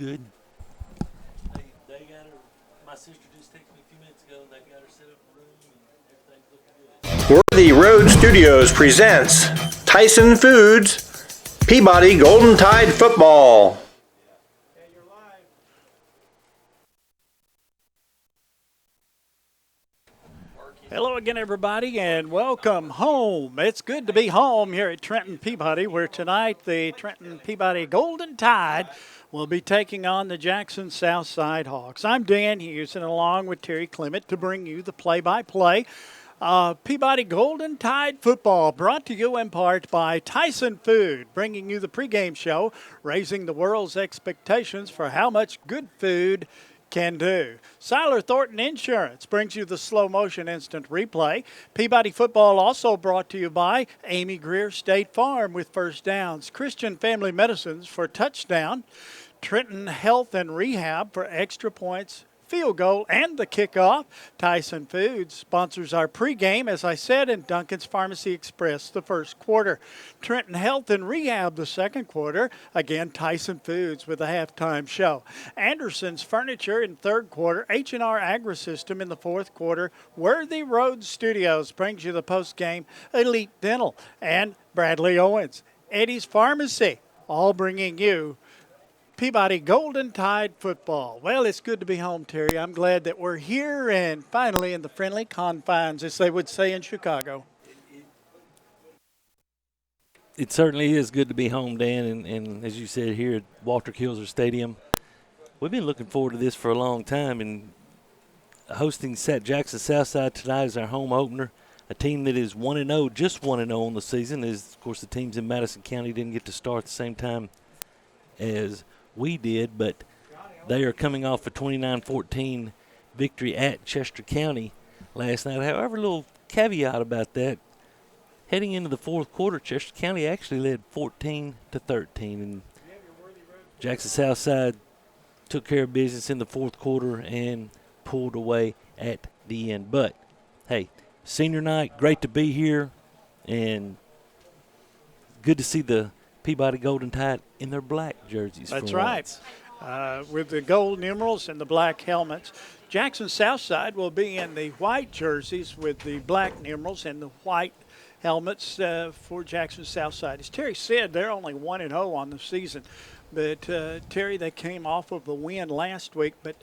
good. They got her. My sister just texted me a few minutes ago. They got her set up in the room and everything's looking good. Worthy Road Studios presents Tyson Foods Peabody Golden Tide Football. Hello again, everybody, and welcome home. It's good to be home here at Trenton Peabody, where tonight the Trenton Peabody Golden Tide will be taking on the Jackson Southside Hawks. I'm Dan Hughes, and along with Terry Clement to bring you the play-by-play. Peabody Golden Tide football, brought to you in part by Tyson Food, bringing you the pregame show, raising the world's expectations for how much good food can do. Siler Thornton Insurance brings you the slow motion instant replay. Peabody football also brought to you by Amy Greer State Farm with first downs. Christian Family Medicines for touchdown. Trenton Health and Rehab for extra points, field goal, and the kickoff. Tyson Foods sponsors our pregame, as I said, and Duncan's Pharmacy Express the first quarter. Trenton Health and Rehab the second quarter. Again, Tyson Foods with a halftime show. Anderson's Furniture in third quarter. H&R Agri-System in the fourth quarter. Worthy Road Studios brings you the postgame. Elite Dental and Bradley Owens. Eddie's Pharmacy, all bringing you Peabody Golden Tide football. Well, it's good to be home, Terry. I'm glad that we're here and finally in the friendly confines, as they would say in Chicago. It certainly is good to be home, Dan, and as you said here at Walter Kilser Stadium, we've been looking forward to this for a long time, and hosting Jackson Southside tonight is our home opener. A team that is 1-0, just 1-0 on the season, as, of course, the teams in Madison County didn't get to start at the same time as we did, but they are coming off a 29-14 victory at Chester County last night. However, a little caveat about that, heading into the fourth quarter, Chester County actually led 14-13, and Jackson Southside took care of business in the fourth quarter and pulled away at the end. But, hey, senior night, great to be here, and good to see the Peabody Golden Tide in their black jerseys. That's right. With the gold numerals and the black helmets. Jackson Southside will be in the white jerseys with the black numerals and the white helmets for Jackson Southside. As Terry said, they're only 1-0 on the season. But, Terry, they came off of the win last week, but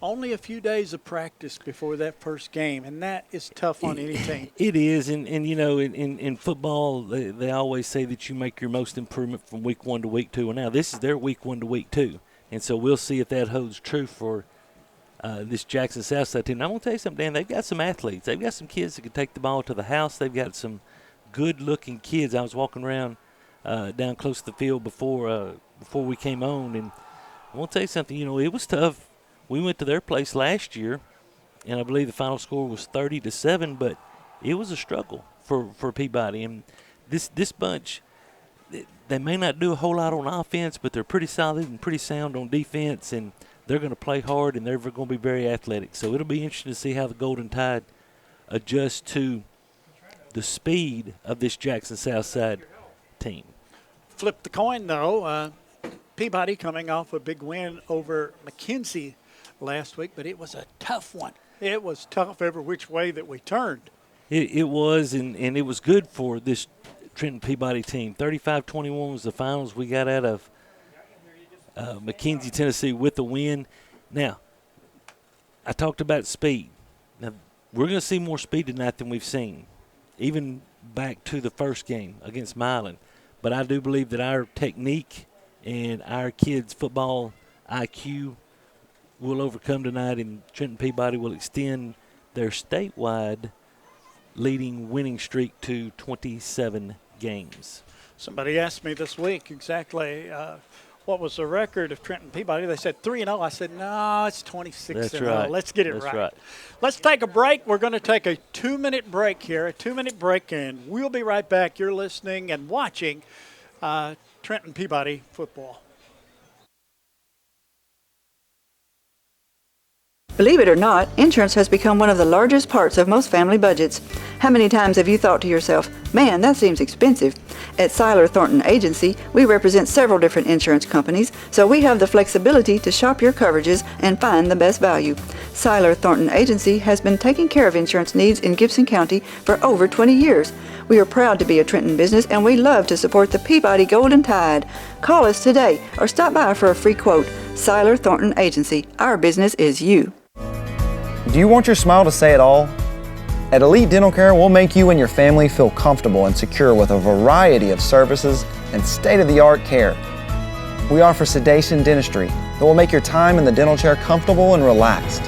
only a few days of practice before that first game, and that is tough on any team. It is, and you know, in football, they always say that you make your most improvement from week 1 to week 2. And now this is their week 1 to week 2, and so we'll see if that holds true for this Jackson Southside team. Now, I'm going to tell you something, Dan. They've got some athletes. They've got some kids that can take the ball to the house. They've got some good-looking kids. I was walking around down close to the field before we came on, and I want to tell you something. You know, it was tough. We went to their place last year, and I believe the final score was 30-7, but it was a struggle for Peabody. And this bunch, they may not do a whole lot on offense, but they're pretty solid and pretty sound on defense, and they're going to play hard, and they're going to be very athletic. So it'll be interesting to see how the Golden Tide adjusts to the speed of this Jackson Southside team. Flip the coin, though. Peabody coming off a big win over McKenzie last week, but it was a tough one. It was tough every which way that we turned. It was, and it was good for this Trenton Peabody team. 35-21 was the finals we got out of McKenzie, Tennessee with the win. Now, I talked about speed. Now, we're going to see more speed tonight than we've seen, even back to the first game against Milan. But I do believe that our technique and our kids' football IQ will overcome tonight, and Trenton Peabody will extend their statewide leading winning streak to 27 games. Somebody asked me this week exactly what was the record of Trenton Peabody. They said 3-0. I said, no, it's 26-0. That's right. Let's get it That's right. right. Let's take a break. We're going to take a 2-minute break here, and we'll be right back. You're listening and watching Trenton Peabody football. Believe it or not, insurance has become one of the largest parts of most family budgets. How many times have you thought to yourself, man, that seems expensive? At Seiler Thornton Agency, we represent several different insurance companies, so we have the flexibility to shop your coverages and find the best value. Seiler Thornton Agency has been taking care of insurance needs in Gibson County for over 20 years. We are proud to be a Trenton business, and we love to support the Peabody Golden Tide. Call us today or stop by for a free quote. Seiler Thornton Agency. Our business is you. Do you want your smile to say it all? At Elite Dental Care, we'll make you and your family feel comfortable and secure with a variety of services and state-of-the-art care. We offer sedation dentistry that will make your time in the dental chair comfortable and relaxed.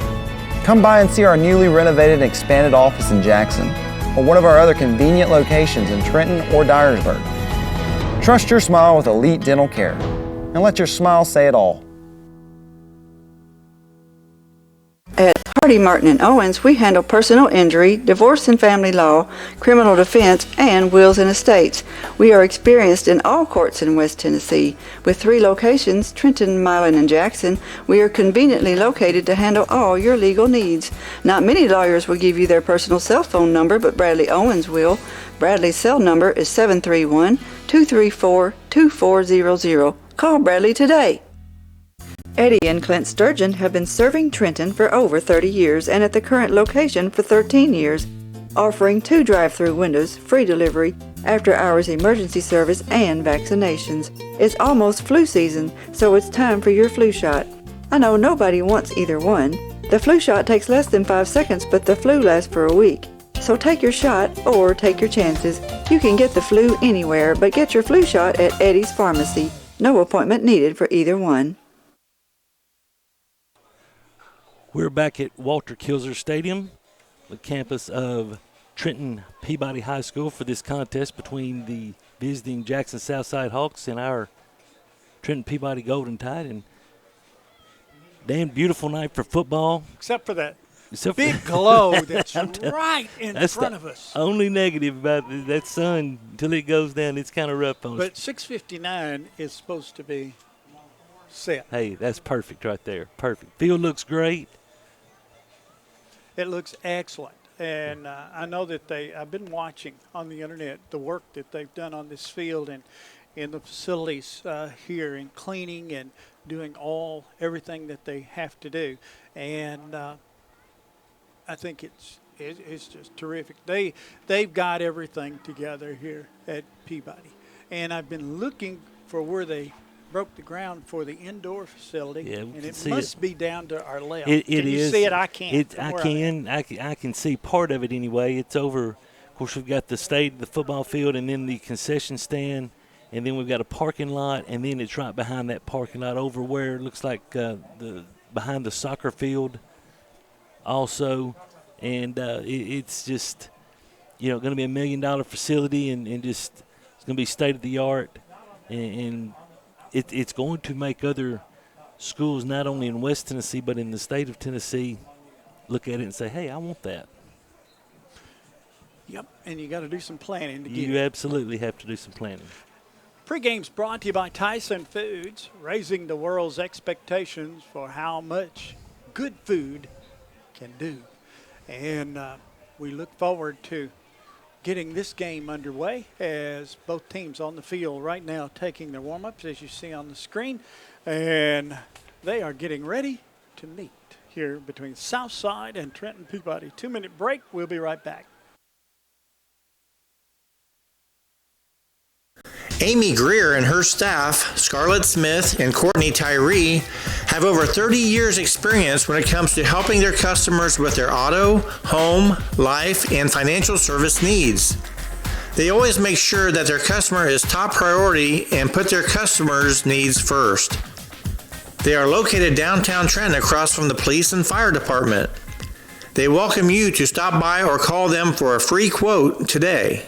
Come by and see our newly renovated and expanded office in Jackson, or one of our other convenient locations in Trenton or Dyersburg. Trust your smile with Elite Dental Care, and let your smile say it all. At Hardy, Martin & Owens, we handle personal injury, divorce and family law, criminal defense, and wills and estates. We are experienced in all courts in West Tennessee. With 3 locations, Trenton, Milan, and Jackson, we are conveniently located to handle all your legal needs. Not many lawyers will give you their personal cell phone number, but Bradley Owens will. Bradley's cell number is 731-234-2400. Call Bradley today. Eddie and Clint Sturgeon have been serving Trenton for over 30 years and at the current location for 13 years, offering 2 drive-through windows, free delivery, after-hours emergency service, and vaccinations. It's almost flu season, so it's time for your flu shot. I know nobody wants either one. The flu shot takes less than 5 seconds, but the flu lasts for a week. So take your shot or take your chances. You can get the flu anywhere, but get your flu shot at Eddie's Pharmacy. No appointment needed for either one. We're back at Walter Kilzer Stadium, the campus of Trenton Peabody High School, for this contest between the visiting Jackson Southside Hawks and our Trenton Peabody Golden Tide. And Dan, beautiful night for football. Except for that big glow that's right in front of us. Only negative about that sun until it goes down. It's kind of rough on us. But 6:59 is supposed to be set. Hey, that's perfect right there. Perfect. Field looks great. It looks excellent. And I know that I've been watching on the internet the work that they've done on this field and in the facilities here in cleaning and doing everything that they have to do. And I think it's just terrific. They've got everything together here at Peabody. And I've been looking for where they broke the ground for the indoor facility, yeah, and it must be down to our left. Can you see it? I can't. I can see part of it anyway. It's over. Of course, we've got the football field, and then the concession stand, and then we've got a parking lot, and then it's right behind that parking lot over where it looks like behind the soccer field also. And it's just, going to be $1 million facility, and just it's going to be state of the art, and it's going to make other schools, not only in West Tennessee but in the state of Tennessee, look at it and say, hey, I want that. Yep, and you got to do some planning to get it. You absolutely have to do some planning. Pregame's brought to you by Tyson Foods, raising the world's expectations for how much good food can do. And we look forward to getting this game underway as both teams on the field right now taking their warm-ups, as you see on the screen. And they are getting ready to meet here between Southside and Trenton Peabody. 2-minute break. We'll be right back. Amy Greer and her staff, Scarlett Smith and Courtney Tyree, have over 30 years experience when it comes to helping their customers with their auto, home, life, and financial service needs. They always make sure that their customer is top priority and put their customers' needs first. They are located downtown Trenton across from the police and fire department. They welcome you to stop by or call them for a free quote today.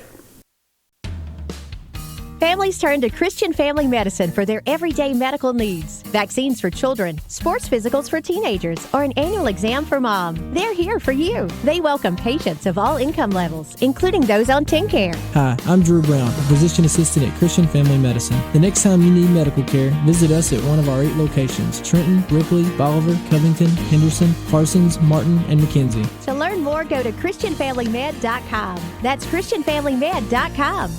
Families turn to Christian Family Medicine for their everyday medical needs. Vaccines for children, sports physicals for teenagers, or an annual exam for mom. They're here for you. They welcome patients of all income levels, including those on TennCare. Hi, I'm Drew Brown, a physician assistant at Christian Family Medicine. The next time you need medical care, visit us at one of our 8 locations: Trenton, Ripley, Bolivar, Covington, Henderson, Parsons, Martin, and McKenzie. To learn more, go to ChristianFamilyMed.com. That's ChristianFamilyMed.com.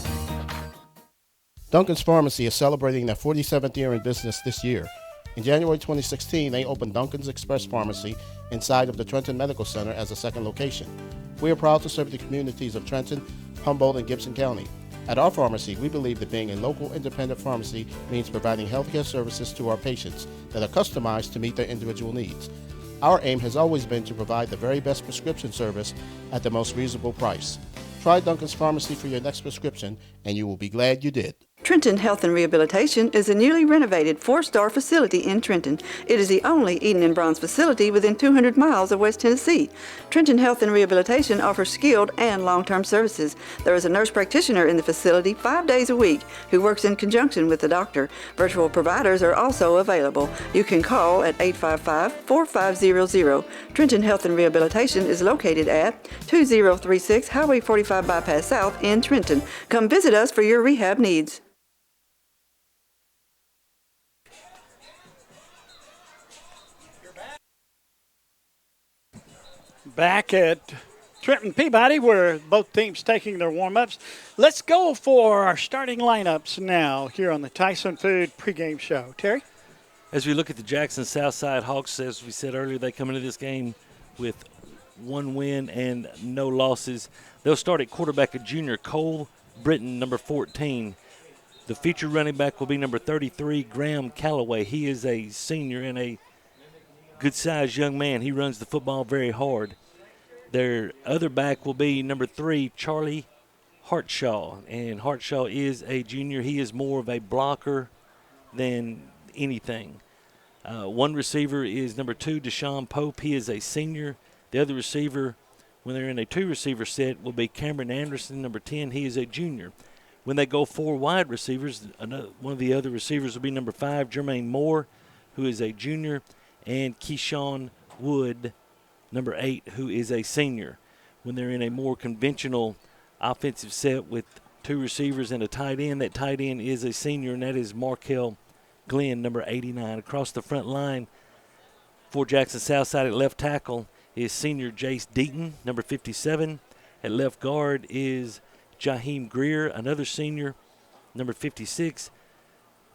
Duncan's Pharmacy is celebrating their 47th year in business this year. In January 2016, they opened Duncan's Express Pharmacy inside of the Trenton Medical Center as a second location. We are proud to serve the communities of Trenton, Humboldt, and Gibson County. At our pharmacy, we believe that being a local independent pharmacy means providing healthcare services to our patients that are customized to meet their individual needs. Our aim has always been to provide the very best prescription service at the most reasonable price. Try Duncan's Pharmacy for your next prescription, and you will be glad you did. Trenton Health and Rehabilitation is a newly renovated 4-star facility in Trenton. It is the only Eden and Bronze facility within 200 miles of West Tennessee. Trenton Health and Rehabilitation offers skilled and long-term services. There is a nurse practitioner in the facility 5 days a week who works in conjunction with the doctor. Virtual providers are also available. You can call at 855-4500. Trenton Health and Rehabilitation is located at 2036 Highway 45 Bypass South in Trenton. Come visit us for your rehab needs. Back at Trenton Peabody, where both teams taking their warm-ups. Let's go for our starting lineups now here on the Tyson Food pregame show. Terry? As we look at the Jackson Southside Hawks, as we said earlier, they come into this game with 1 win and no losses. They'll start at quarterback, a junior, Cole Britton, number 14. The featured running back will be number 33, Graham Calloway. He is a senior and a good-sized young man. He runs the football very hard. Their other back will be number 3, Charlie Hartshaw. And Hartshaw is a junior. He is more of a blocker than anything. One receiver is number 2, Deshaun Pope. He is a senior. The other receiver, when they're in a 2-receiver set, will be Cameron Anderson, number 10. He is a junior. When they go 4 wide receivers, one of the other receivers will be number 5, Jermaine Moore, who is a junior, and Keyshawn Wood, number 8, who is a senior. When they're in a more conventional offensive set with 2 receivers and a tight end, that tight end is a senior, and that is Markel Glenn, number 89. Across the front line for Jackson Southside at left tackle is senior Jace Deaton, number 57. At left guard is Jaheim Greer, another senior, number 56.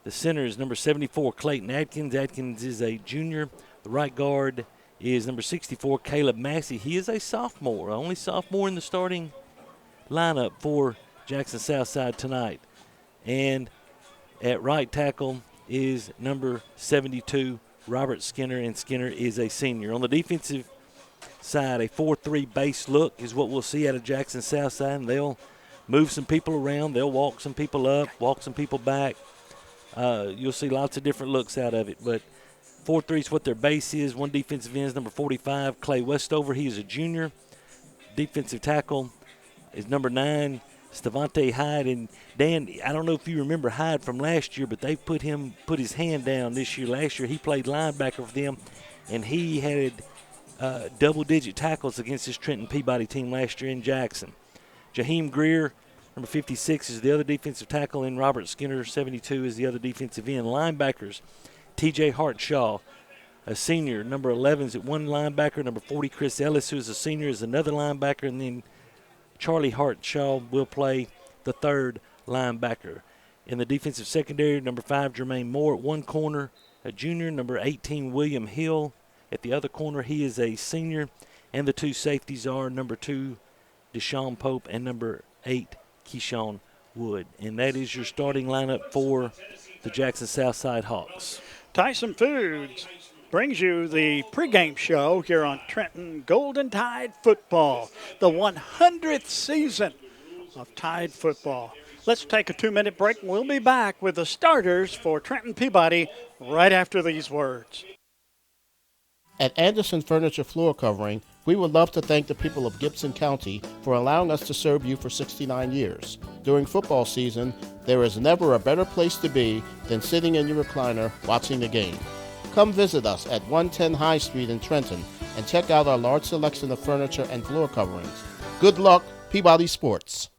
The center is number 74, Clayton Atkins. Atkins is a junior. The right guard is number 64, Caleb Massey. He is a sophomore, only sophomore in the starting lineup for Jackson Southside tonight. And at right tackle is number 72, Robert Skinner, and Skinner is a senior. On the defensive side, a 4-3 base look is what we'll see out of Jackson Southside, and they'll move some people around. They'll walk some people up, walk some people back. You'll see lots of different looks out of it, but 4-3 is what their base is. One defensive end is number 45, Clay Westover. He is a junior. Defensive tackle is number 9, Stavante Hyde. And Dan, I don't know if you remember Hyde from last year, but they put his hand down this year. Last year he played linebacker for them, and he had double-digit tackles against this Trenton Peabody team last year in Jackson. Jaheim Greer, number 56, is the other defensive tackle, and Robert Skinner, 72, is the other defensive end. Linebackers, T.J. Hartshaw, a senior. Number 11 is at one linebacker. Number 40, Chris Ellis, who is a senior, is another linebacker. And then Charlie Hartshaw will play the third linebacker. In the defensive secondary, number 5, Jermaine Moore at one corner, a junior. Number 18, William Hill at the other corner. He is a senior. And the 2 safeties are number 2, Deshaun Pope, and number 8, Keyshawn Wood. And that is your starting lineup for the Jackson Southside Hawks. Tyson Foods brings you the pregame show here on Trenton Golden Tide Football, the 100th season of Tide Football. Let's take a 2-minute break, and we'll be back with the starters for Trenton Peabody right after these words. At Anderson Furniture Floor Covering, We would love to thank the people of Gibson County for allowing us to serve you for 69 years. During football season, there is never a better place to be than sitting in your recliner watching the game. Come visit us at 110 High Street in Trenton and check out our large selection of furniture and floor coverings. Good luck, Peabody Sports.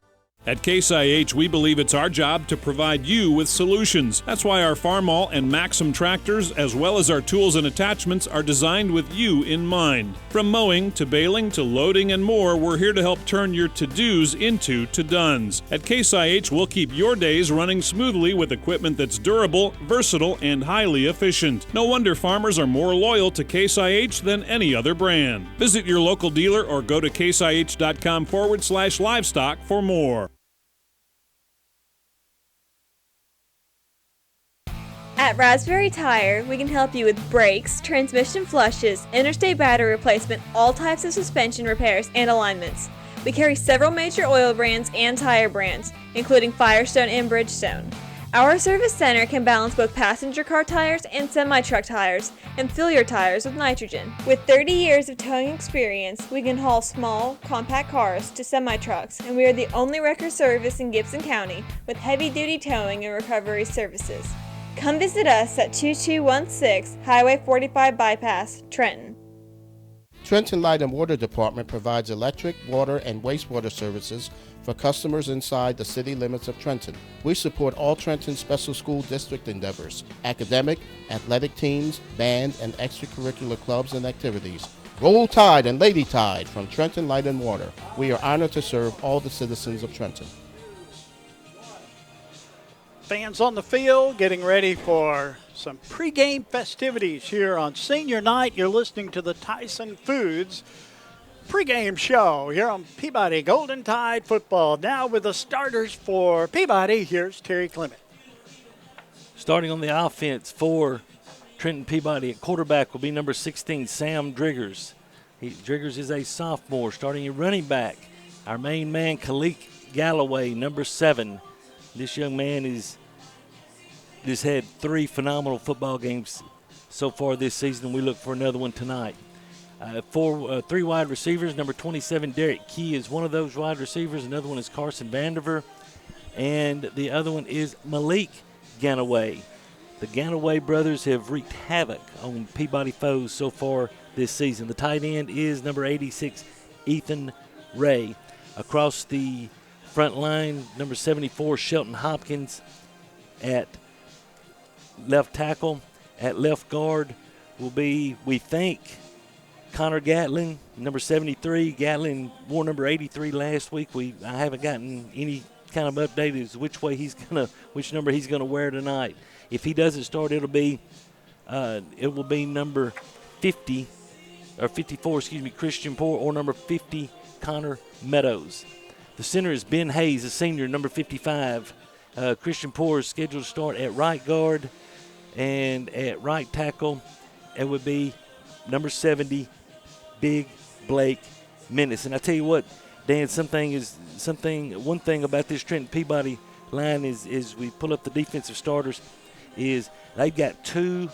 At Case IH, we believe it's our job to provide you with solutions. That's why our Farmall and Maxim tractors, as well as our tools and attachments, are designed with you in mind. From mowing to baling to loading and more, we're here to help turn your to-dos into to-dones. At Case IH, we'll keep your days running smoothly with equipment that's durable, versatile, and highly efficient. No wonder farmers are more loyal to Case IH than any other brand. Visit your local dealer or go to caseih.com/livestock for more. At Raspberry Tire, we can help you with brakes, transmission flushes, interstate battery replacement, all types of suspension repairs, and alignments. We carry several major oil brands and tire brands, including Firestone and Bridgestone. Our service center can balance both passenger car tires and semi-truck tires, and fill your tires with nitrogen. With 30 years of towing experience, we can haul small, compact cars to semi-trucks, and we are the only wrecker service in Gibson County with heavy-duty towing and recovery services. Come visit us at 2216 Highway 45 Bypass, Trenton. Trenton Light and Water Department provides electric, water, and wastewater services for customers inside the city limits of Trenton. We support all Trenton Special School District endeavors, academic, athletic teams, band, and extracurricular clubs and activities. Roll Tide and Lady Tide from Trenton Light and Water. We are honored to serve all the citizens of Trenton. Fans on the field getting ready for some pregame festivities here on senior night. You're listening to the Tyson Foods pregame show here on Peabody Golden Tide football. Now with the starters for Peabody, here's Terry Clement. Starting on the offense for Trenton Peabody at quarterback will be number 16, Sam Driggers. Driggers is a sophomore. Starting at running back, our main man, Khalik Galloway, number 7. This young man has had 3 phenomenal football games so far this season. We look for another one tonight. 3 wide receivers. Number 27, Derek Key, is one of those wide receivers. Another one is Carson Vandiver. And the other one is Malik Ganaway. The Ganaway brothers have wreaked havoc on Peabody foes so far this season. The tight end is number 86, Ethan Ray. Across the front line, number 74, Shelton Hopkins at left tackle. At left guard will be, we think, Connor Gatlin, number 73. Gatlin wore number 83 last week. I haven't gotten any kind of update as which number he's gonna wear tonight. If he doesn't start, it will be number 50 or 54, Christian Poore, or number 50, Connor Meadows. The center is Ben Hayes, a senior, number 55. Christian Poore is scheduled to start at right guard, and at right tackle, it would be number 70, Big Blake Menace. And I tell you what, Dan, one thing about this Trenton Peabody line is we pull up the defensive starters, is they've got 2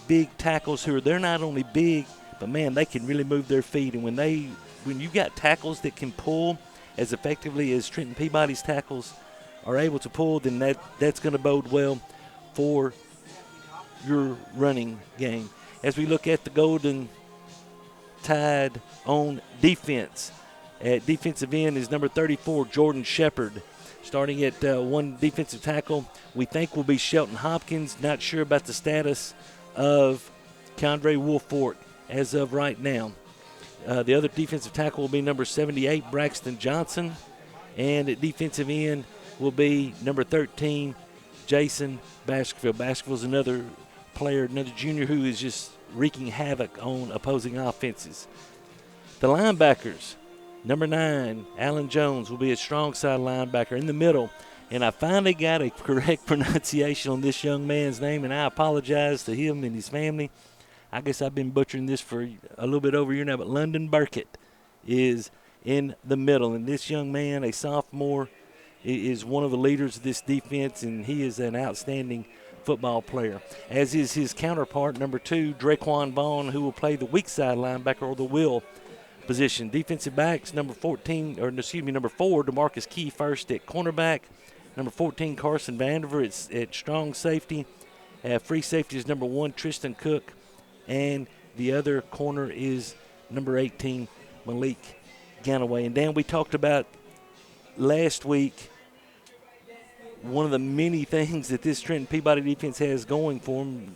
big tackles who they're not only big, but man, they can really move their feet. And when you got tackles that can pull as effectively as Trenton Peabody's tackles are able to pull, then that's going to bode well for your running game. As we look at the Golden Tide on defense, at defensive end is number 34, Jordan Shepard. Starting at one defensive tackle, we think will be Shelton Hopkins. Not sure about the status of Keandre Wolfort as of right now. The other defensive tackle will be number 78, Braxton Johnson. And at defensive end will be number 13, Jason Baskerville. Baskerville's another player, another junior who is just wreaking havoc on opposing offenses. The linebackers, number 9, Alan Jones, will be a strong side linebacker in the middle. And I finally got a correct pronunciation on this young man's name, and I apologize to him and his family. I guess I've been butchering this for a little bit over a year now, but London Burkett is in the middle. And this young man, a sophomore, is one of the leaders of this defense, and he is an outstanding football player, as is his counterpart, number 2, Draquan Vaughn, who will play the weak side linebacker, or the will position. Defensive backs, number 4, DeMarcus Key first at cornerback. Number 14, Carson Vandiver at strong safety. Free safety is number 1, Tristan Cook. And the other corner is number 18, Malik Ganaway. And Dan, we talked about last week one of the many things that this Trenton Peabody defense has going for them,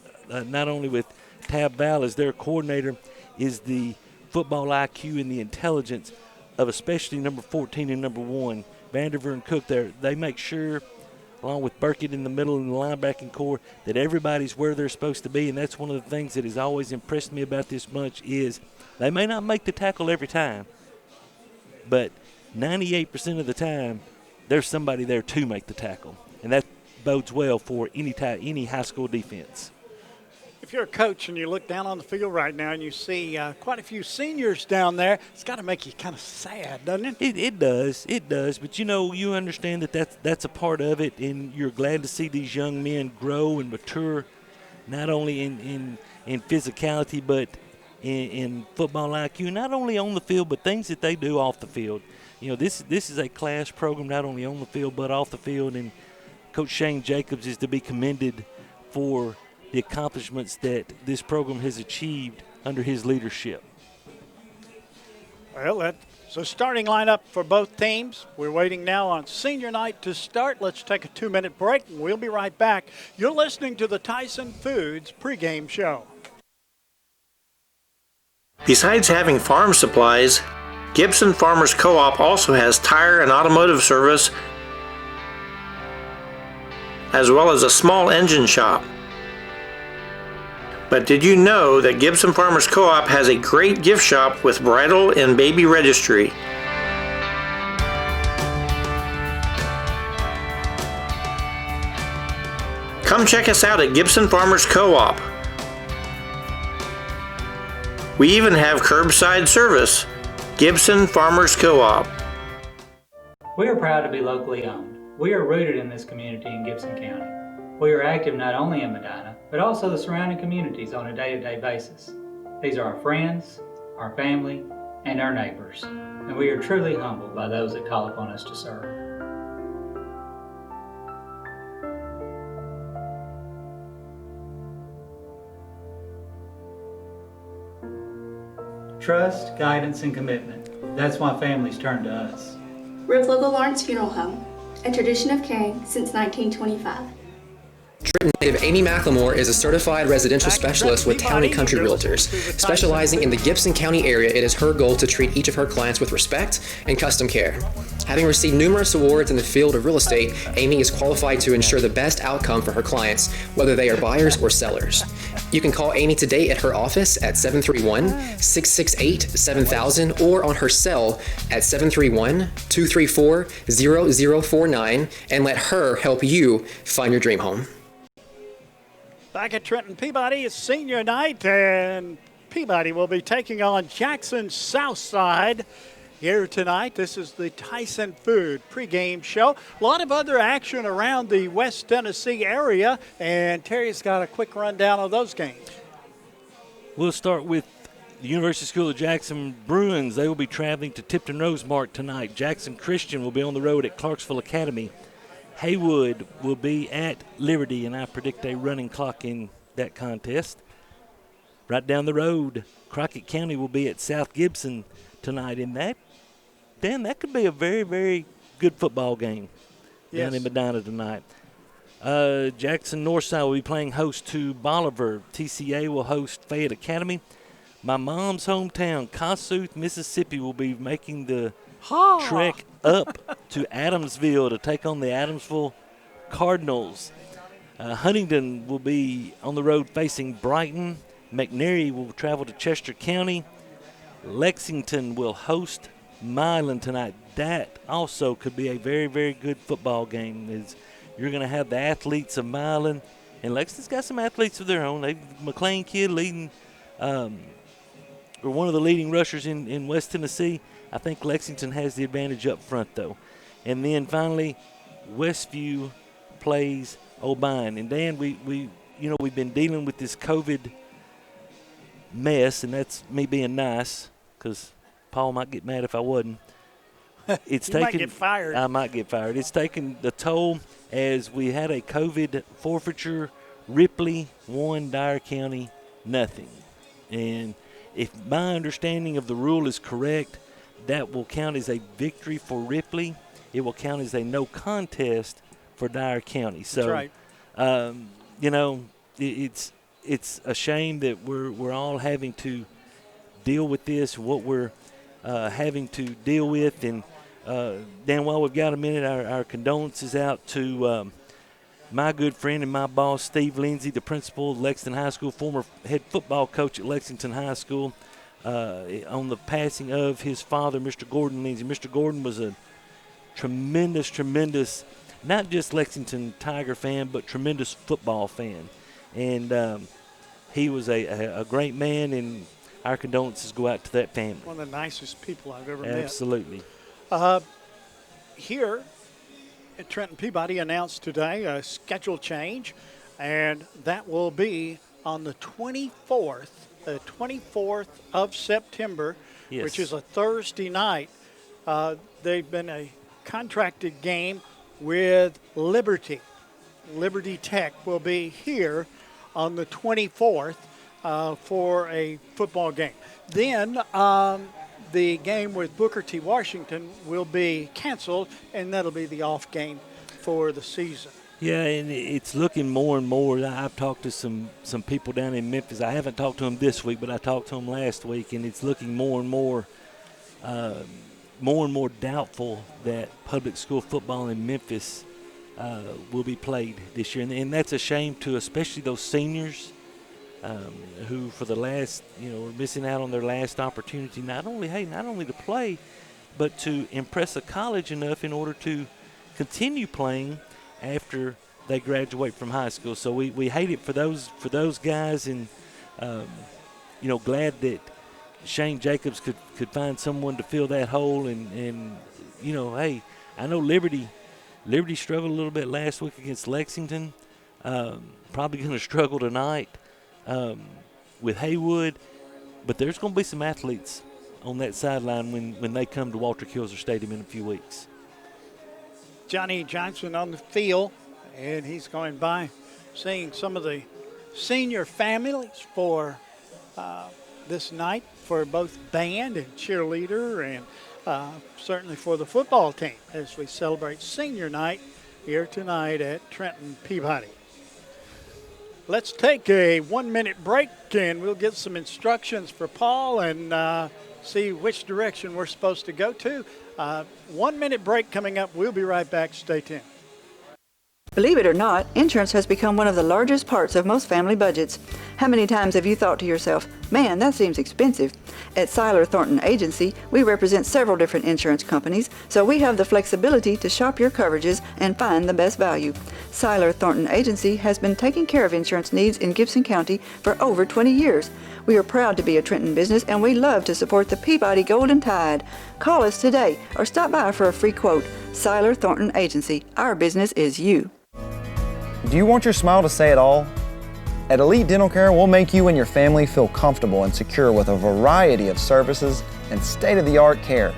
not only with Tab Val as their coordinator, is the football IQ and the intelligence of especially number 14 and number 1, Vandiver and Cook. They make sure, along with Burkett in the middle and the linebacking core, that everybody's where they're supposed to be. And that's one of the things that has always impressed me about this bunch is they may not make the tackle every time, but 98% of the time there's somebody there to make the tackle. And that bodes well for any high school defense. If you're a coach and you look down on the field right now and you see quite a few seniors down there, it's got to make you kind of sad, doesn't it? It does. It does. But, you understand that's a part of it, and you're glad to see these young men grow and mature, not only in physicality but in football IQ, not only on the field but things that they do off the field. This is a class program not only on the field but off the field, and Coach Shane Jacobs is to be commended for the accomplishments that this program has achieved under his leadership. Well, that's a starting lineup for both teams. We're waiting now on senior night to start. Let's take a 2-minute break, and we'll be right back. You're listening to the Tyson Foods pregame show. Besides having farm supplies, Gibson Farmers Co-op also has tire and automotive service, as well as a small engine shop. But did you know that Gibson Farmers Co-op has a great gift shop with bridal and baby registry? Come check us out at Gibson Farmers Co-op. We even have curbside service. Gibson Farmers Co-op. We are proud to be locally owned. We are rooted in this community in Gibson County. We are active not only in Medina, but also the surrounding communities on a day-to-day basis. These are our friends, our family, and our neighbors, and we are truly humbled by those that call upon us to serve. Trust, guidance, and commitment. That's why families turn to us. Riverlocal Lawrence Funeral Home, a tradition of caring since 1925. Trenton native Amy McLemore is a certified residential specialist with Town & Country Realtors. Specializing in the Gibson County area, it is her goal to treat each of her clients with respect and custom care. Having received numerous awards in the field of real estate, Amy is qualified to ensure the best outcome for her clients, whether they are buyers or sellers. You can call Amy today at her office at 731-668-7000 or on her cell at 731-234-0049 and let her help you find your dream home. Back at Trenton Peabody, it's senior night, and Peabody will be taking on Jackson Southside here tonight. This is the Tyson Food pregame show. A lot of other action around the West Tennessee area, and Terry's got a quick rundown of those games. We'll start with the University School of Jackson Bruins. They will be traveling to Tipton Rosemark tonight. Jackson Christian will be on the road at Clarksville Academy. Haywood will be at Liberty, and I predict a running clock in that contest. Right down the road, Crockett County will be at South Gibson tonight. And that could be a very, very good football game down in Medina tonight. Jackson Northside will be playing host to Bolivar. TCA will host Fayette Academy. My mom's hometown, Kossuth, Mississippi, will be making the trek up to Adamsville to take on the Adamsville Cardinals. Huntington will be on the road facing Brighton. McNary will travel to Chester County. Lexington will host Milan tonight. That also could be a very, very good football game. You're going to have the athletes of Milan, and Lexington's got some athletes of their own. McLean kid leading, or one of the leading rushers in West Tennessee. I think Lexington has the advantage up front, though. And then finally, Westview plays O'Bine. And Dan, we've been dealing with this COVID mess, and that's me being nice because Paul might get mad if I wasn't. It's You might get fired. I might get fired. It's taken the toll as we had a COVID forfeiture. Ripley won, Dyer County nothing. And if my understanding of the rule is correct, that will count as a victory for Ripley. It will count as a no contest for Dyer County. So, That's right. You know, it's a shame that we're all having to deal with this, what we're having to deal with. And Dan, while we've got a minute, our condolences out to my good friend and my boss, Steve Lindsay, the principal of Lexington High School, former head football coach at Lexington High School, on the passing of his father, Mr. Gordon Lindsay. Mr. Gordon was a tremendous, not just Lexington Tiger fan, but tremendous football fan. And he was a great man, and our condolences go out to that family. One of the nicest people I've ever met. Absolutely. Here at Trenton Peabody announced today a schedule change, and that will be on the 24th of September, Yes. which is a Thursday night. They've been a contracted game with Liberty. Liberty Tech will be here on the 24th for a football game. Then the game with Booker T. Washington will be canceled, and that'll be the off game for the season. Yeah, and it's looking more and more. I've talked to some people down in Memphis. I haven't talked to them this week, but I talked to them last week, and it's looking more and more doubtful that public school football in Memphis will be played this year. And that's a shame to especially those seniors who for the last, are missing out on their last opportunity, not only to play, but to impress a college enough in order to continue playing after they graduate from high school. So we hate it for those guys, and glad that Shane Jacobs could find someone to fill that hole. And hey, I know Liberty struggled a little bit last week against Lexington. Probably going to struggle tonight with Haywood, but there's going to be some athletes on that sideline when they come to Walter Kilzer Stadium in a few weeks. Johnny Johnson on the field, and he's going by seeing some of the senior families for this night, for both band and cheerleader, and certainly for the football team as we celebrate senior night here tonight at Trenton Peabody. Let's take a 1-minute break, and we'll get some instructions for Paul and see which direction we're supposed to go to. 1-minute break coming up. We'll be right back. Stay tuned. Believe it or not, insurance has become one of the largest parts of most family budgets. How many times have you thought to yourself, man, that seems expensive? At Seiler Thornton Agency, we represent several different insurance companies, so we have the flexibility to shop your coverages and find the best value. Seiler Thornton Agency has been taking care of insurance needs in Gibson County for over 20 years. We are proud to be a Trenton business, and we love to support the Peabody Golden Tide. Call us today or stop by for a free quote. Seiler Thornton Agency. Our business is you. Do you want your smile to say it all? At Elite Dental Care, we'll make you and your family feel comfortable and secure with a variety of services and state-of-the-art care.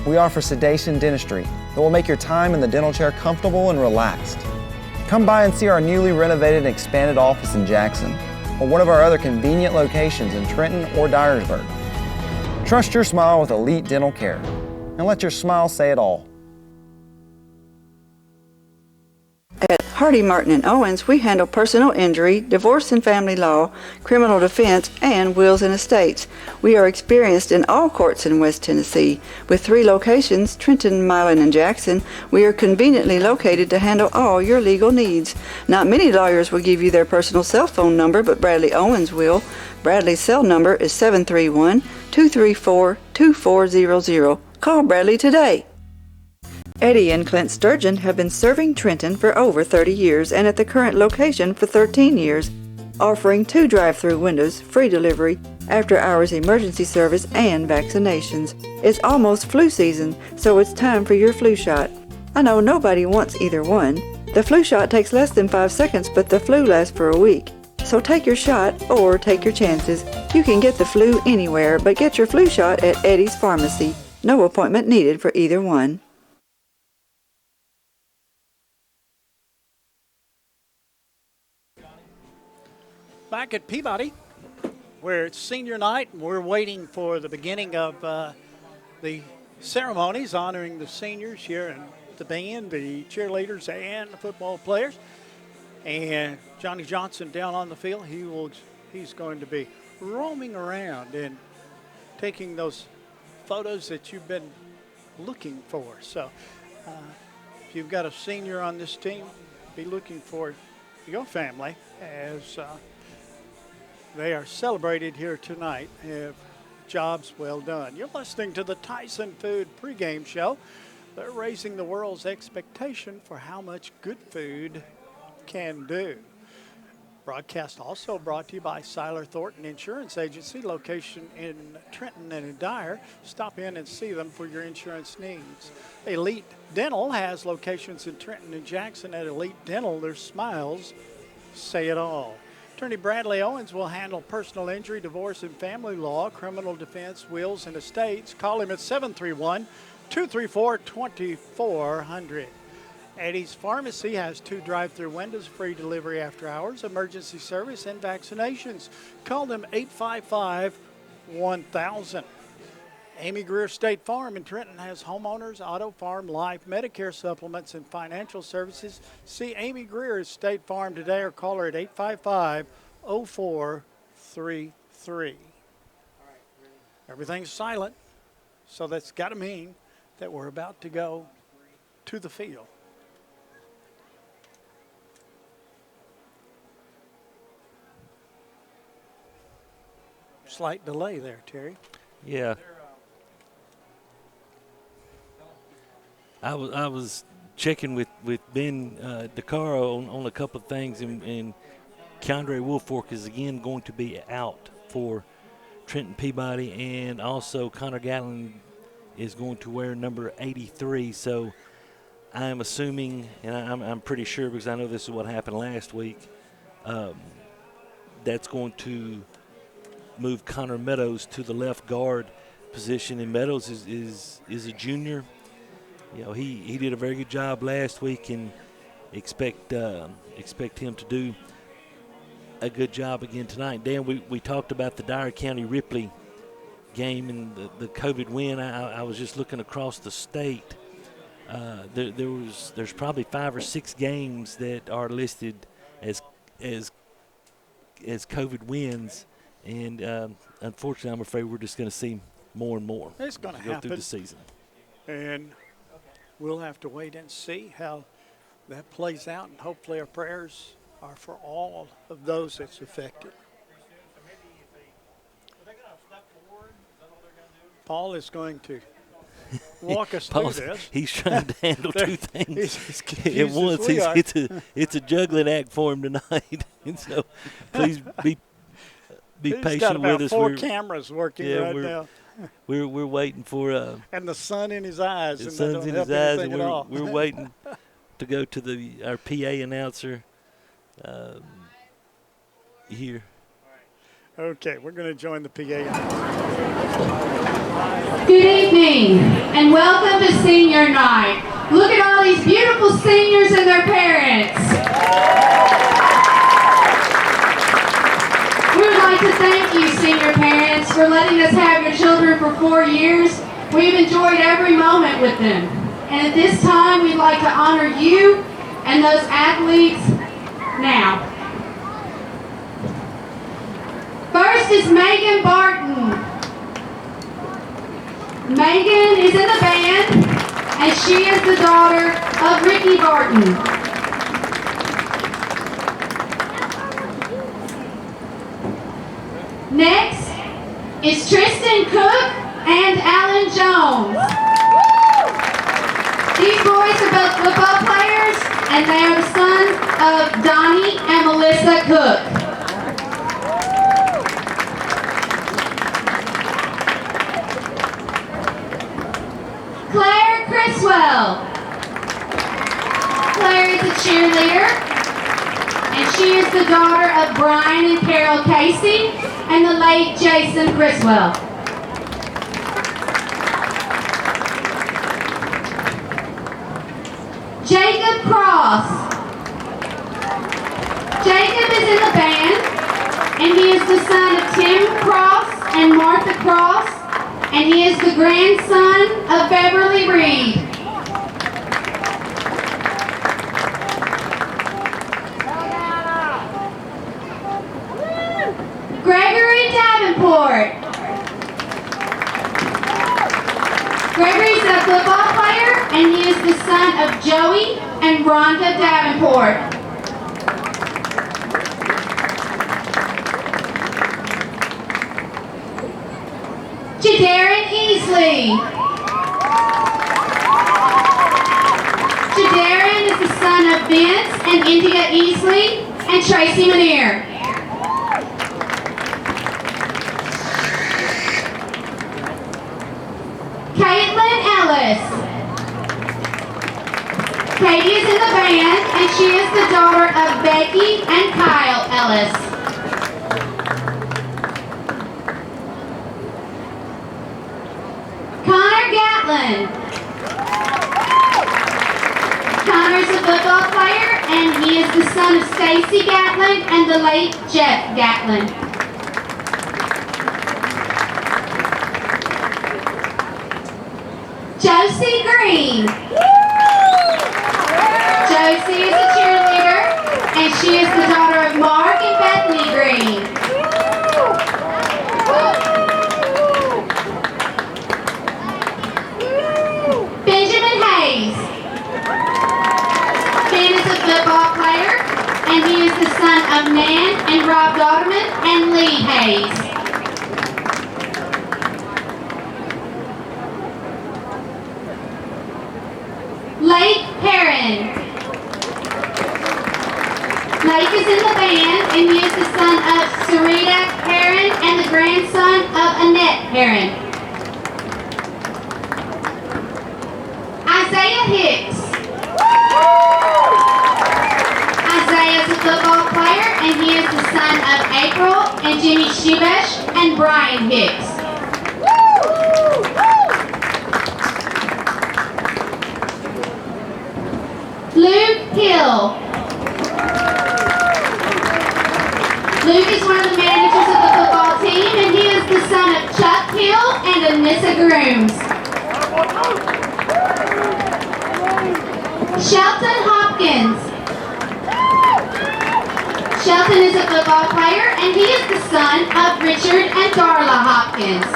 We offer sedation dentistry that will make your time in the dental chair comfortable and relaxed. Come by and see our newly renovated and expanded office in Jackson, or one of our other convenient locations in Trenton or Dyersburg. Trust your smile with Elite Dental Care, and let your smile say it all. At Hardy, Martin & Owens, we handle personal injury, divorce and family law, criminal defense, and wills and estates. We are experienced in all courts in West Tennessee. With 3 locations, Trenton, Milan, and Jackson, we are conveniently located to handle all your legal needs. Not many lawyers will give you their personal cell phone number, but Bradley Owens will. Bradley's cell number is 731-234-2400. Call Bradley today. Eddie and Clint Sturgeon have been serving Trenton for over 30 years and at the current location for 13 years, offering 2 drive-through windows, free delivery, after-hours emergency service, and vaccinations. It's almost flu season, so it's time for your flu shot. I know nobody wants either one. The flu shot takes less than 5 seconds, but the flu lasts for a week. So So take your shot or take your chances. You can get the flu anywhere, but get your flu shot at Eddie's Pharmacy. No appointment needed for either one. Back at Peabody, where it's senior night, and we're waiting for the beginning of the ceremonies honoring the seniors here, and the band, the cheerleaders, and the football players. And Johnny Johnson down on the field, he's going to be roaming around and taking those photos that you've been looking for. So if you've got a senior on this team, be looking for your family as they are celebrated here tonight. Jobs well done. You're listening to the Tyson Food pregame show. They're raising the world's expectation for how much good food can do. Broadcast also brought to you by Seiler Thornton Insurance Agency, location in Trenton and in Dyer. Stop in and see them for your insurance needs. Elite Dental has locations in Trenton and Jackson. At Elite Dental, their smiles say it all. Attorney Bradley Owens will handle personal injury, divorce, and family law, criminal defense, wills, and estates. Call him at 731-234-2400. Eddie's Pharmacy has 2 drive-through windows, free delivery after hours, emergency service, and vaccinations. Call them 855-1000. Amy Greer State Farm in Trenton has homeowners, auto, farm, life, Medicare supplements, and financial services. See Amy Greer at State Farm today or call her at 855-0433. Everything's silent, so that's got to mean that we're about to go to the field. Slight delay there, Terry. Yeah. I was checking with Ben DeCaro on a couple of things, and Keandre Woolfork is again going to be out for Trenton Peabody, and also Connor Gatlin is going to wear number 83. So I'm assuming, and I'm pretty sure because I know this is what happened last week, that's going to move Connor Meadows to the left guard position, and Meadows is a junior. You know, he did a very good job last week, and expect him to do a good job again tonight. Dan, we talked about the Dyer County Ripley game and the COVID win. I was just looking across the state. There's probably 5 or 6 games that are listed as COVID wins, and unfortunately, I'm afraid we're just going to see more and more. It's going to go happen through the season, and we'll have to wait and see how that plays out. And hopefully, our prayers are for all of those that's affected. Paul is going to walk us through this. He's trying to handle 2 things he's at once. It's a juggling act for him tonight, and so please be patient got about with us. 4 cameras working right now. We're waiting for and the sun in his eyes. The and sun's in his eyes, and we're waiting to go to our PA announcer here. Okay, we're going to join the PA. Good evening, and welcome to Senior Night. Look at all these beautiful seniors and their parents. We would like to thank you, senior parents, for letting us have your children for 4 years. We've enjoyed every moment with them. And at this time, we'd like to honor you and those athletes now. First is Megan Barton. Megan is in the band, and she is the daughter of Ricky Barton. Next is Tristan Cook and Alan Jones. These boys are both football players, and they are the sons of Donnie and Melissa Cook. Claire Criswell. Claire is a cheerleader. and she is the daughter of Brian and Carol Casey and the late Jason Criswell. Jacob Cross. Jacob is in the band, and he is the son of Tim Cross and Martha Cross, and he is the grandson of Beverly Reed. Gregory Davenport. Gregory's a football player, and he is the son of Joey and Rhonda Davenport. Jadarin Easley. Jadarin is the son of Vince and India Easley and Tracy Manier. Caitlin Ellis. Katie is in the band, and she is the daughter of Becky and Kyle Ellis. Connor Gatlin. Connor is a football player, and he is the son of Stacy Gatlin and the late Jeff Gatlin. Josie Green. Josie is a cheerleader, and she is the daughter of Mark and Bethany Green. Benjamin Hayes. Ben is a football player, and he is the son of Nan and Rob Dodderman and Lee Hayes. Lake Perrin. Lake is in the band, and he is the son of Sarita Perrin and the grandson of Annette Perrin. Isaiah Hicks. Isaiah is a football player, and he is the son of April and Jimmy Shubesh and Brian Hicks. Luke Hill. Luke is one of the managers of the football team, and he is the son of Chuck Hill and Anissa Grooms. Shelton Hopkins. Shelton is a football player, and he is the son of Richard and Darla Hopkins.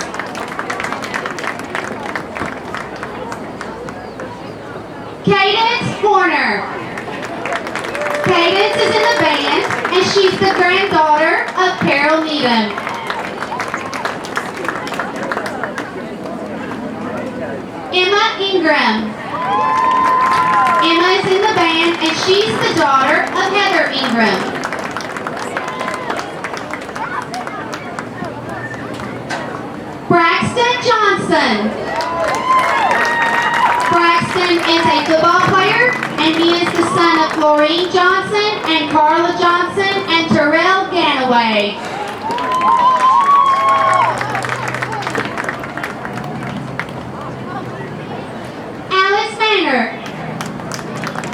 Cadence Horner. Cadence is in the band, and she's the granddaughter of Carol Needham. Emma Ingram. Emma is in the band, and she's the daughter of Heather Ingram. Braxton Johnson. Braxton is a football player, and he is the son of Florine Johnson and Carla Johnson and Terrell Ganaway. Alex Manor.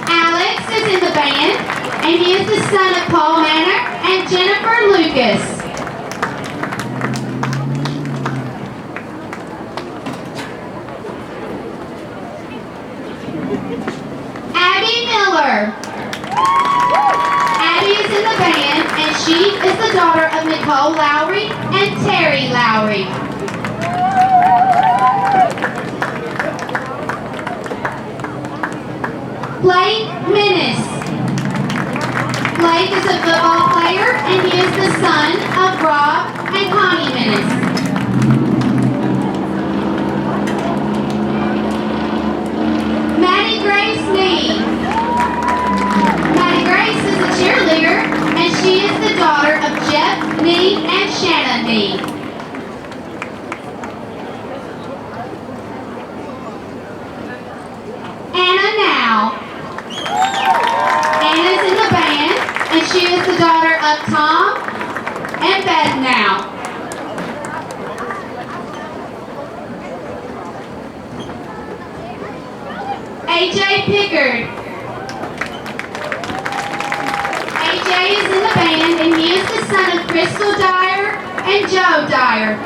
Alex is in the band, and he is the son of Paul Manor and Jennifer Lucas. Abby Miller. Abby is in the band, and she is the daughter of Nicole Lowry and Terry Lowry. Blake Minnis. Blake is a football player, and he is the son of Rob and Connie Minnis. Maddie Grace Lee. Maddie Grace is a cheerleader, and she is the daughter of Jeff Nee and Shanna Nee. Anna Now. Anna's in the band, and she is of Tom and Bednow. AJ Pickard. AJ is in the band, and he is the son of Crystal Dyer and Joe Dyer.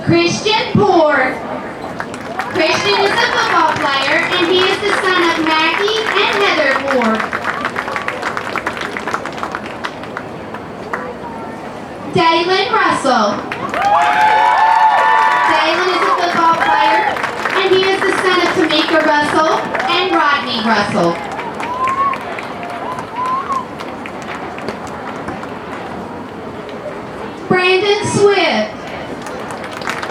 Christian Poor. Christian is a football player, and he is the son of Maggie and Heather Poor. Dalen Russell. Dalen is a football player, and he is the son of Tamika Russell and Rodney Russell. Brandon Swift.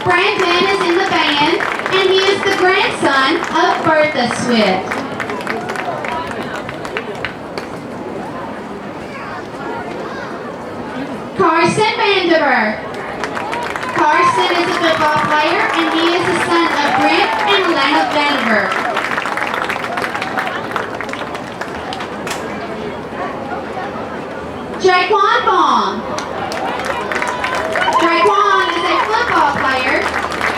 Brandon is in the band, and he is the grandson of Bertha Swift. Carson Vanderberg. Carson is a football player, and he is the son of Brent and Alana Vanderberg. Draquan Vaughn. Draquan is a football player,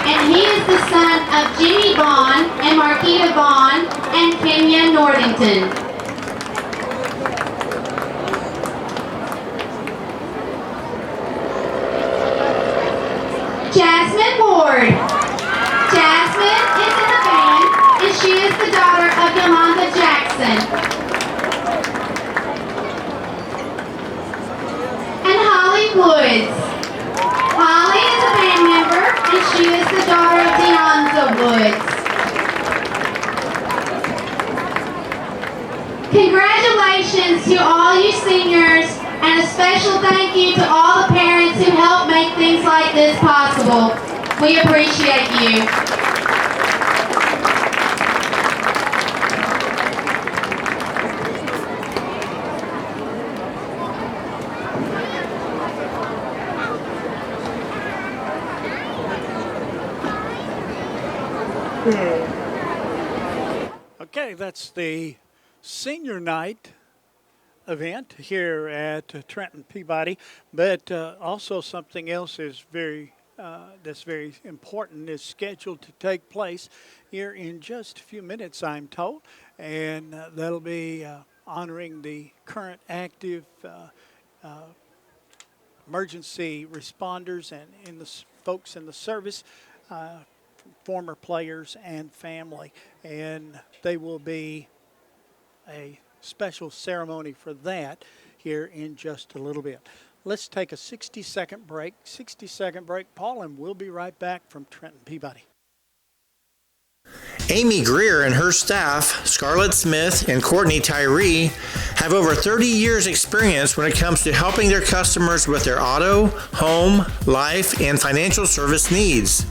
and he is the son of Jimmy Vaughn and Marquita Vaughn and Kenya Northington. Jasmine Ward. Jasmine is in the band, and she is the daughter of Yolanda Jackson. And Holly Woods. Holly is a band member, and she is the daughter of Deonza Woods. Congratulations to all you seniors, and a special thank you to all the parents who help make things like this possible. We appreciate you. Okay, that's the senior night event here at Trenton Peabody, but also something else is that's very important is scheduled to take place here in just a few minutes, I'm told, and that'll be honoring the current active emergency responders and in the folks in the service, former players and family, and they will be a special ceremony for that here in just a little bit. Let's take a 60-second break. 60-second break, Paul, and we'll be right back from Trenton Peabody. Amy Greer and her staff, Scarlett Smith and Courtney Tyree, have over 30 years experience when it comes to helping their customers with their auto, home, life, and financial service needs.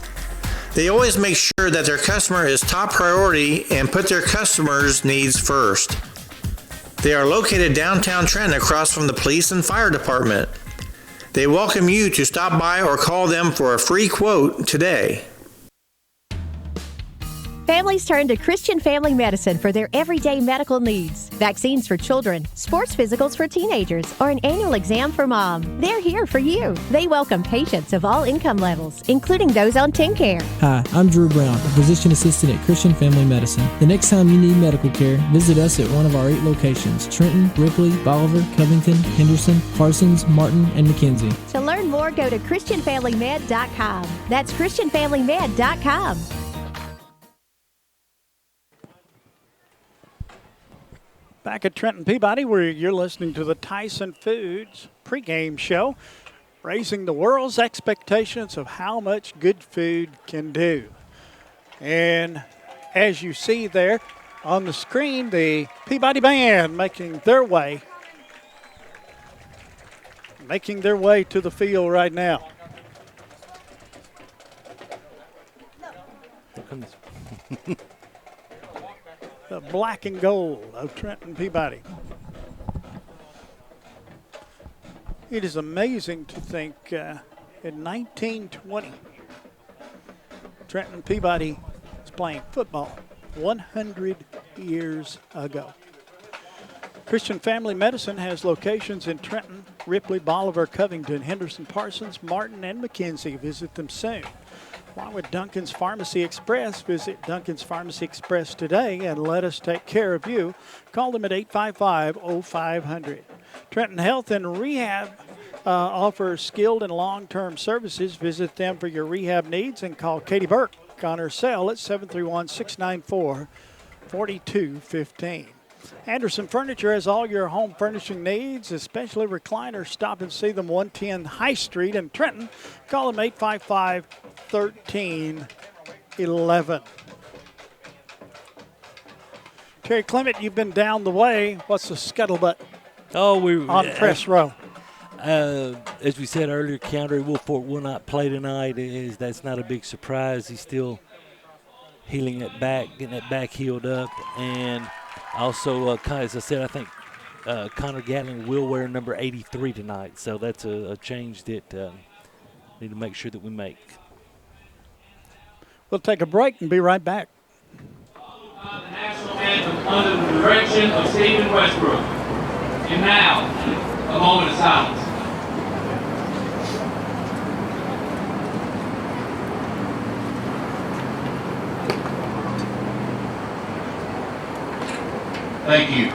They always make sure that their customer is top priority and put their customers' needs first. They are located downtown Trenton across from the police and fire department. They welcome you to stop by or call them for a free quote today. Families turn to Christian Family Medicine for their everyday medical needs. Vaccines for children, sports physicals for teenagers, or an annual exam for mom. They're here for you. They welcome patients of all income levels, including those on TennCare. Hi, I'm Drew Brown, a physician assistant at Christian Family Medicine. The next time you need medical care, visit us at one of our 8 locations: Trenton, Ripley, Bolivar, Covington, Henderson, Parsons, Martin, and McKenzie. To learn more, go to ChristianFamilyMed.com. That's ChristianFamilyMed.com. Back at Trenton Peabody, where you're listening to the Tyson Foods pregame show, raising the world's expectations of how much good food can do. And as you see there on the screen, the Peabody Band making their way to the field right now. The black and gold of Trenton Peabody. It is amazing to think in 1920, Trenton Peabody is playing football. 100 years ago. Christian Family Medicine has locations in Trenton, Ripley, Bolivar, Covington, Henderson, Parsons, Martin, and McKenzie. Visit them soon. Along with Duncan's Pharmacy Express, visit Duncan's Pharmacy Express today and let us take care of you. Call them at 855-0500. Trenton Health and Rehab offers skilled and long-term services. Visit them for your rehab needs and call Katie Burke on her cell at 731-694-4215. Anderson Furniture has all your home furnishing needs, especially recliners. Stop and see them 110 High Street in Trenton. Call them 855-1311. Terry Clement, you've been down the way. What's the scuttlebutt on press row? As we said earlier, Keandre Wolford will not play tonight. That's not a big surprise. He's still healing it back, getting that back healed up. And also, as I said, I think Connor Gatling will wear number 83 tonight. So that's a change that need to make sure that we make. We'll take a break and be right back. The national anthem under the direction of Stephen Westbrook. And now, a moment of silence. Thank you.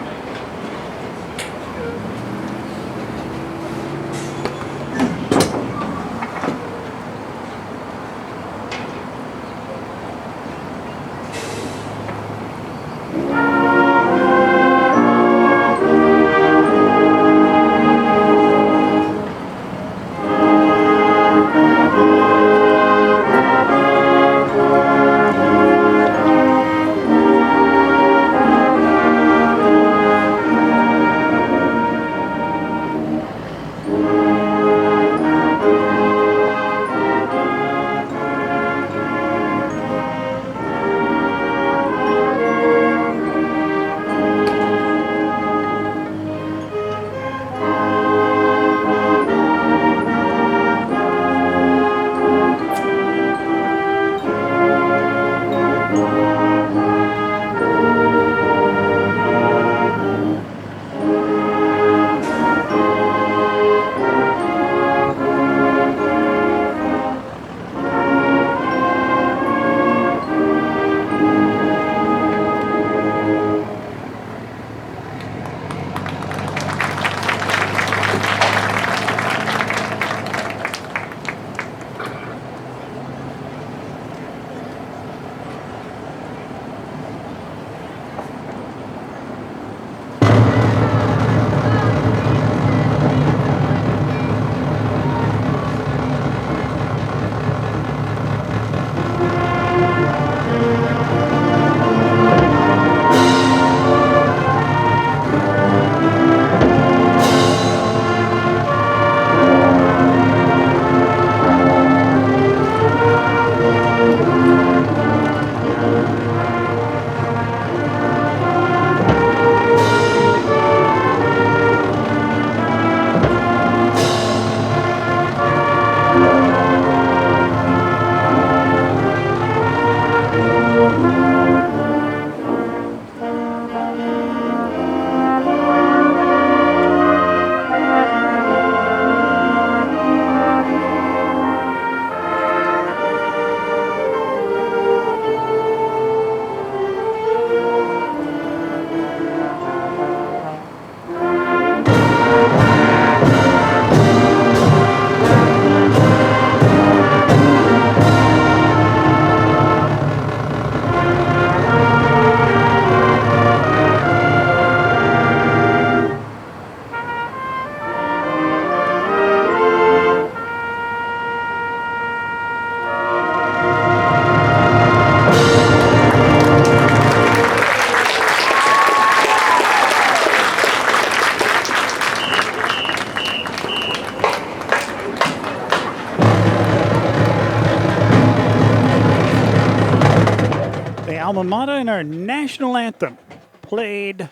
Alma Mater and our national anthem played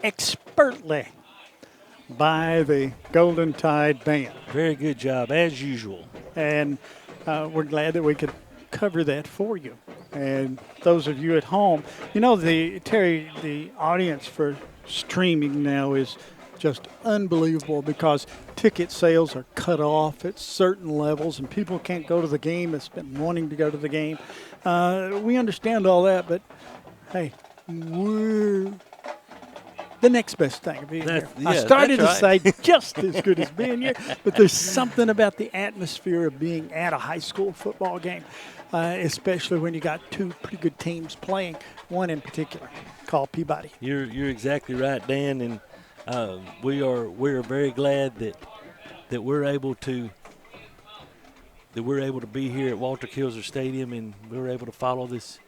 expertly by the Golden Tide Band. Very good job, as usual. And we're glad that we could cover that for you. And those of you at home, Terry, the audience for streaming now is just unbelievable because ticket sales are cut off at certain levels and people can't go to the game that's been wanting to go to the game. We understand all that, but hey, we're the next best thing of being here. I started to say just as good as being here, but there's something about the atmosphere of being at a high school football game, especially when you got two pretty good teams playing, one in particular called Peabody. You're exactly right, Dan, and we are very glad that we're able to be here at Walter Kilser Stadium, and we're able to follow this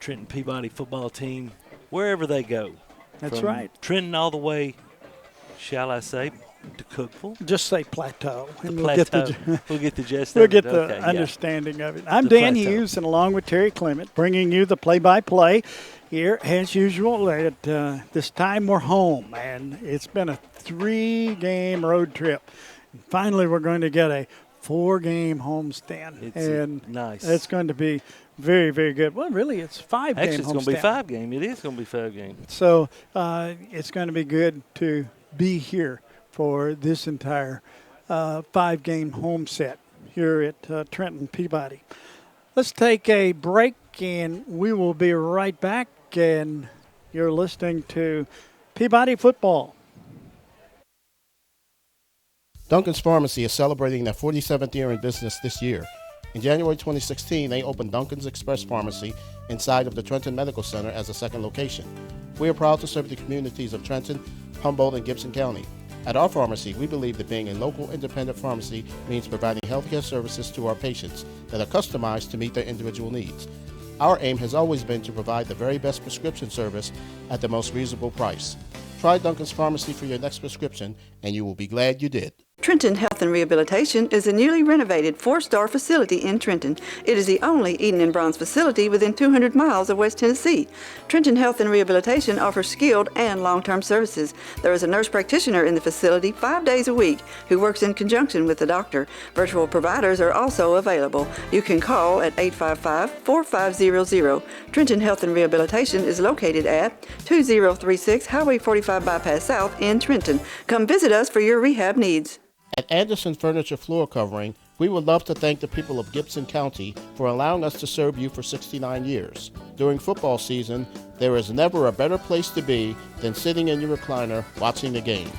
Trenton Peabody football team wherever they go. That's From right. Trenton all the way, shall I say, to Cookeville. Just say plateau. And we'll get the gist we'll of get it. the Okay, understanding of it. I'm The Dan plateau. Hughes, and along with Terry Clement, bringing you the play-by-play here as usual. At this time, we're home, and it's been a 3-game road trip. And finally, we're going to get a 4-game homestand. It's nice. It's going to be very, very good. Well, really, it's 5-game Actually, it's going to be homestand. 5-game. It is going to be 5-game. So it's going to be good to be here for this entire 5-game home set here at Trenton Peabody. Let's take a break, and we will be right back. And you're listening to Peabody Football. Duncan's Pharmacy is celebrating their 47th year in business this year. In January 2016, they opened Duncan's Express Pharmacy inside of the Trenton Medical Center as a second location. We are proud to serve the communities of Trenton, Humboldt, and Gibson County. At our pharmacy, we believe that being a local independent pharmacy means providing healthcare services to our patients that are customized to meet their individual needs. Our aim has always been to provide the very best prescription service at the most reasonable price. Try Duncan's Pharmacy for your next prescription, and you will be glad you did. Trenton Health and Rehabilitation is a newly renovated 4-star facility in Trenton. It is the only Eden and Bronze facility within 200 miles of West Tennessee. Trenton Health and Rehabilitation offers skilled and long-term services. There is a nurse practitioner in the facility 5 days a week who works in conjunction with the doctor. Virtual providers are also available. You can call at 855-4500. Trenton Health and Rehabilitation is located at 2036 Highway 45 Bypass South in Trenton. Come visit us for your rehab needs. At Anderson Furniture Floor Covering, we would love to thank the people of Gibson County for allowing us to serve you for 69 years. During football season, there is never a better place to be than sitting in your recliner watching the game.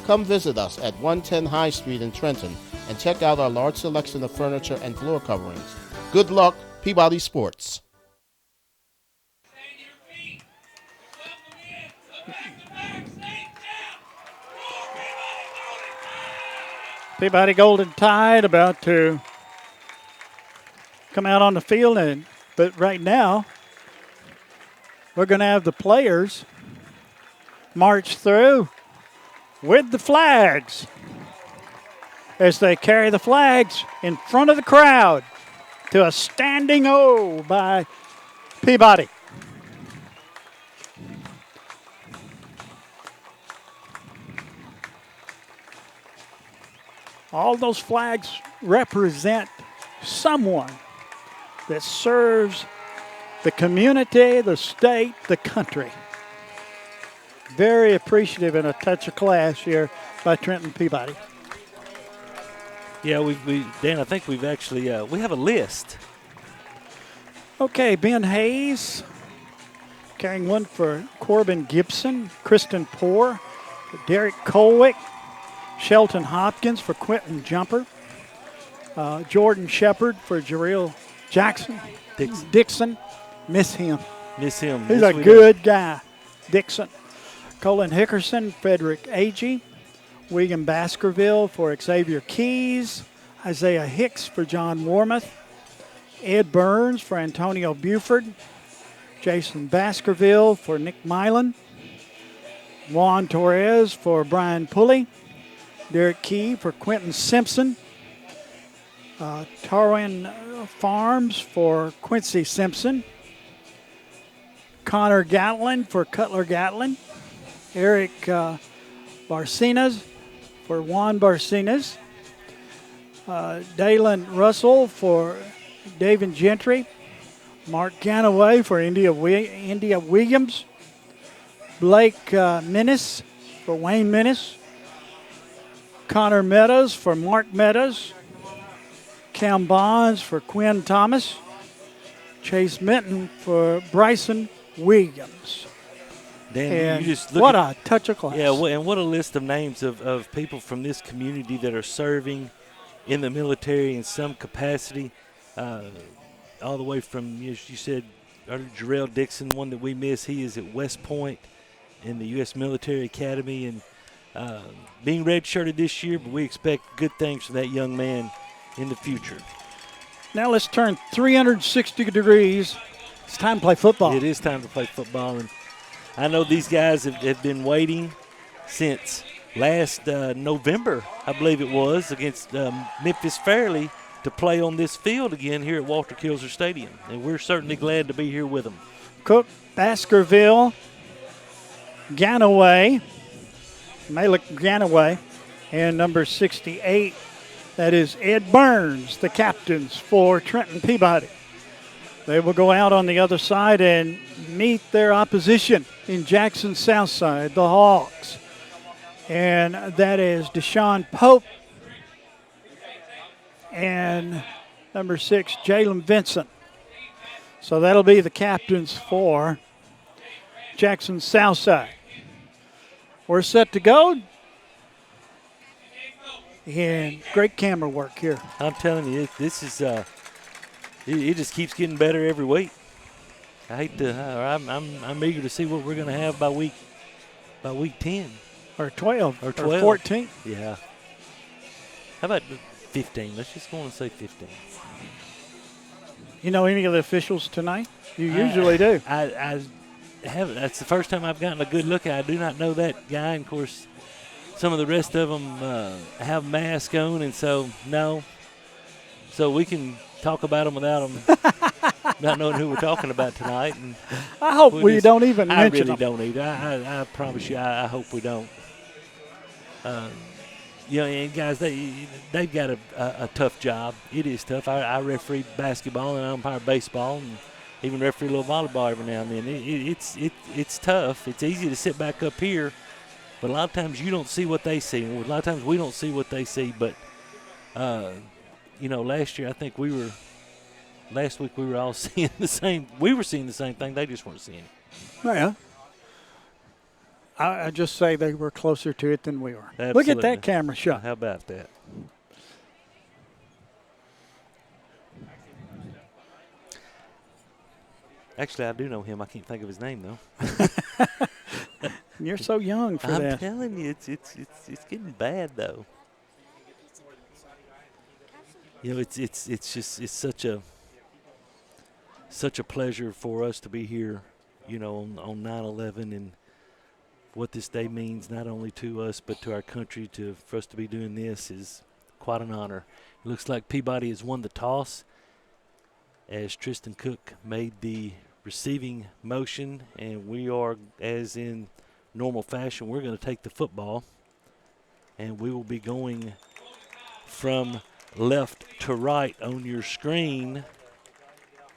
Come visit us at 110 High Street in Trenton and check out our large selection of furniture and floor coverings. Good luck, Peabody Sports. Peabody Golden Tide about to come out on the field, but right now we're going to have the players march through with the flags as they carry the flags in front of the crowd to a standing O by Peabody. All those flags represent someone that serves the community, the state, the country. Very appreciative and a touch of class here by Trenton Peabody. Yeah, Dan, I think we've actually, we have a list. Okay, Ben Hayes carrying one for Corbin Gibson, Kristen Poore, Derek Colwick, Shelton Hopkins for Quentin Jumper, Jordan Shepard for Jarrell Jackson, Dixon. Miss him. He's a good guy, Dixon. Colin Hickerson, Frederick Agee, William Baskerville for Xavier Keys, Isaiah Hicks for John Warmoth, Ed Burns for Antonio Buford, Jason Baskerville for Nick Milan, Juan Torres for Brian Pulley, Derek Key for Quentin Simpson, Tarwin Farms for Quincy Simpson, Connor Gatlin for Cutler Gatlin, Eric Barcinas for Juan Barcinas, Dalen Russell for David Gentry, Mark Ganaway for India Williams. Blake Minnis for Wayne Minnis. Connor Meadows for Mark Meadows. Cam Bonds for Quinn Thomas. Chase Minton for Bryson Williams. Dan, And you just look what at, a touch of class. Yeah, and what a list of names of people from this community that are serving in the military in some capacity, all the way from, as you said, Jarrell Dixon, one that we miss. He is at West Point in the U.S. Military Academy and being redshirted this year, but we expect good things from that young man in the future. Now let's turn 360 degrees. It's time to play football. It is time to play football, and I know these guys have been waiting since last November, I believe it was, against Memphis Fairleigh to play on this field again here at Walter Kilser Stadium, and we're certainly glad to be here with them. Cook, Baskerville, Ganaway, Malik Ganaway, and number 68, that is Ed Burns, the captains for Trenton Peabody. They will go out on the other side and meet their opposition in Jackson Southside, the Hawks. And that is Deshaun Pope and number 6, Jalen Vincent. So that'll be the captains for Jackson Southside. We're set to go. And great camera work here. I'm telling you, this is it just keeps getting better every week. I hate to, I'm eager to see what we're going to have by week 10 or 12 or 14. Yeah. How about 15? Let's just go on and say 15. You know any of the officials tonight? You usually do. I haven't. That's the first time I've gotten a good look at it. I do not know that guy. And, of course, some of the rest of them have masks on, and so, no. So we can talk about them without them not knowing who we're talking about tonight. And I hope we don't even mention them. them. I really don't either. I promise you, I hope we don't. You know, and guys, they've got a tough job. It is tough. I referee basketball and I umpire baseball and even referee a little volleyball every now and then. It's tough. It's easy to sit back up here, but a lot of times you don't see what they see. A lot of times we don't see what they see. But you know, last year I think last week we were all seeing the same. We were seeing the same thing. They just weren't seeing it. Yeah. I just say they were closer to it than we were. Absolutely. Look at that camera shot. How about that? Actually, I do know him. I can't think of his name though. You're so young for that. I'm telling you, it's getting bad though. You know, it's such a pleasure for us to be here, you know, on 9/11 and what this day means not only to us but to our country. For us to be doing this is quite an honor. It looks like Peabody has won the toss as Tristan Cook made the receiving motion, and we are, as in normal fashion, we're going to take the football, and we will be going from left to right on your screen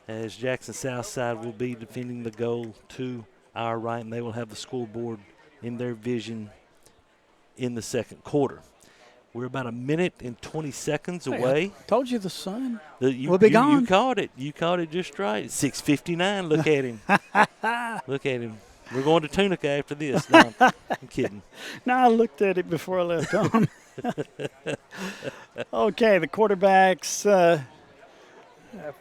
as Jackson Southside will be defending the goal to our right, and they will have the scoreboard in their vision in the second quarter. We're about a minute and 20 seconds away. I told you the sun will be gone. You caught it. You caught it just right. It's 6:59. Look at him. Look at him. We're going to Tunica after this. No, I'm kidding. No, I looked at it before I left home. Okay, the quarterbacks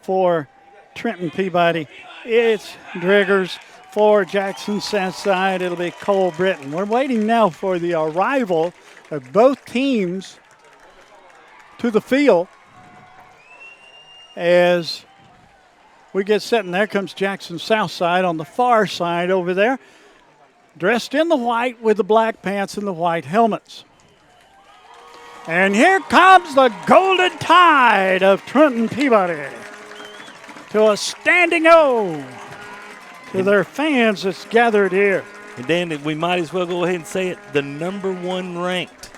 for Trenton Peabody, it's Driggers. For Jackson Southside, it'll be Cole Britton. We're waiting now for the arrival of both teams to the field as we get set, and there comes Jackson Southside on the far side over there, dressed in the white with the black pants and the white helmets. And here comes the Golden Tide of Trenton Peabody to a standing O to their fans that's gathered here. And Dan, we might as well go ahead and say it, the number one ranked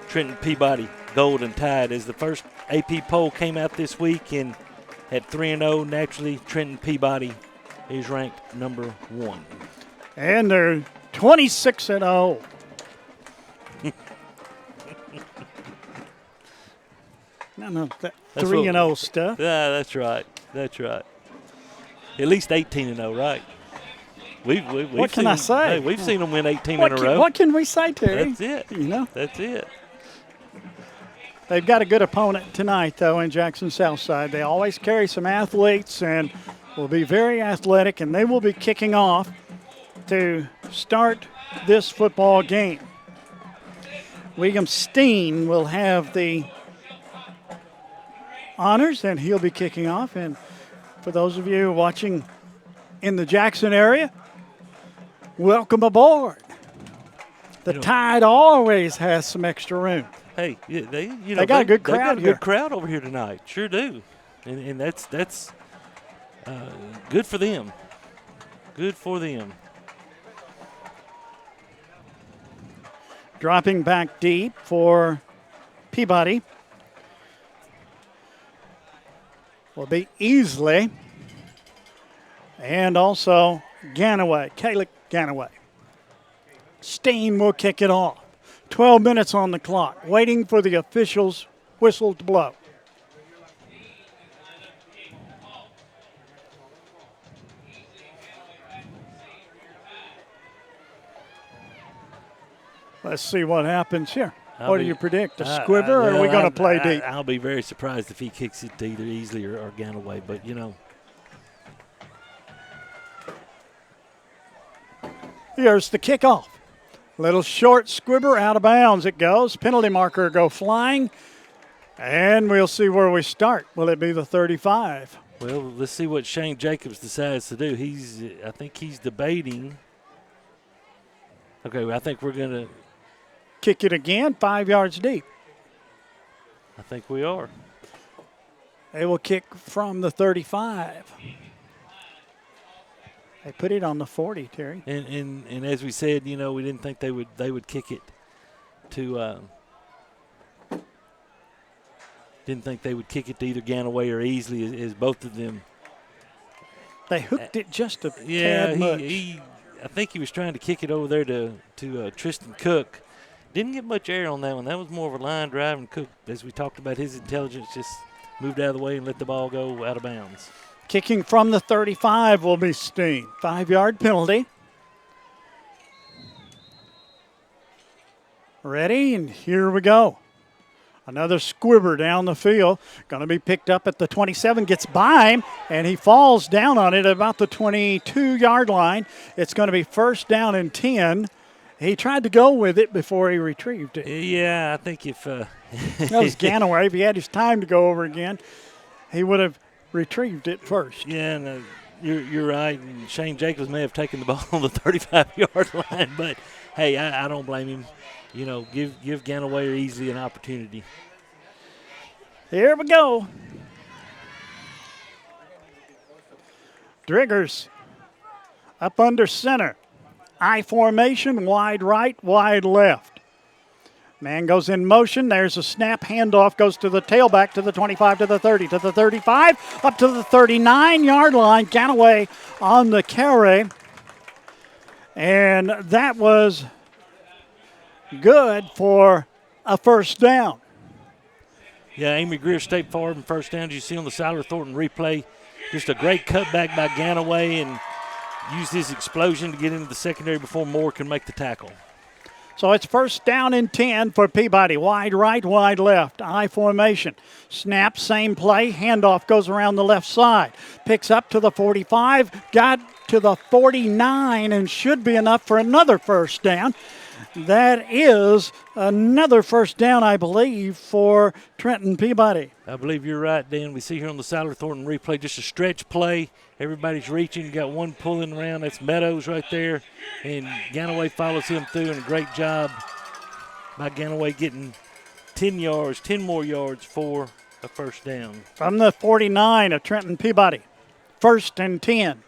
Trenton Peabody Golden Tide, as the first AP poll came out this week, and at 3-0. Naturally, Trenton Peabody is ranked number 1. And they're 26-0. No, that 3-0 stuff. Yeah, that's right. That's right. At least 18-0, right? We've what can I say? Hey, we've seen them win 18 in a row. What can we say, Terry? That's it. You know, that's it. They've got a good opponent tonight, though, in Jackson Southside. They always carry some athletes and will be very athletic, and they will be kicking off to start this football game. William Steen will have the honors, and he'll be kicking off. And for those of you watching in the Jackson area, welcome aboard. The Tide always has some extra room. Hey, they got a good crowd. They got a here. good crowd over here tonight. Sure do, and that's good for them. Good for them. Dropping back deep for Peabody will be Easley and also Ganaway, Caleb Ganaway. Steen will kick it off. 12 minutes on the clock, waiting for the officials' whistle to blow. Let's see what happens here. What do you predict? A squibber, or are we going to play deep? I'll be very surprised if he kicks it to either Easley or Ganaway, but, you know. Here's the kickoff. Little short squibber, out of bounds it goes. Penalty marker go flying, and we'll see where we start. Will it be the 35? Well, let's see what Shane Jacobs decides to do. I think he's debating. Okay, I think we're going to kick it again, 5 yards deep. I think we are. They will kick from the 35. They put it on the 40, Terry. And as we said, you know, we didn't think they would kick it to didn't think they would kick it to either Ganaway or Easley as both of them. They hooked it just a tad much. I think he was trying to kick it over there to Tristan Cook. Didn't get much air on that one. That was more of a line drive, and Cook, as we talked about, his intelligence just moved out of the way and let the ball go out of bounds. Kicking from the 35 will be Steen. 5-yard penalty. Ready, and here we go. Another squibber down the field. Going to be picked up at the 27, gets by him, and he falls down on it about the 22-yard line. It's going to be first down and 10. He tried to go with it before he retrieved it. Yeah, I think if that was Ganaway. If he had his time to go over again, he would have retrieved it first. Yeah, no, you're right. And Shane Jacobs may have taken the ball on the 35-yard line, but hey, I don't blame him. You know, give Ganaway or Easley an opportunity. Here we go. Driggers up under center. I formation, wide right, wide left. Man goes in motion. There's a snap. Handoff goes to the tailback, to the 25, to the 30, to the 35, up to the 39-yard line. Ganaway on the carry. And that was good for a first down. Yeah, Amy Greer State Farm first down. You see on the Siler Thornton replay, just a great cutback by Ganaway and used his explosion to get into the secondary before Moore can make the tackle. So it's first down and 10 for Peabody. Wide right, wide left. I formation. Snap, same play. Handoff goes around the left side. Picks up to the 45. Got to the 49 and should be enough for another first down. That is another first down, I believe, for Trenton Peabody. I believe you're right, Dan. We see here on the Siler Thornton replay just a stretch play. Everybody's reaching. You got one pulling around. That's Meadows right there. And Ganaway follows him through, and a great job by Ganaway getting 10 more yards for a first down. From the 49 of Trenton Peabody. First and 10.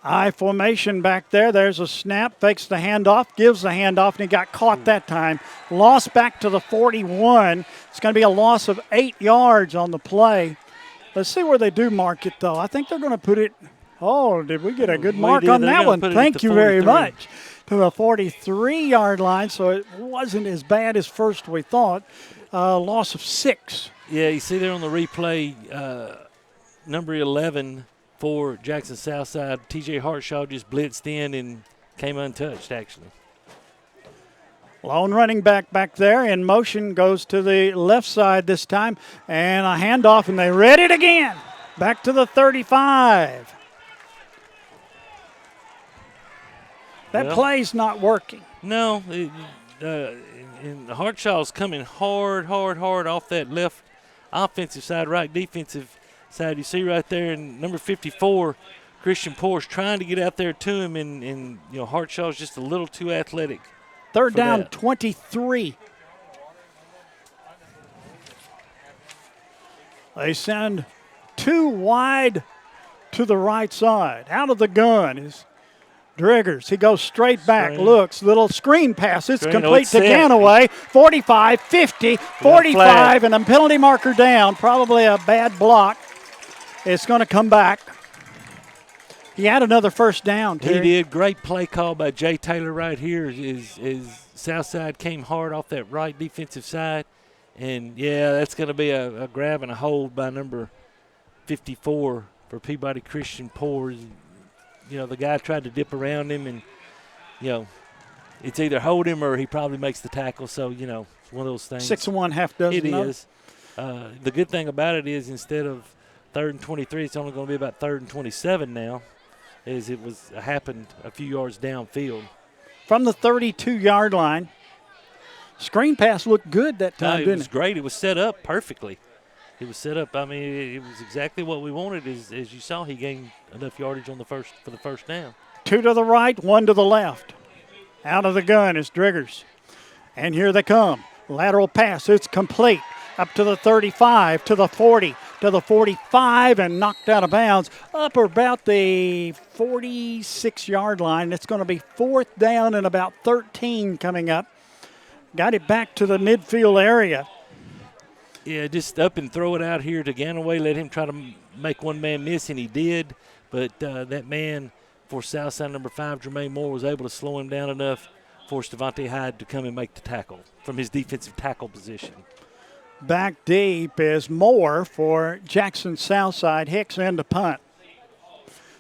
I formation back there. There's a snap, fakes the handoff, gives the handoff, and he got caught that time. Lost back to the 41. It's going to be a loss of 8 yards on the play. Let's see where they do mark it, though. I think they're going to put it. Oh, did we get a good mark on that one? Thank you very much. To the 43-yard line, so it wasn't as bad as first we thought. Loss of 6. Yeah, you see there on the replay, number 11 for Jackson Southside, T.J. Hartshaw just blitzed in and came untouched, actually. Lone running back there in motion, goes to the left side this time, and a handoff, and they read it again. Back to the 35. That play's not working. No, and Hartshaw's coming hard off that left offensive side, right defensive side. You see right there in number 54, Christian Poor's trying to get out there to him, and Hartshaw's just a little too athletic. Third down, 23. They send 2 wide to the right side. Out of the gun is Driggers. He goes straight back, looks, little screen pass. It's complete to Ganaway. 45, 50, 45, and a penalty marker down. Probably a bad block. It's going to come back. He had another first down, Terry. He did. Great play call by Jay Taylor right here. Is Southside came hard off that right defensive side. And, yeah, that's going to be a grab and a hold by number 54 for Peabody Christian Poor. The guy tried to dip around him, and, it's either hold him or he probably makes the tackle. So, it's one of those things. 6 and 1 half dozen. It is. The good thing about it is instead of 3rd and 23, it's only going to be about 3rd and 27 now, as it happened a few yards downfield. From the 32-yard line, screen pass looked good that time, didn't it? It was great. It was set up perfectly. It was set up. I mean, it was exactly what we wanted. As you saw, he gained enough yardage for the first down. 2 to the right, 1 to the left. Out of the gun is Driggers. And here they come. Lateral pass. It's complete. Up to the 35, to the 40, to the 45, and knocked out of bounds. Up about the 46-yard line. It's going to be 4th down and about 13 coming up. Got it back to the midfield area. Yeah, just up and throw it out here to Ganaway. Let him try to make one man miss, and he did. But that man for Southside number 5, Jermaine Moore, was able to slow him down enough for Devontae Hyde to come and make the tackle from his defensive tackle position. Back deep is Moore for Jackson Southside. Hicks in to punt.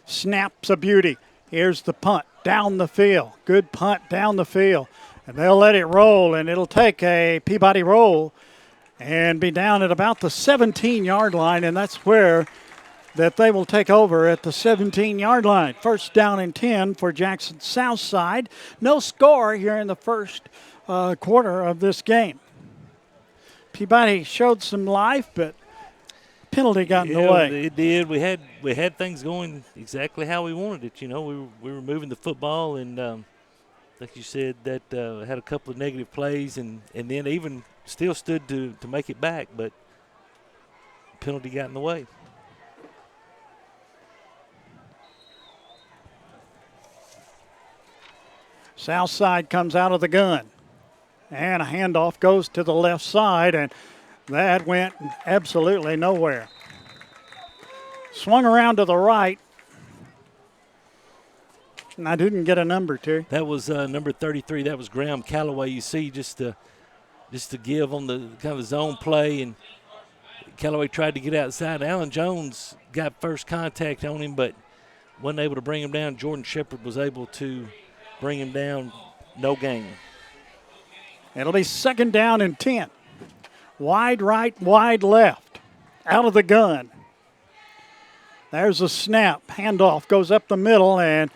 Snaps a beauty. Here's the punt down the field. Good punt down the field. And they'll let it roll, and it'll take a Peabody roll and be down at about the 17-yard line, and that's where that they will take over at the 17-yard line. 1st down and 10 for Jackson Southside. No score here in the first quarter of this game. Peabody showed some life, but penalty got in the way. It did. We had things going exactly how we wanted it. We were moving the football, and like you said, that had a couple of negative plays, and then even still stood to make it back, but penalty got in the way. Southside comes out of the gun. And a handoff goes to the left side, and that went absolutely nowhere. Swung around to the right. And I didn't get a number, Terry. That was number 33. That was Graham Calloway. You see, just to give on the kind of the zone play, and Calloway tried to get outside. Alan Jones got first contact on him, but wasn't able to bring him down. Jordan Shepard was able to bring him down. No gain. It'll be 2nd down and 10. Wide right, wide left. Out of the gun. There's a snap. Handoff goes up the middle, and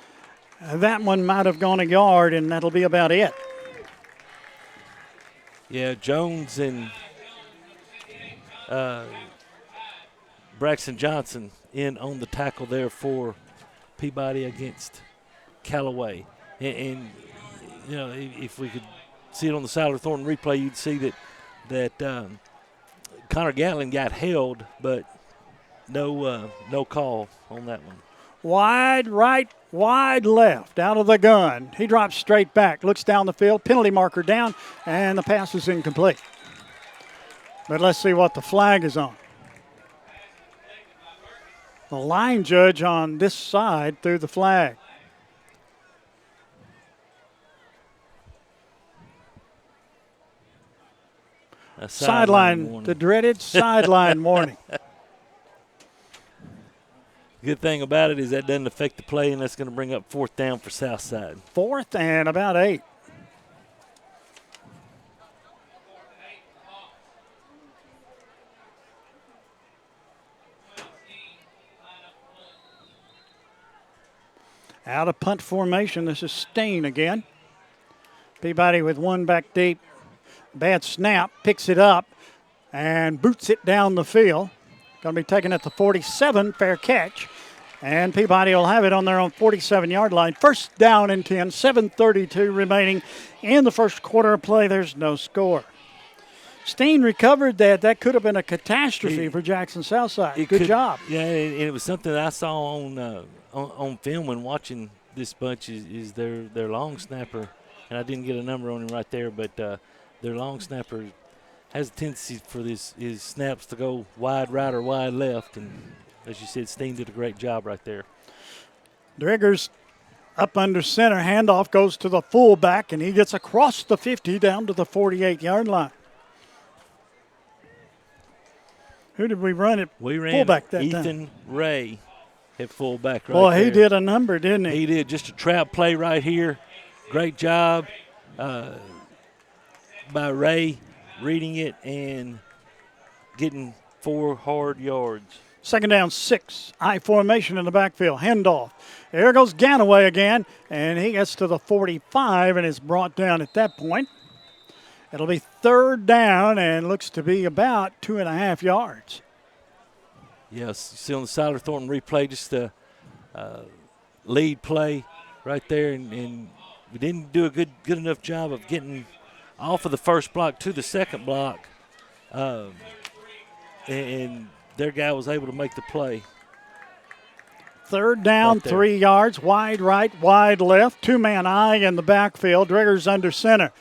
that one might have gone a yard, and that'll be about it. Yeah, Jones and Braxton Johnson in on the tackle there for Peabody against Callaway. And if we could see it on the Siler Thornton replay, you'd see that Connor Gatlin got held, but no call on that one. Wide right, wide left, out of the gun. He drops straight back, looks down the field, penalty marker down, and the pass is incomplete. But let's see what the flag is on. The line judge on this side threw the flag. Sideline, the dreaded sideline warning. Good thing about it is that doesn't affect the play, and that's going to bring up 4th down for Southside. 4th and about 8. Out of punt formation, this is Steen again. Peabody with one back deep. Bad snap, picks it up, and boots it down the field. Going to be taken at the 47, fair catch. And Peabody will have it on their own 47-yard line. First down and 10, 7:32 remaining in the first quarter of play. There's no score. Steen recovered that. That could have been a catastrophe for Jackson Southside. Good job. Yeah, and it was something that I saw on film when watching this bunch is their long snapper. And I didn't get a number on him right there, but their long snapper has a tendency for his snaps to go wide right or wide left. And as you said, Steen did a great job right there. Driggers up under center. Handoff goes to the fullback, and he gets across the 50 down to the 48-yard line. Who did we run at fullback that time? Ethan Ray at fullback right Boy, there. He did a number, didn't he? He did. Just a trap play right here. Great job by Ray reading it and getting 4 hard yards. 2nd down, 6. I formation in the backfield. Handoff. There goes Ganaway again, and he gets to the 45 and is brought down at that point. It'll be 3rd down and looks to be about 2.5 yards. Yes, you see on the Siler Thornton replay just the lead play right there, and we didn't do a good enough job of getting off of the first block to the second block, and their guy was able to make the play. 3rd down, 3 yards, wide right, wide left, 2-man eye in the backfield. Driggers under center.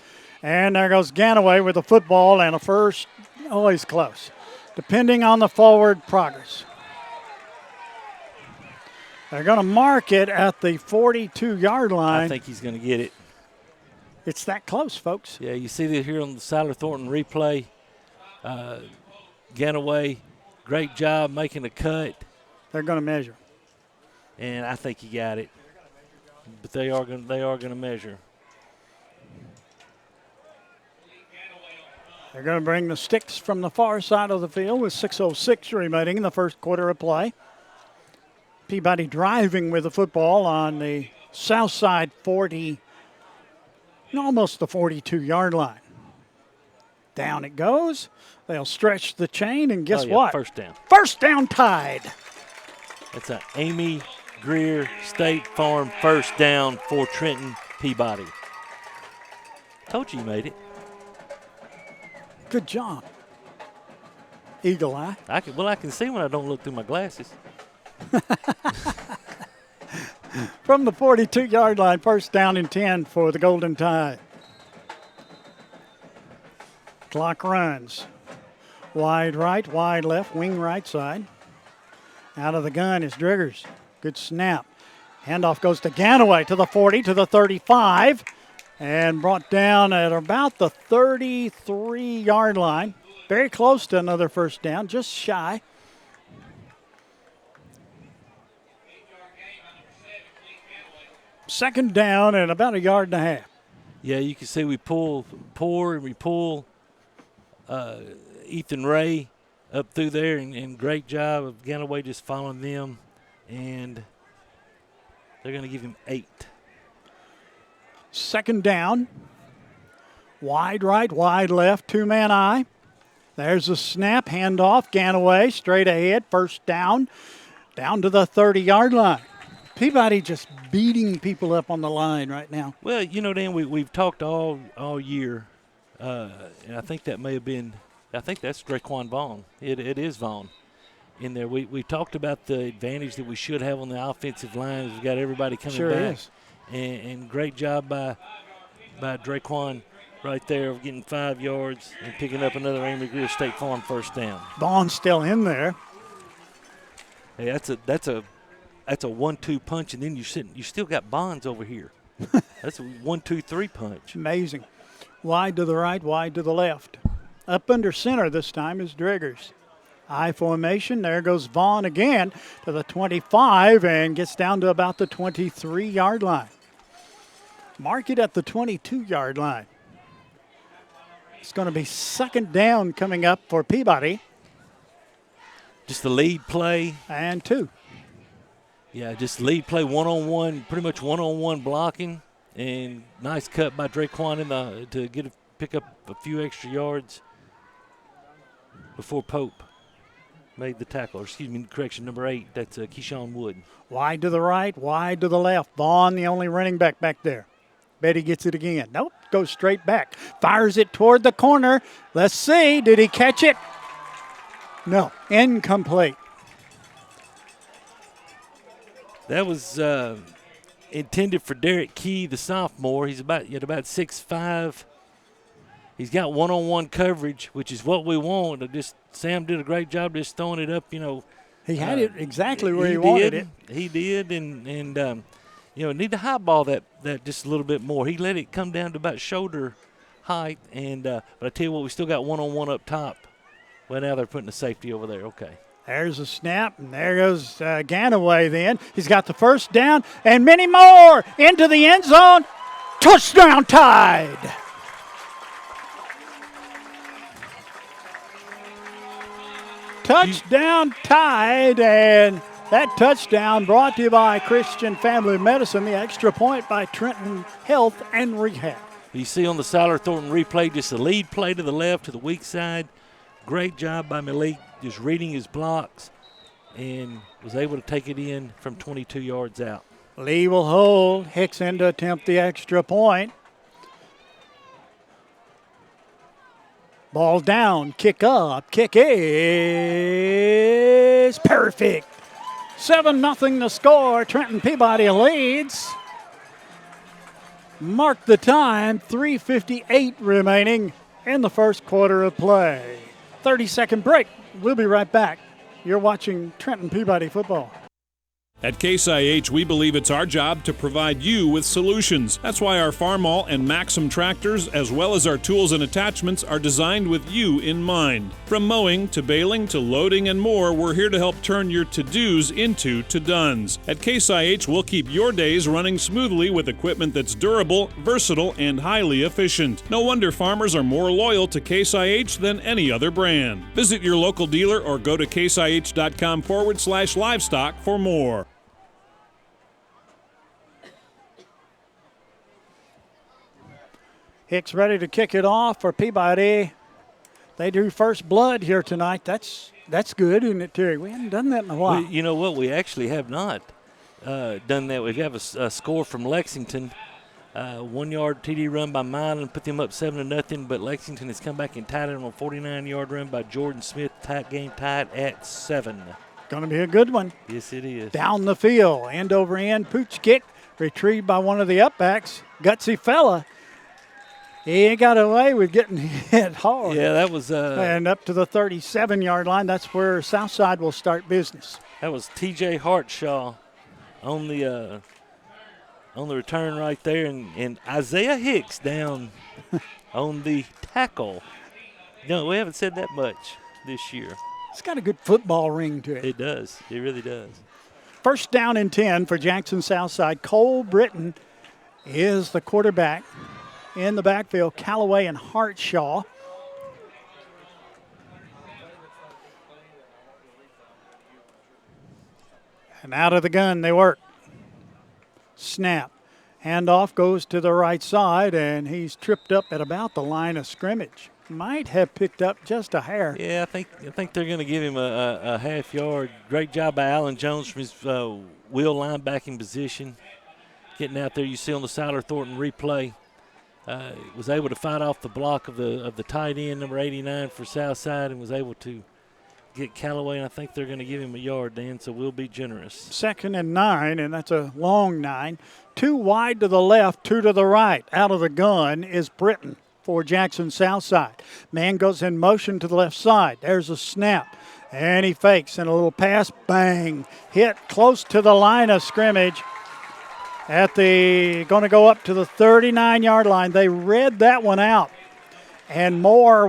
And there goes Ganaway with the football and a first. Always close, depending on the forward progress. They're going to mark it at the 42-yard line. I think he's going to get it. It's that close, folks. Yeah, you see that here on the Siler Thornton replay. Ganaway, great job making the cut. They're going to measure. And I think he got it. But they are going to measure. They're going to bring the sticks from the far side of the field with 6:06 remaining in the first quarter of play. Peabody driving with the football on the south side 40, almost the 42-yard line. Down it goes. They'll stretch the chain, and guess what? First down. First down tied. That's an Amy Greer State Farm first down for Trenton Peabody. Told you made it. Good job. Eagle eye. I can see when I don't look through my glasses. From the 42-yard line, first down and 10 for the Golden Tide. Clock runs. Wide right, wide left, wing right side. Out of the gun is Driggers. Good snap. Handoff goes to Ganaway to the 40, to the 35, and brought down at about the 33-yard line. Very close to another first down, just shy. Second down and about 1.5 yards. Yeah, you can see we pull Ethan Ray up through there, and great job of Ganaway just following them, and they're going to give him 8. Second down, wide right, wide left, 2-man eye. There's a snap, handoff, Ganaway, straight ahead, first down to the 30-yard line. Peabody just beating people up on the line right now. Well, you know, Dan, we've talked all year, and I think that may have been – I think that's Draquan Vaughn. It is Vaughn. in there. We talked about the advantage that we should have on the offensive line. We've got everybody coming Sure back. is. And great job by Draquan right there of getting 5 yards and picking up another Amy Greer State Farm first down. Vaughn's still in there. Hey, that's a 1-2 punch, and then you still got Bonds over here. That's a 1-2-3 punch. Amazing. Wide to the right, wide to the left. Up under center this time is Driggers. I formation. There goes Vaughn again to the 25 and gets down to about the 23-yard line. Mark it at the 22-yard line. It's going to be second down coming up for Peabody. Just the lead play. And 2. Yeah, just lead play one-on-one, pretty much one-on-one blocking. And nice cut by Draquan to pick up a few extra yards before Pope made the tackle. Excuse me, correction, number 8. That's Keyshawn Wood. Wide to the right, wide to the left. Vaughn, the only running back there. Betty gets it again. Nope, goes straight back. Fires it toward the corner. Let's see, did he catch it? No, incomplete. That was intended for Derek Key, the sophomore. He's about 6'5". He's got one-on-one coverage, which is what we want. Sam did a great job just throwing it up, He had it exactly where he wanted it. He did, and need to highball that just a little bit more. He let it come down to about shoulder height, but I tell you what, we still got one-on-one up top. Well, now they're putting the safety over there. Okay. There's a snap, and there goes Ganaway then. He's got the first down, and many more into the end zone. Touchdown Tide. Touchdown Tide, and that touchdown brought to you by Christian Family Medicine, the extra point by Trenton Health and Rehab. You see on the Siler Thornton replay, just a lead play to the left, to the weak side. Great job by Malik, just reading his blocks, and was able to take it in from 22 yards out. Lee will hold. Hickson to attempt the extra point. Ball down, kick up, kick is perfect. 7-0 the score. Trenton Peabody leads. Mark the time, 3:58 remaining in the first quarter of play. 30-second break. We'll be right back. You're watching Trenton Peabody football. At Case IH, we believe it's our job to provide you with solutions. That's why our Farmall and Maxim tractors, as well as our tools and attachments, are designed with you in mind. From mowing to baling to loading and more, we're here to help turn your to-dos into to-dones. At Case IH, we'll keep your days running smoothly with equipment that's durable, versatile, and highly efficient. No wonder farmers are more loyal to Case IH than any other brand. Visit your local dealer or go to caseih.com/livestock for more. Hicks ready to kick it off for Peabody. They drew first blood here tonight. That's good, isn't it, Terry? We haven't done that in a while. You know what? We actually have not done that. We have a score from Lexington. 1-yard TD run by Milan, put them up 7-0, but Lexington has come back and tied it on a 49-yard run by Jordan Smith. Game tied at 7. Going to be a good one. Yes, it is. Down the field, end over end, pooch kick, retrieved by one of the upbacks. Gutsy fella. He got away with getting hit hard. Yeah, that was. And up to the 37-yard line. That's where Southside will start business. That was T.J. Hartshaw on the return right there, and Isaiah Hicks down on the tackle. No, we haven't said that much this year. It's got a good football ring to it. It does. It really does. First down and 10 for Jackson Southside. Cole Britton is the quarterback. In the backfield, Callaway and Hartshaw. And out of the gun they work. Snap. Handoff goes to the right side, and he's tripped up at about the line of scrimmage. Might have picked up just a hair. Yeah, I think they're going to give him a half yard. Great job by Alan Jones from his wheel linebacking position. Getting out there, you see on the Siler Thornton replay. Was able to fight off the block of the tight end, number 89 for Southside, and was able to get Callaway, and I think they're going to give him a yard, Dan, so we'll be generous. 2nd and 9, and that's a long 9. 2 wide to the left, 2 to the right. Out of the gun is Britton for Jackson Southside. Man goes in motion to the left side. There's a snap, and he fakes, and a little pass, bang. Hit close to the line of scrimmage. Going to go up to the 39-yard line. They read that one out, and Moore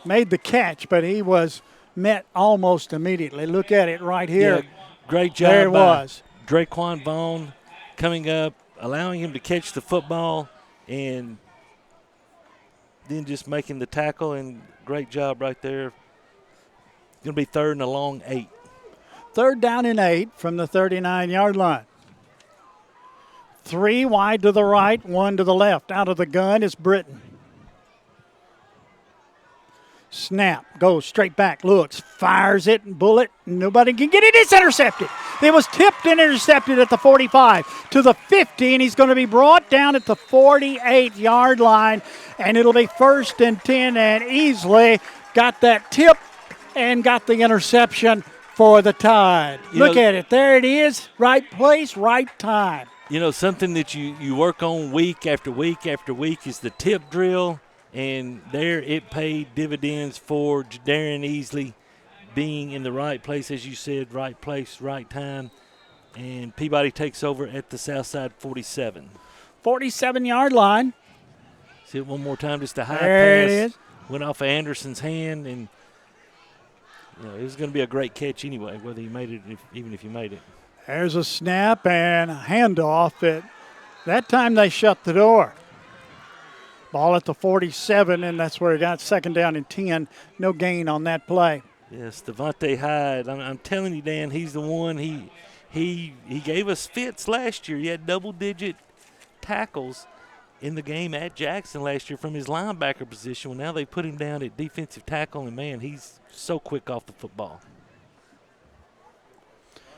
made the catch, but he was met almost immediately. Look at it right here. Yeah, great job there it by was. Draquan Vaughn coming up, allowing him to catch the football, and then just making the tackle, and great job right there. Going to be 3rd and a long 8. 3rd down and 8 from the 39-yard line. 3 wide to the right, 1 to the left. Out of the gun is Britton. Snap, goes straight back, looks, fires it, bullet. Nobody can get it. It's intercepted. It was tipped and intercepted at the 45 to the 50, and he's going to be brought down at the 48-yard line, and it'll be 1st and 10, and Easley got that tip and got the interception for the Tide. Look at it. There it is. Right place, right time. You know, something that you work on week after week after week is the tip drill. And there it paid dividends for Darren Easley being in the right place, as you said, right place, right time. And Peabody takes over at the Southside 47. 47-yard line. See it one more time, just a high there pass. It is. Went off of Anderson's hand, and it was going to be a great catch anyway, whether he made it, even if he made it. There's a snap and a handoff. That time they shut the door. Ball at the 47, and that's where he got 2nd down and 10. No gain on that play. Yes, Devontae Hyde. I'm telling you, Dan, he's the one. He gave us fits last year. He had double-digit tackles in the game at Jackson last year from his linebacker position. Well, now they put him down at defensive tackle, and, man, he's so quick off the football.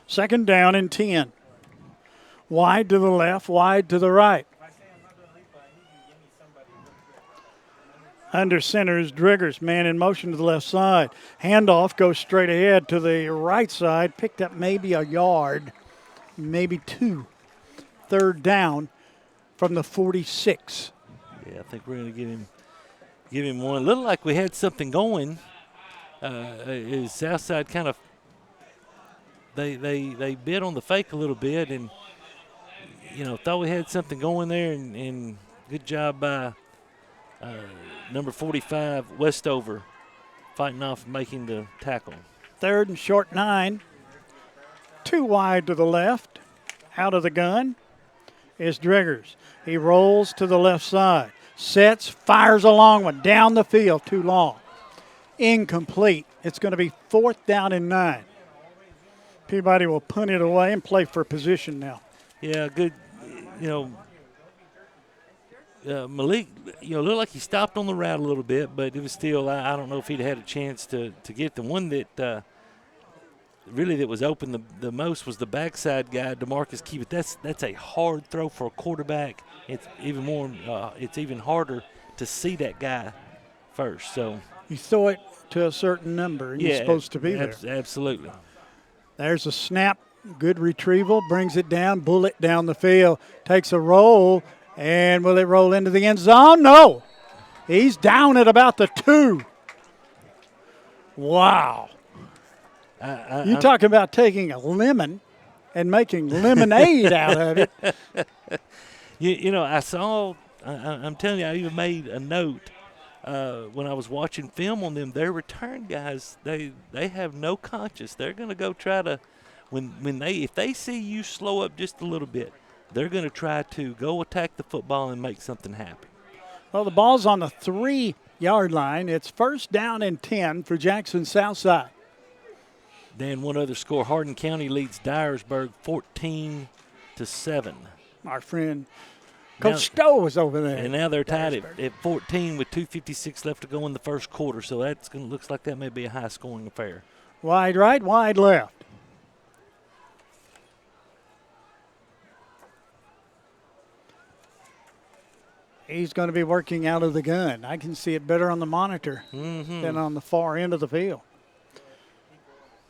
2nd down and 10. Wide to the left, wide to the right. Under center is Driggers, man in motion to the left side. Handoff goes straight ahead to the right side. Picked up maybe a yard, maybe 2. 3rd down from the 46. Yeah, I think we're going to give him one. Looked like we had something going. Is Southside kind of they bid on the fake a little bit, and thought we had something going there, and good job by number 45, Westover, fighting off and making the tackle. 3rd and short 9. 2 wide to the left. Out of the gun is Driggers. He rolls to the left side. Sets, fires a long one. Down the field, too long. Incomplete. It's going to be 4th down and 9. Peabody will punt it away and play for position now. Yeah, good. Malik, looked like he stopped on the route a little bit, but it was still, I don't know if he'd had a chance to get the one that that was open the most was the backside guy, DeMarcus Key. But that's a hard throw for a quarterback. It's even harder to see that guy first. So you throw it to a certain number, and you're supposed to be there. Absolutely. There's a snap, good retrieval, brings it down, bullet down the field, takes a roll. And will it roll into the end zone? No. He's down at about the 2. Wow. You talk about taking a lemon and making lemonade out of it. I saw, I'm telling you, I even made a note when I was watching film on them. Their return guys, they have no conscience. They're going to go try to, if they see you slow up just a little bit, they're going to try to go attack the football and make something happen. Well, the ball's on the 3-yard line. It's 1st down and 10 for Jackson Southside. Dan, one other score. Hardin County leads Dyersburg 14-7. Our friend Coach Stowe is over there. And now they're tied at 14 with 2:56 left to go in the first quarter. So looks like that may be a high-scoring affair. Wide right, wide left. He's going to be working out of the gun. I can see it better on the monitor than on the far end of the field.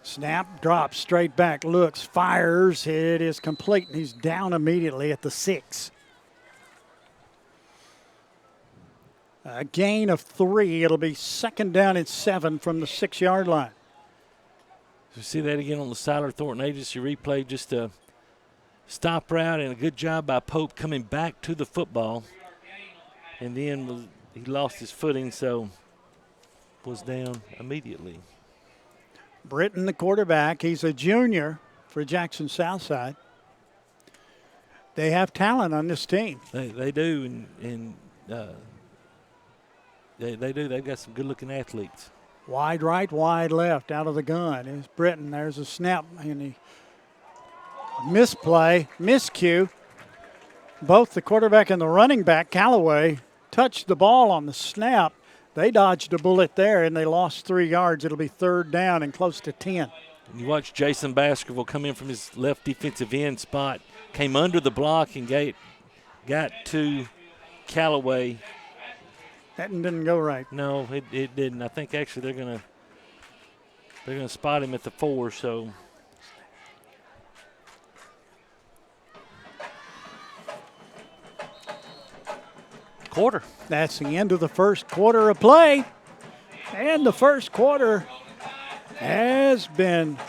Snap, drops, straight back, looks, fires. It is complete, and he's down immediately at the 6. A gain of 3. It'll be second down and 7 from the 6-yard line. So see that again on the Siler Thornton Agency replay. Just a stop route and a good job by Pope coming back to the football. And then he lost his footing, so was down immediately. Britton, the quarterback, he's a junior for Jackson Southside. They have talent on this team. They do, and they do. They've got some good-looking athletes. Wide right, wide left, out of the gun is Britton. There's a snap and the misplay, miscue. Both the quarterback and the running back, Callaway, touched the ball on the snap. They dodged a bullet there, and they lost 3 yards. It'll be third down and close to 10. You watch Jason Baskerville come in from his left defensive end spot, came under the block and got to Callaway. That didn't go right. No, it didn't. I think actually they're gonna spot him at the 4. So quarter. That's the end of the first quarter of play. And the first quarter has been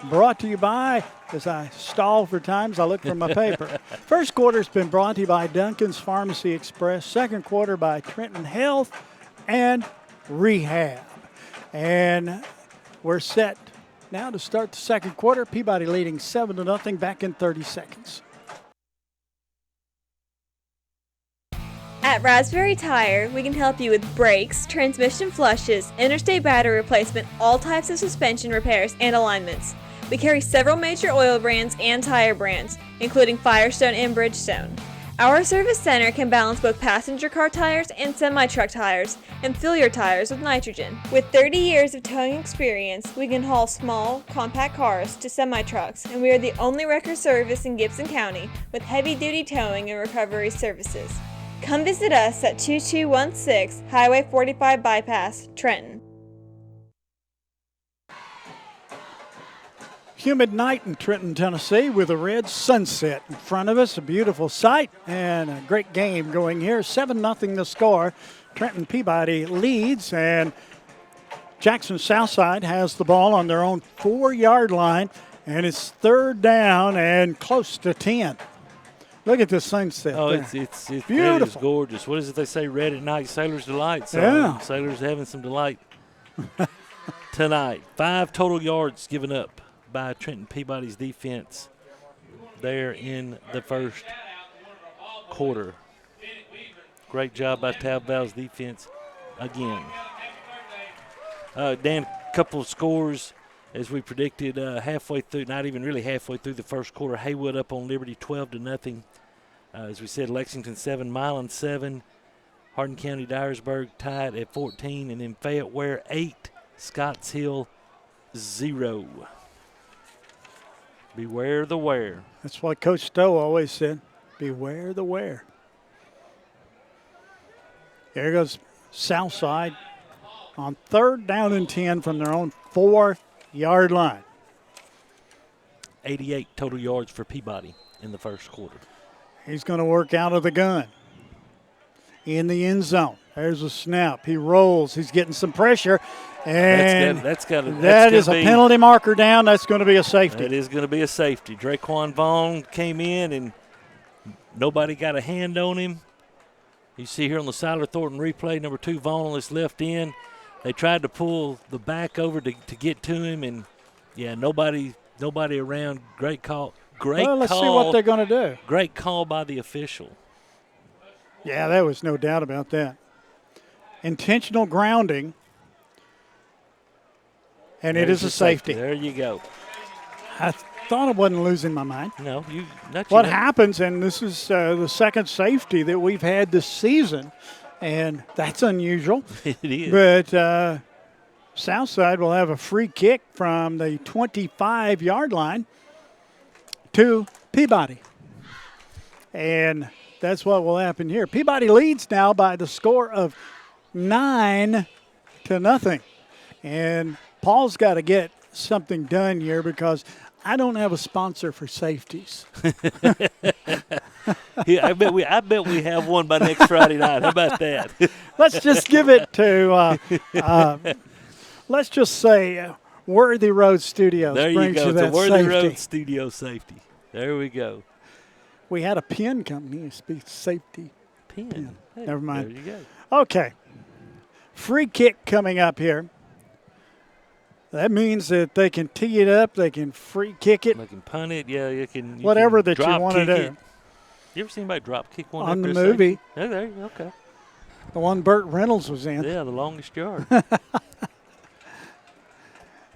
brought to you by, as I stall for times, I look for my paper. First quarter's been brought to you by Duncan's Pharmacy Express. Second quarter by Trenton Health and Rehab. And we're set now to start the second quarter. Peabody leading 7-0 back in 30 seconds. At Raspberry Tire, we can help you with brakes, transmission flushes, interstate battery replacement, all types of suspension repairs, and alignments. We carry several major oil brands and tire brands, including Firestone and Bridgestone. Our service center can balance both passenger car tires and semi-truck tires, and fill your tires with nitrogen. With 30 years of towing experience, we can haul small, compact cars to semi-trucks, and we are the only record service in Gibson County with heavy-duty towing and recovery services. Come visit us at 2216 Highway 45 Bypass, Trenton. Humid night in Trenton, Tennessee with a red sunset in front of us. A beautiful sight and a great game going here. 7-0 the score. Trenton Peabody leads, and Jackson Southside has the ball on their own 4-yard line, and it's third down and close to 10. Look at this sunset. Oh, there. it's beautiful. It is gorgeous. What is it they say? Red at night, sailor's delight. So yeah. Sailors having some delight tonight. 5 total yards given up by Trenton Peabody's defense there in the first quarter. Great job by Talval's defense again. Dan, a couple of scores as we predicted halfway through, not even really halfway through the first quarter. Haywood up on Liberty 12-0. As we said, Lexington 7, Milan 7, Hardin County Dyersburg tied at 14, and then Fayette Ware 8, Scotts Hill 0. Beware the wear. That's what Coach Stowe always said. Beware the wear. Here goes Southside on third down and 10 from their own 4-yard line. 88 total yards for Peabody in the first quarter. He's going to work out of the gun in the end zone. There's a snap. He rolls. He's getting some pressure. And that is a penalty marker down. That's going to be a safety. It is going to be a safety. Draquan Vaughn came in, and nobody got a hand on him. You see here on the Siler Thornton replay, number 2, Vaughn on his left end. They tried to pull the back over to get to him, and, yeah, nobody around. Great call. Let's see what they're going to do. Great call by the official. Yeah, there was no doubt about that. Intentional grounding, and it is a safety. There you go. I thought I wasn't losing my mind. No, what happens, and this is the second safety that we've had this season, and that's unusual. It is. But Southside will have a free kick from the 25-yard line to Peabody. And that's what will happen here. Peabody leads now by the score of 9-0. And Paul's got to get something done here because I don't have a sponsor for safeties. Yeah, I bet we have one by next Friday night. How about that? Let's just give it to, let's just say, Worthy Road Studios. There you brings go. It's that a Worthy safety. Road Studio safety. There we go. We had a pen company, safety. Pen. Hey, Never mind. There you go. Okay. Free kick coming up here. That means that they can tee it up, they can free kick it. They can punt it. Yeah, you can. Whatever can that you drop want to kick do. it. You ever seen anybody drop kick one On after the a movie. safety? Oh, there you go. Okay. The one Burt Reynolds was in. Yeah, the longest yard.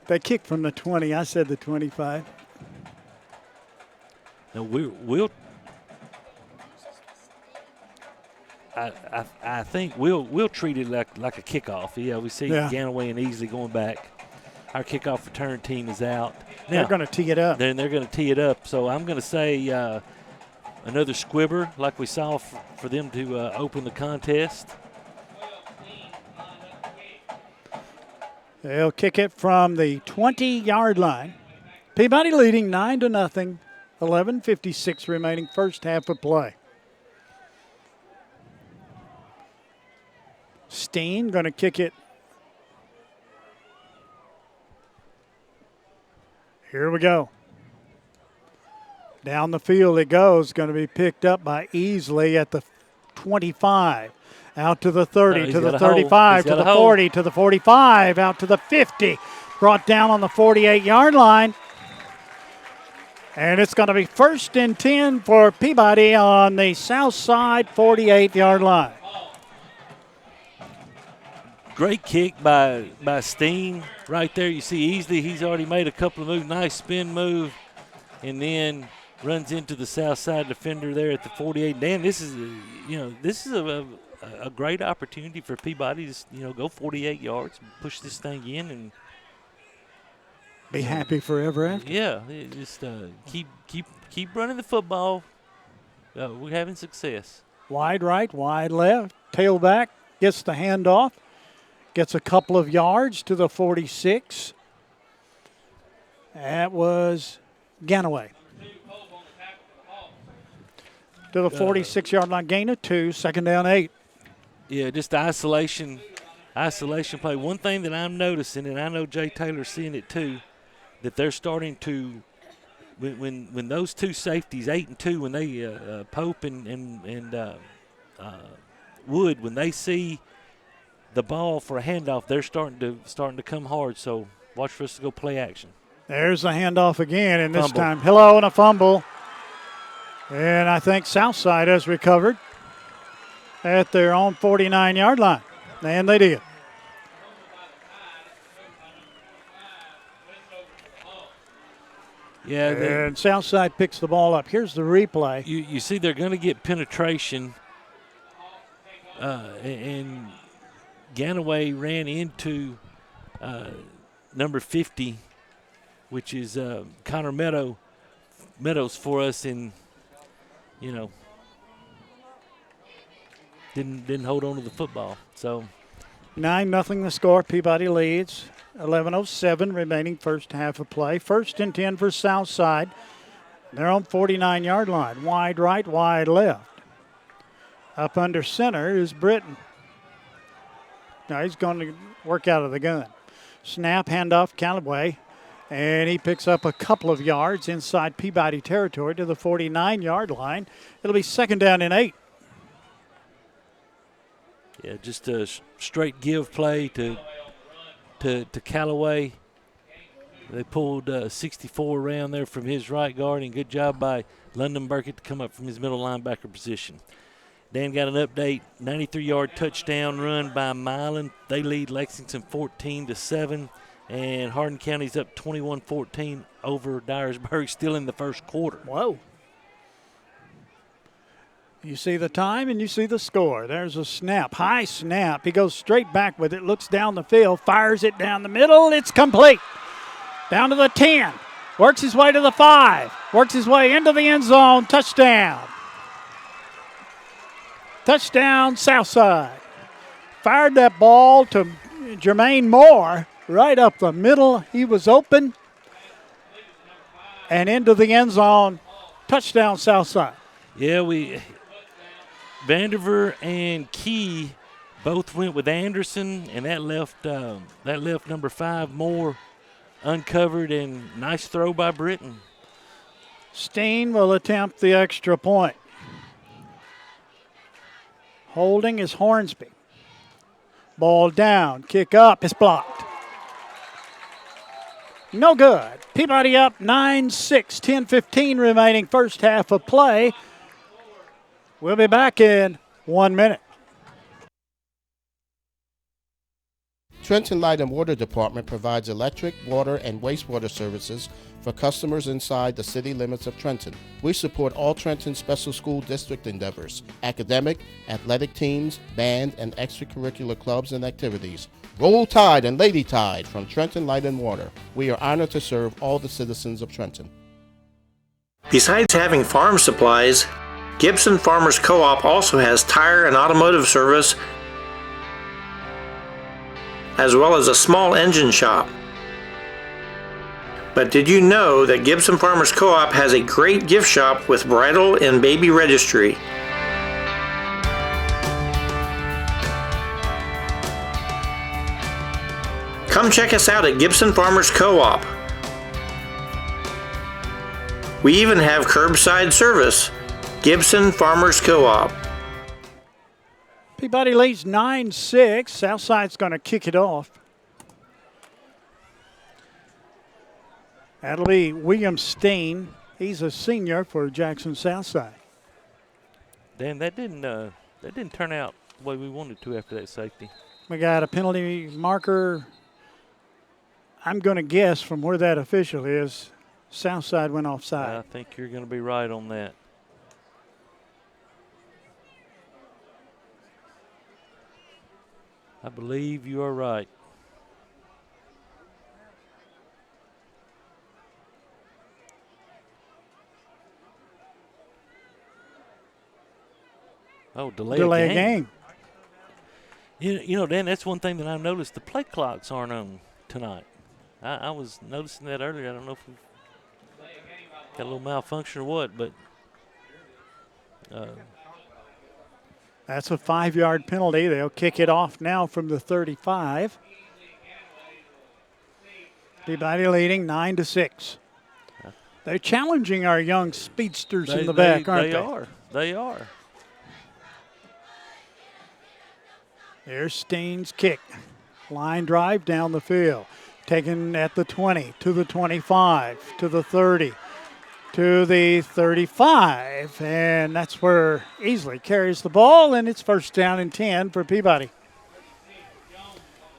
They kicked from the 20. I said the 25. No, we'll. I think we'll treat it like a kickoff. Yeah, we see Ganaway and Easley going back. Our kickoff return team is out. Now, They're going to tee it up. Then they're going to tee it up. So I'm going to say another squibber like we saw for them to open the contest. They'll kick it from the 20-yard line. Peabody leading 9-0. 11:56 remaining, first half of play. Steen going to kick it. Here we go. Down the field it goes. Going to be picked up by Easley at the 25. Out to the 30, to the 35, to the 40, to the 45, out to the 50. Brought down on the 48-yard line. And it's going to be 1st and 10 for Peabody on the south side 48-yard line. Great kick by Steen right there. You see Easley, he's already made a couple of moves. Nice spin move. And then runs into the south side defender there at the 48. Dan, this is a great opportunity for Peabody to go 48 yards, push this thing in, and be happy forever after. Yeah, just keep running the football. We're having success. Wide right, wide left, tailback gets the handoff, gets a couple of yards to the 46. That was Ganaway. To the 46-yard line, gain of 2, 2nd down 8. Yeah, just isolation play. One thing that I'm noticing, and I know Jay Taylor's seeing it too, that they're starting to, when those two safeties, 8 and 2, when they Pope and Wood, when they see the ball for a handoff, they're starting to come hard. So watch for us to go play action. There's the handoff again, and this Fumble. time Hello and a fumble. And I think Southside has recovered at their own 49-yard line. And they did. Yeah, and Southside picks the ball up. Here's the replay. You see they're going to get penetration, and Ganaway ran into number 50, which is Connor Meadows for us, and didn't hold on to the football. So 9-0 the score. Peabody leads. 11:07 remaining, first half of play. 1st and 10 for Southside. They're on 49-yard line. Wide right, wide left. Up under center is Britton. Now he's going to work out of the gun. Snap, handoff, Callaway. And he picks up a couple of yards inside Peabody territory to the 49-yard line. It'll be 2nd down and 8. Yeah, just a straight give play to Callaway. They pulled 64 around there from his right guard, and good job by London Burkett to come up from his middle linebacker position. Dan got an update, 93-yard touchdown run by Milan. They lead Lexington 14-7, and Hardin County's up 21-14 over Dyersburg, still in the first quarter. Whoa. You see the time and you see the score. There's a snap, high snap. He goes straight back with it, looks down the field, fires it down the middle. It's complete. Down to the 10. Works his way to the 5. Works his way into the end zone. Touchdown. Touchdown, Southside. Fired that ball to Jermaine Moore, right up the middle. He was open and into the end zone. Touchdown, Southside. Yeah, Vanderveer and Key both went with Anderson, and that left number 5 Moore uncovered, and nice throw by Britton. Steen will attempt the extra point. Holding is Hornsby. Ball down, kick up, it's blocked. No good. Peabody up 9-6, 10-15 remaining first half of play. We'll be back in 1 minute. Trenton Light and Water Department provides electric, water, and wastewater services for customers inside the city limits of Trenton. We support all Trenton Special School District endeavors, academic, athletic teams, band, and extracurricular clubs and activities. Roll Tide and Lady Tide from Trenton Light and Water. We are honored to serve all the citizens of Trenton. Besides having farm supplies, Gibson Farmers Co-op also has tire and automotive service, as well as a small engine shop. But did you know that Gibson Farmers Co-op has a great gift shop with bridal and baby registry? Come check us out at Gibson Farmers Co-op. We even have curbside service. Gibson Farmers Co-op. Peabody leads 9-6. Southside's going to kick it off. That'll be William Steen. He's a senior for Jackson Southside. Dan, that didn't turn out the way we wanted to after that safety. We got a penalty marker. I'm going to guess from where that official is, Southside went offside. I think you're going to be right on that. I believe you are right. Oh, delay a game. You know, Dan, that's one thing that I noticed. The play clocks aren't on tonight. I was noticing that earlier. I don't know if we got a little malfunction or what, but that's a 5-yard penalty. They'll kick it off now from the 35. Peabody leading 9-6. They're challenging our young speedsters in the back, aren't they? They are. There's Steen's kick. Line drive down the field. Taken at the 20, to the 25, to the 30, to the 35. And that's where Easley carries the ball, and it's first down and 10 for Peabody.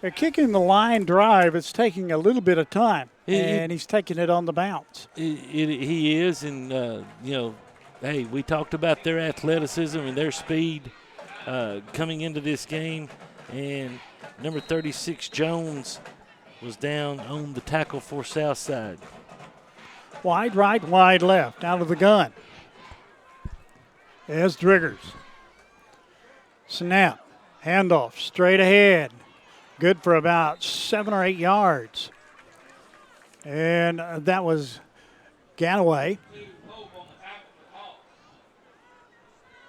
They're kicking the line drive. It's taking a little bit of time, and he's taking it on the bounce. He is, and, you know, hey, we talked about their athleticism and their speed coming into this game, and number 36, Jones, was down on the tackle for Southside. Wide right, wide left, out of the gun. There's Driggers. Snap, handoff, straight ahead. Good for about 7 or 8 yards. And that was Ganaway.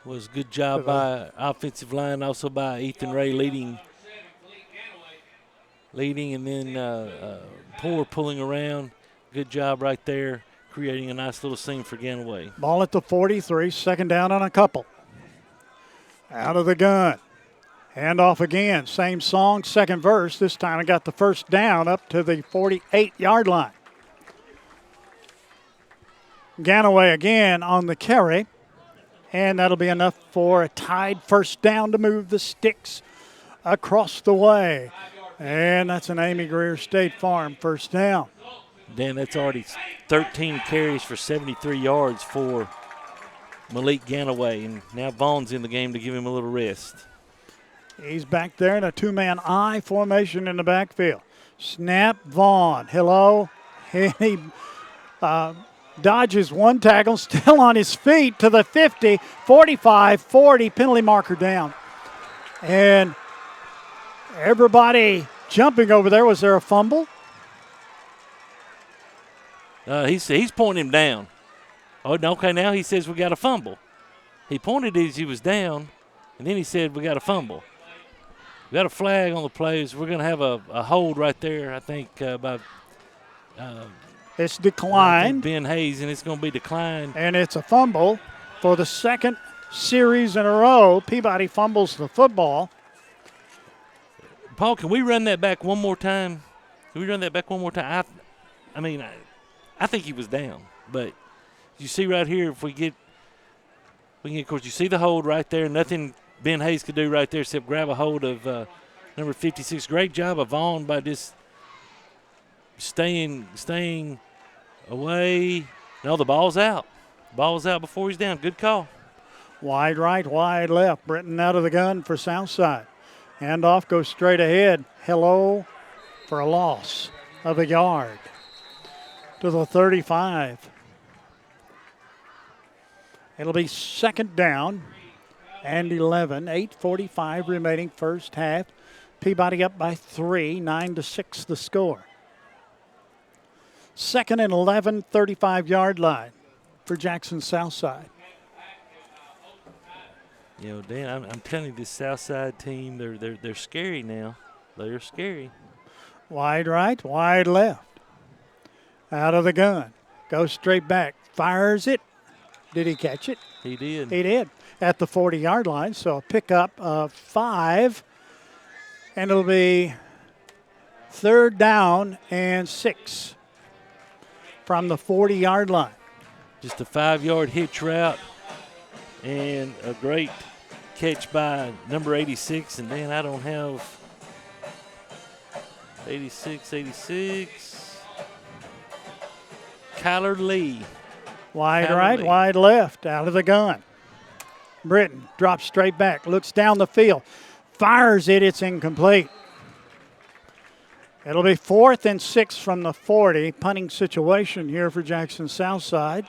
Was a good job by offensive line, also by Ethan Ray leading, and then Poor pulling around. Good job right there, creating a nice little scene for Ganaway. Ball at the 43, second down on a couple. Out of the gun. Handoff again, same song, second verse. This time I got the first down up to the 48-yard line. Ganaway again on the carry. And that'll be enough for a tied first down to move the sticks across the way. And that's an Amy Greer State Farm first down. Dan, that's already 13 carries for 73 yards for Malik Ganaway. And now Vaughn's in the game to give him a little rest. He's back there in a two-man I formation in the backfield. Snap, Vaughn. Hello. He dodges one tackle, still on his feet to the 50, 45, 40, penalty marker down. And everybody jumping over there. Was there a fumble? He's pointing him down. Oh, no, okay, now he says we got a fumble. He pointed as he was down, and then he said we got a fumble. We got a flag on the plays. We're going to have a hold right there, I think, by it's declined. Ben Hayes, and it's going to be declined. And it's a fumble for the second series in a row. Peabody fumbles the football. Paul, can we run that back one more time? I think he was down, but you see right here, if we get, of course, you see the hold right there. Nothing Ben Hayes could do right there except grab a hold of number 56. Great job of Vaughn by just staying away. No, the ball's out. Ball's out before he's down. Good call. Wide right, wide left. Britton out of the gun for Southside. Handoff goes straight ahead. Hello for a loss of a yard to the 35. It'll be second down and 11. 8:45 remaining first half. Peabody up by 3, 9-6 the score. Second and 11, 35-yard line for Jackson Southside. You know, Dan, I'm telling you, this Southside team, they're scary now. They're scary. Wide right, wide left. Out of the gun. Goes straight back. Fires it. Did he catch it? He did. He did. At the 40-yard line. So a pickup of 5. And it'll be third down and 6 from the 40-yard line. Just a 5-yard hitch route and a great catch by number 86. And then I don't have 86. Kyler Lee. Wide right, wide left, out of the gun. Britton drops straight back, looks down the field, fires it, it's incomplete. It'll be 4th and 6 from the 40. Punting situation here for Jackson Southside.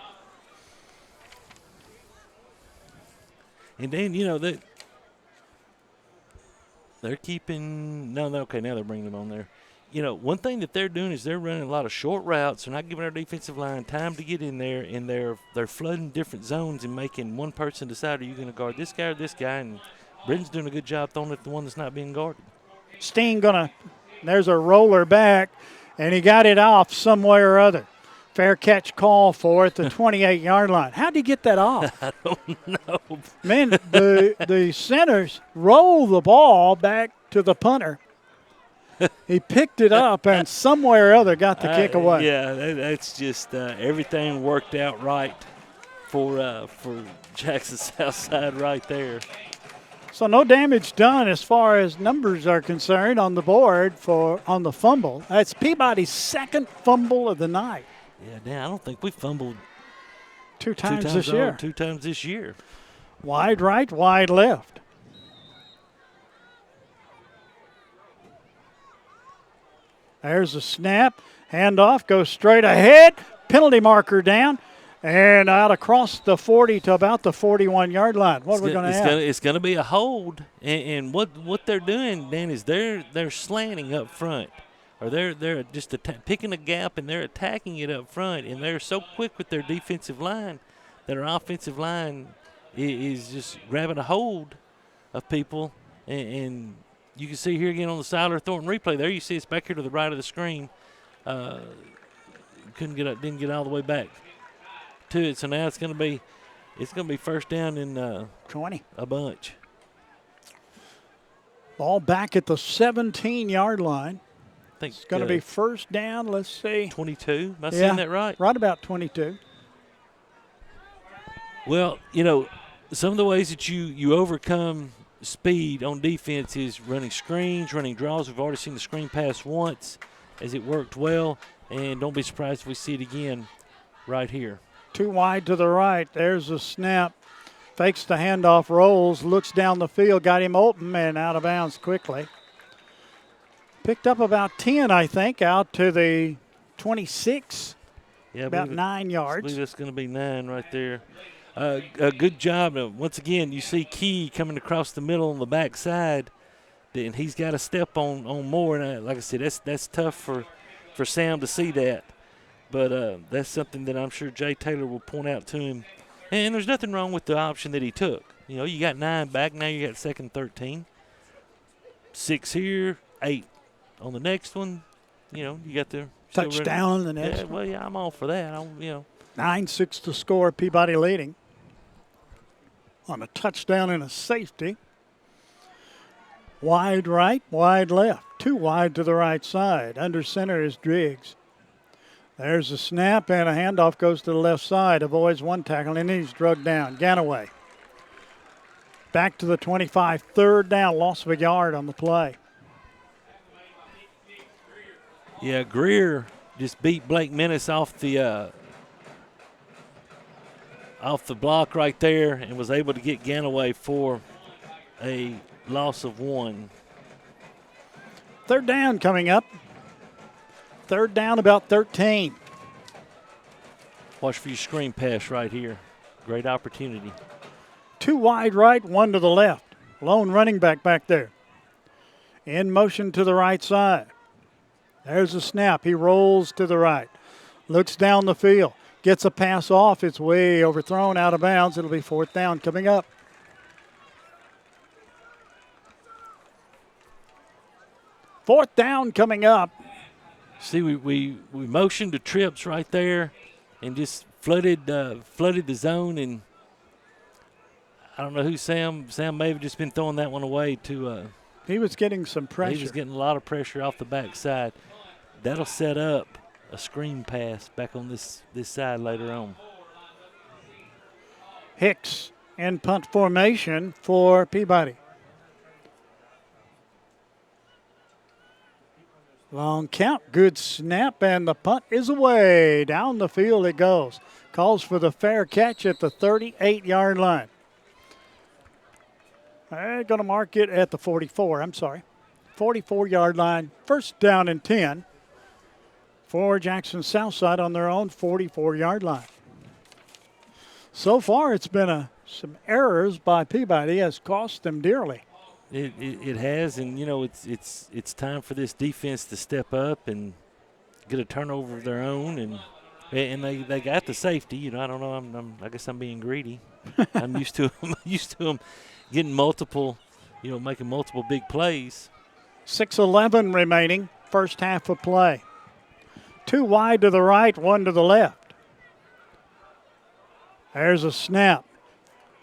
And then, you know, they're keeping – okay, now they're bringing them on there. You know, one thing that they're doing is they're running a lot of short routes. They're not giving our defensive line time to get in there, and they're flooding different zones and making one person decide, are you going to guard this guy or this guy? And Britton's doing a good job throwing at the one that's not being guarded. Steen there's a roller back, and he got it off some way or other. Fair catch call for it, the 28-yard line. How'd he get that off? I don't know. Man, the centers roll the ball back to the punter. He picked it up and somewhere or other got the kick away. Yeah, that's just everything worked out right for Jackson Southside right there. So no damage done as far as numbers are concerned on the board on the fumble. That's Peabody's second fumble of the night. Yeah, Dan, I don't think we fumbled two times this year. 2 times this year. Wide right, wide left. There's a snap. Handoff goes straight ahead. Penalty marker down. And out across the 40 to about the 41-yard line. What are we going to have? It's going to be a hold. And what they're doing, Dan, is they're slanting up front. Or they're just picking a gap and they're attacking it up front. And they're so quick with their defensive line that our offensive line is just grabbing a hold of people. And you can see here again on the Siler Thornton replay. There you see it's back here to the right of the screen. Didn't get all the way back to it. So now it's going to be first down in 20. A bunch. Ball back at the 17-yard line. I think it's going to be first down. Let's see. 22. Am I saying that right? Right about 22. Well, you know, some of the ways that you overcome speed on defense is running screens, running draws. We've already seen the screen pass once as it worked well, and don't be surprised if we see it again right here. Too wide to the right. There's a snap. Fakes the handoff, rolls, looks down the field, got him open and out of bounds quickly. Picked up about 10, I think, out to the 26. Yeah, about 9 yards. I believe that's going to be 9 right there. A good job. Once again, you see Key coming across the middle on the backside then he's got to step on more. And like I said, that's tough for Sam to see that. But that's something that I'm sure Jay Taylor will point out to him. And there's nothing wrong with the option that he took. You know, you got 9 back, now you got second 13. 6 here, 8 on the next one. You know, you got the touchdown on the next one. Well, yeah, I'm all for that. 9-6 to score, Peabody leading on a touchdown and a safety. Wide right, wide left. 2 wide to the right side. Under center is Driggs. There's a snap and a handoff goes to the left side. Avoids one tackle and he's drugged down. Ganaway. Back to the 25. 3rd down. Loss of a yard on the play. Yeah, Greer just beat Blake Menace off the block right there and was able to get Ganaway for a loss of 1. 3rd down coming up. 3rd down, about 13. Watch for your screen pass right here. Great opportunity. 2 wide right, 1 to the left. Lone running back there. In motion to the right side. There's a snap. He rolls to the right. Looks down the field. Gets a pass off. It's way overthrown, out of bounds. It'll be 4th down coming up. Fourth down coming up. See, we motioned to trips right there and just flooded the zone, and I don't know who Sam may have just been throwing that one away to he was getting some pressure. He was getting a lot of pressure off the backside. That'll set up a screen pass back on this side later on. Hicks in punt formation for Peabody. Long count, good snap, and the punt is away. Down the field it goes. Calls for the fair catch at the 38-yard line. They're going to mark it at the 44, 44-yard line. 1st down and 10 for Jackson Southside on their own 44-yard line. So far it's been some errors by Peabody has cost them dearly. It has, and it's time for this defense to step up and get a turnover of their own, and they got the safety. I don't know. I guess I'm being greedy. I'm used to them getting multiple, making multiple big plays. 6:11 remaining, 1st half of play. 2 wide to the right, 1 to the left. There's a snap.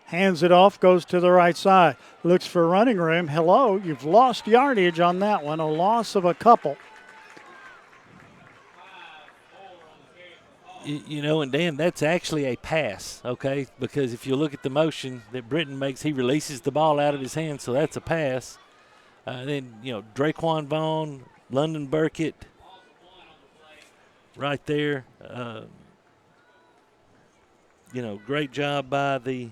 Hands it off, goes to the right side. Looks for running room. Hello, you've lost yardage on that one, a loss of a couple. And Dan, that's actually a pass, okay? Because if you look at the motion that Britton makes, he releases the ball out of his hand, so that's a pass. Then, Draquan Vaughn, London Burkett, right there. Great job by the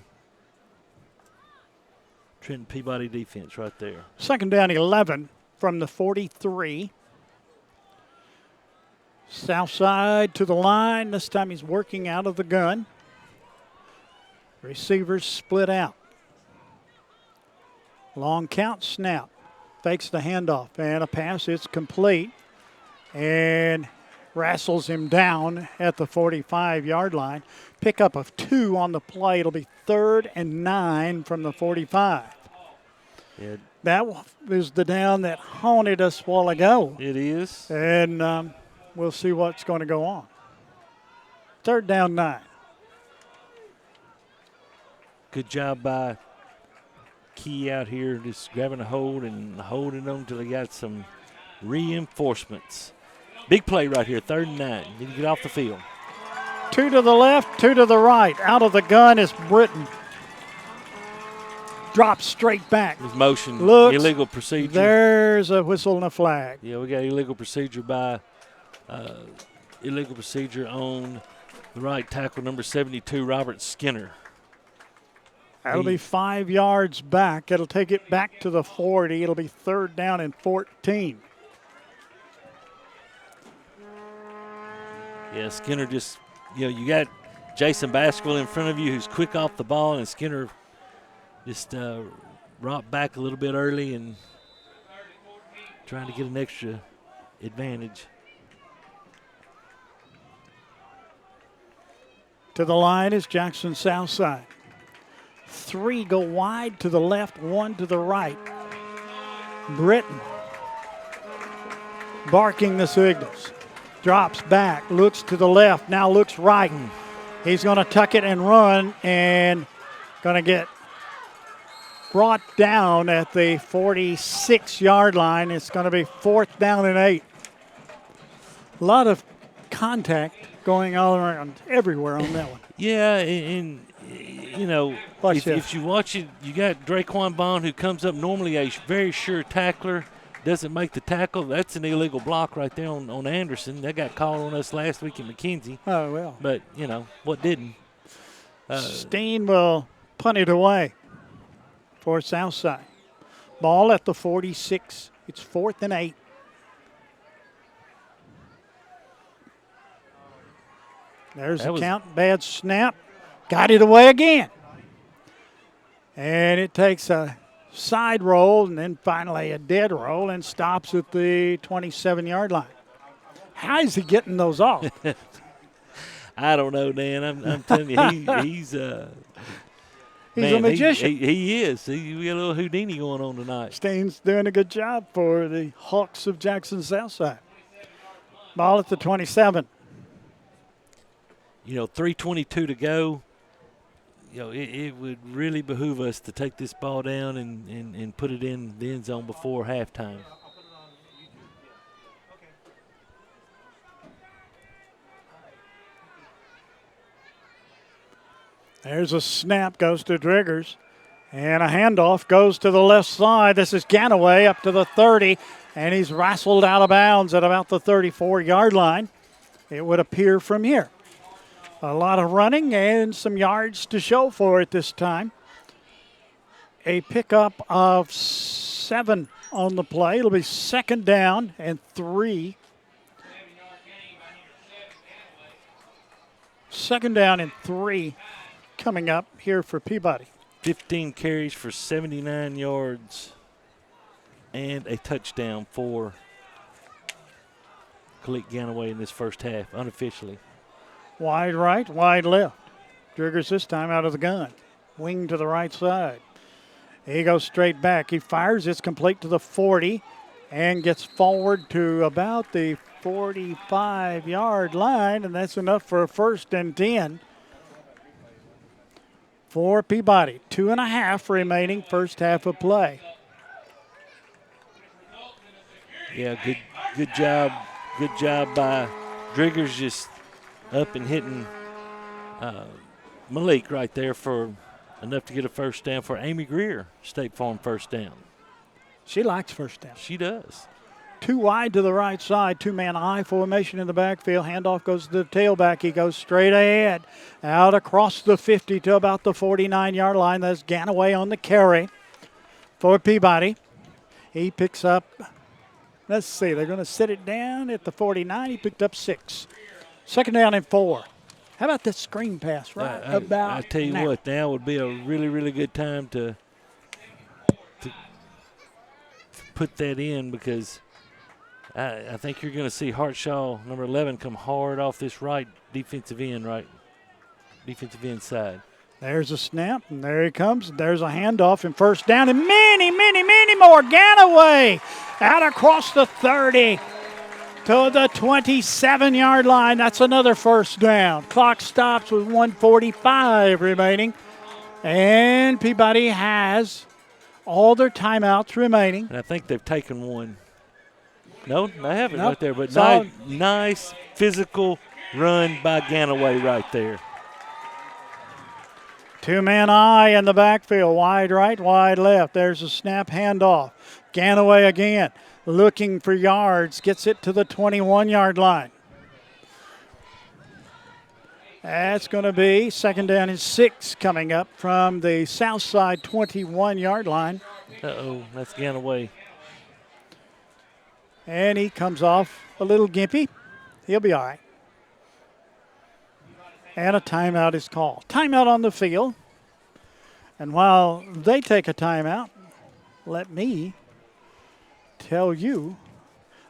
Trenton Peabody defense right there. 2nd down 11 from the 43. Southside to the line. This time he's working out of the gun. Receivers split out. Long count, snap. Fakes the handoff and a pass. It's complete. And wrestles him down at the 45-yard line. Pickup of 2 on the play. It'll be 3rd and 9 from the 45. Yeah. That is the down that haunted us a while ago. It is. And we'll see what's going to go on. 3rd down 9. Good job by Key out here, just grabbing a hold and holding them until they got some reinforcements. Big play right here, 3rd and 9. Need to get off the field. 2 to the left, 2 to the right. Out of the gun is Britton. Drops straight back. His motion, looks, illegal procedure. There's a whistle and a flag. Yeah, we got illegal procedure on the right tackle, number 72, Robert Skinner. That'll be 5 yards back. It'll take it back to the 40. It'll be 3rd down and 14. Yeah, Skinner just, you got Jason Baskerville in front of you who's quick off the ball, and Skinner just rocked back a little bit early and trying to get an extra advantage. To the line is Jackson Southside. 3 go wide to the left, 1 to the right. Britton barking the signals. Drops back, looks to the left, now looks right. He's going to tuck it and run and going to get brought down at the 46-yard line. It's going to be 4th down and 8. A lot of contact going all around everywhere on that one. Yeah, and you know, if you watch it, you got Draquan Bond, who comes up normally a very sure tackler, doesn't make the tackle. That's an illegal block right there on Anderson. That got called on us last week in McKenzie. Oh, well. But, you know, what didn't? Steen will punt it away for Southside. Ball at the 46. It's 4th and 8. There's the count. Bad snap. Got it away again. And it takes a side roll and then finally a dead roll and stops at the 27-yard line. How is he getting those off? I don't know, Dan. I'm telling you, he's a magician. He is. We got a little Houdini going on tonight. Steen's doing a good job for the Hawks of Jackson Southside. Ball at the 27. You know, 3:22 to go. You know, it would really behoove us to take this ball down and put it in the end zone before halftime. There's a snap, goes to Driggers, and a handoff goes to the left side. This is Ganaway up to the 30, and he's wrestled out of bounds at about the 34-yard line. It would appear from here. A lot of running and some yards to show for it this time. A pickup of 7 on the play. It'll be 2nd down and 3. 2nd down and 3 coming up here for Peabody. 15 carries for 79 yards and a touchdown for Khalid Ganaway in this first half, unofficially. Wide right, wide left. Driggers this time out of the gun. Wing to the right side. He goes straight back. He fires. It's complete to the 40 and gets forward to about the 45-yard line, and that's enough for a 1st and 10 for Peabody. 2.5 remaining, first half of play. Yeah, good job. Good job by Driggers, just up and hitting Malik right there for enough to get a first down for Amy Greer, State Farm first down. She likes first down. She does. 2 wide to the right side, 2-man I formation in the backfield. Handoff goes to the tailback. He goes straight ahead, out across the 50 to about the 49-yard line. That's Ganaway on the carry for Peabody. He picks up, let's see, they're going to sit it down at the 49. He picked up 6. 2nd down and 4. How about this screen pass right about I tell you now? what, now would be a really, really good time to put that in, because I think you're going to see Hartshaw, number 11, come hard off this right defensive end side. There's a snap, and there he comes. There's a handoff and first down, and many more. Ganaway out across the 30 to the 27-yard line. That's another first down. Clock stops with 1:45 remaining, and Peabody has all their timeouts remaining. And I think they've taken one. No, they haven't Nope. right there, but Solid. nice physical run by Ganaway right there. 2-man I in the backfield, wide right, wide left. There's a snap handoff. Ganaway again, looking for yards, gets it to the 21-yard line. That's going to be 2nd down and 6 coming up from the south side 21-yard line. That's Ganaway. And he comes off a little gimpy. He'll be all right. And a timeout is called. Timeout on the field. And while they take a timeout, let me tell you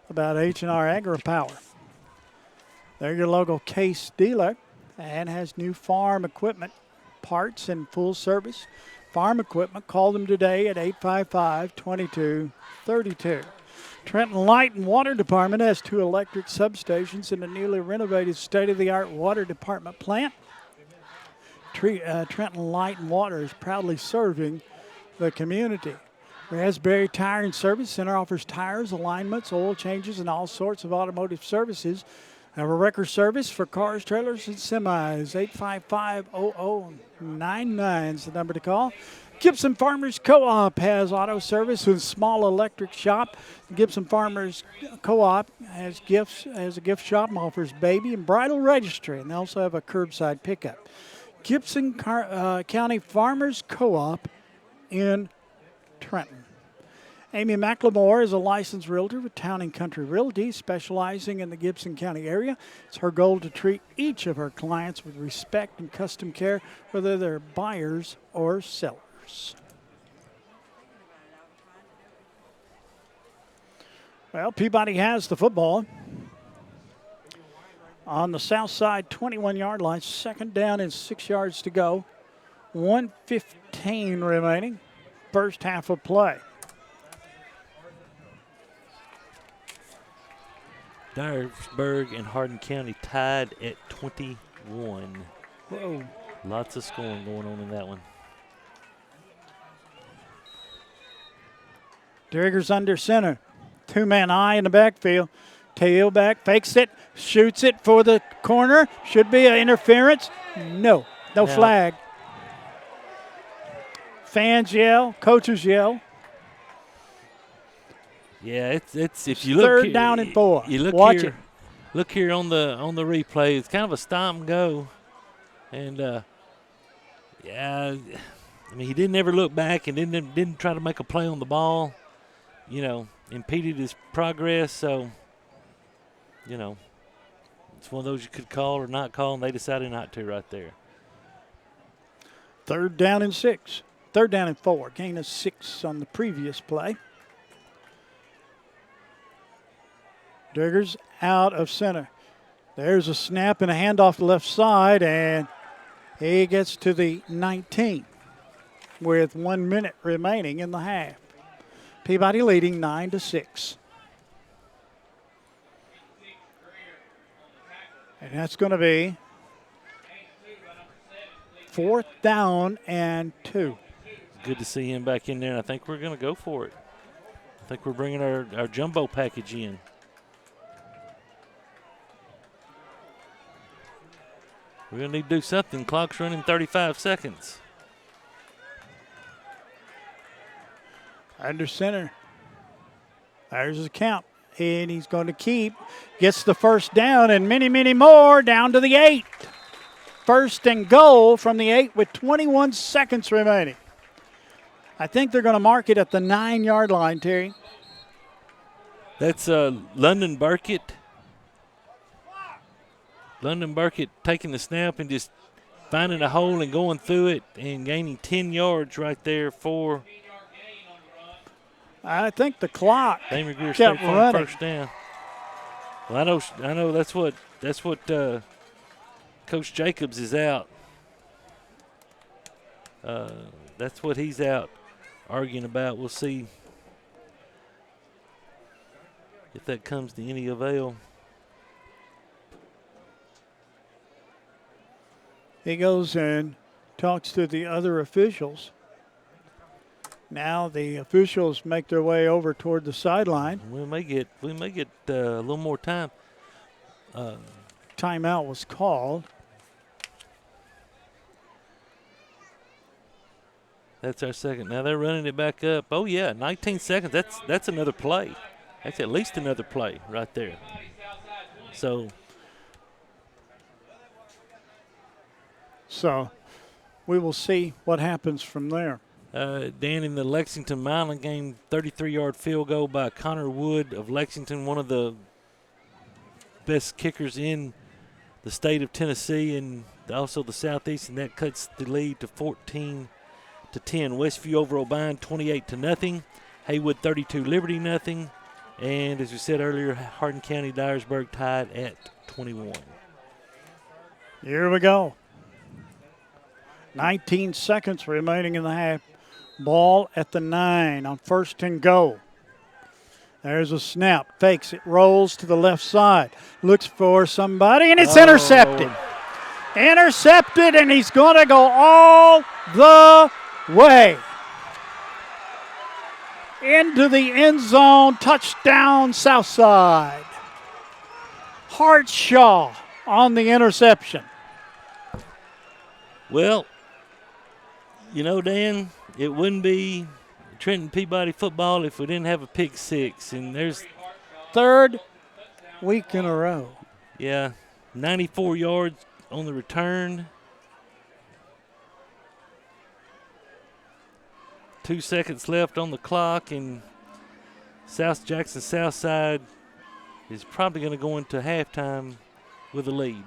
about H&R AgriPower. They're your local case dealer and has new farm equipment, parts, and full service farm equipment. Call them today at 855-2232. Trenton Light and Water Department has 2 electric substations in a newly renovated state-of-the-art water department plant. Trenton Light and Water is proudly serving the community. Raspberry Tire and Service Center offers tires, alignments, oil changes, and all sorts of automotive services. Have a record service for cars, trailers, and semis. 855-0099 is the number to call. Gibson Farmers Co-op has auto service with small electric shop. Gibson Farmers Co-op has a gift shop and offers baby and bridal registry, and they also have a curbside pickup. Gibson County Farmers Co-op in Trenton. Amy McLemore is a licensed realtor with Town and Country Realty, specializing in the Gibson County area. It's her goal to treat each of her clients with respect and custom care, whether they're buyers or sellers. Well, Peabody has the football on the south side 21-yard line. Second down and 6 yards to go. 1:15 remaining. First half of play. Dyersburg and Hardin County tied at 21. Whoa. Lots of scoring going on in that one. Driggers under center. 2-man eye in the backfield. Tailback fakes it, shoots it for the corner. Should be an interference. No flag. Fans yell, coaches yell. Yeah, it's if you look third here, down and 4. You look Watch here, it. Look here on the replay. It's kind of a stop and go, and I mean he didn't ever look back and didn't try to make a play on the ball. Impeded his progress. So, it's one of those you could call or not call, and they decided not to right there. Third down and 6. Third down and 4. Gain of 6 on the previous play. Diggers out of center. There's a snap and a handoff to left side, and he gets to the 19 with 1 minute remaining in the half. Peabody leading 9-6. And that's going to be 4th down and 2. Good to see him back in there, and I think we're going to go for it. I think we're bringing our jumbo package in. We're going to need to do something. Clock's running 35 seconds. Under center. There's his count. And he's going to keep. Gets the first down and many, many more down to the 8. First and goal from the 8 with 21 seconds remaining. I think they're going to mark it at the 9-yard line, Terry. That's London Burkett. London Burkett taking the snap and just finding a hole and going through it and gaining 10 yards right there for. I think the clock kept running. First down. Well, I know that's what Coach Jacobs is out. That's what he's out arguing about. We'll see if that comes to any avail. He goes and talks to the other officials. Now the officials make their way over toward the sideline. We may get a little more time. Timeout was called. That's our second. Now they're running it back up. Oh yeah, 19 seconds. That's another play. That's at least another play right there. So we will see what happens from there. Dan, in the Lexington-Milan game, 33-yard field goal by Connor Wood of Lexington, one of the best kickers in the state of Tennessee and also the Southeast, and that cuts the lead to 14-10. Westview over O'Bine, 28-0. Haywood 32, Liberty 0. And as we said earlier, Hardin County, Dyersburg tied at 21. Here we go. 19 seconds remaining in the half. Ball at the 9 on 1st and goal. There's a snap. Fakes it. Rolls to the left side. Looks for somebody, and it's intercepted. Intercepted, and he's going to go all the way. Into the end zone. Touchdown, Southside. Hartshaw on the interception. Well, you know, Dan, it wouldn't be Trenton Peabody football if we didn't have a pick six. And there's 3rd week in a row. Yeah, 94 yards on the return. 2 seconds left on the clock, and South Jackson Southside is probably going to go into halftime with a lead.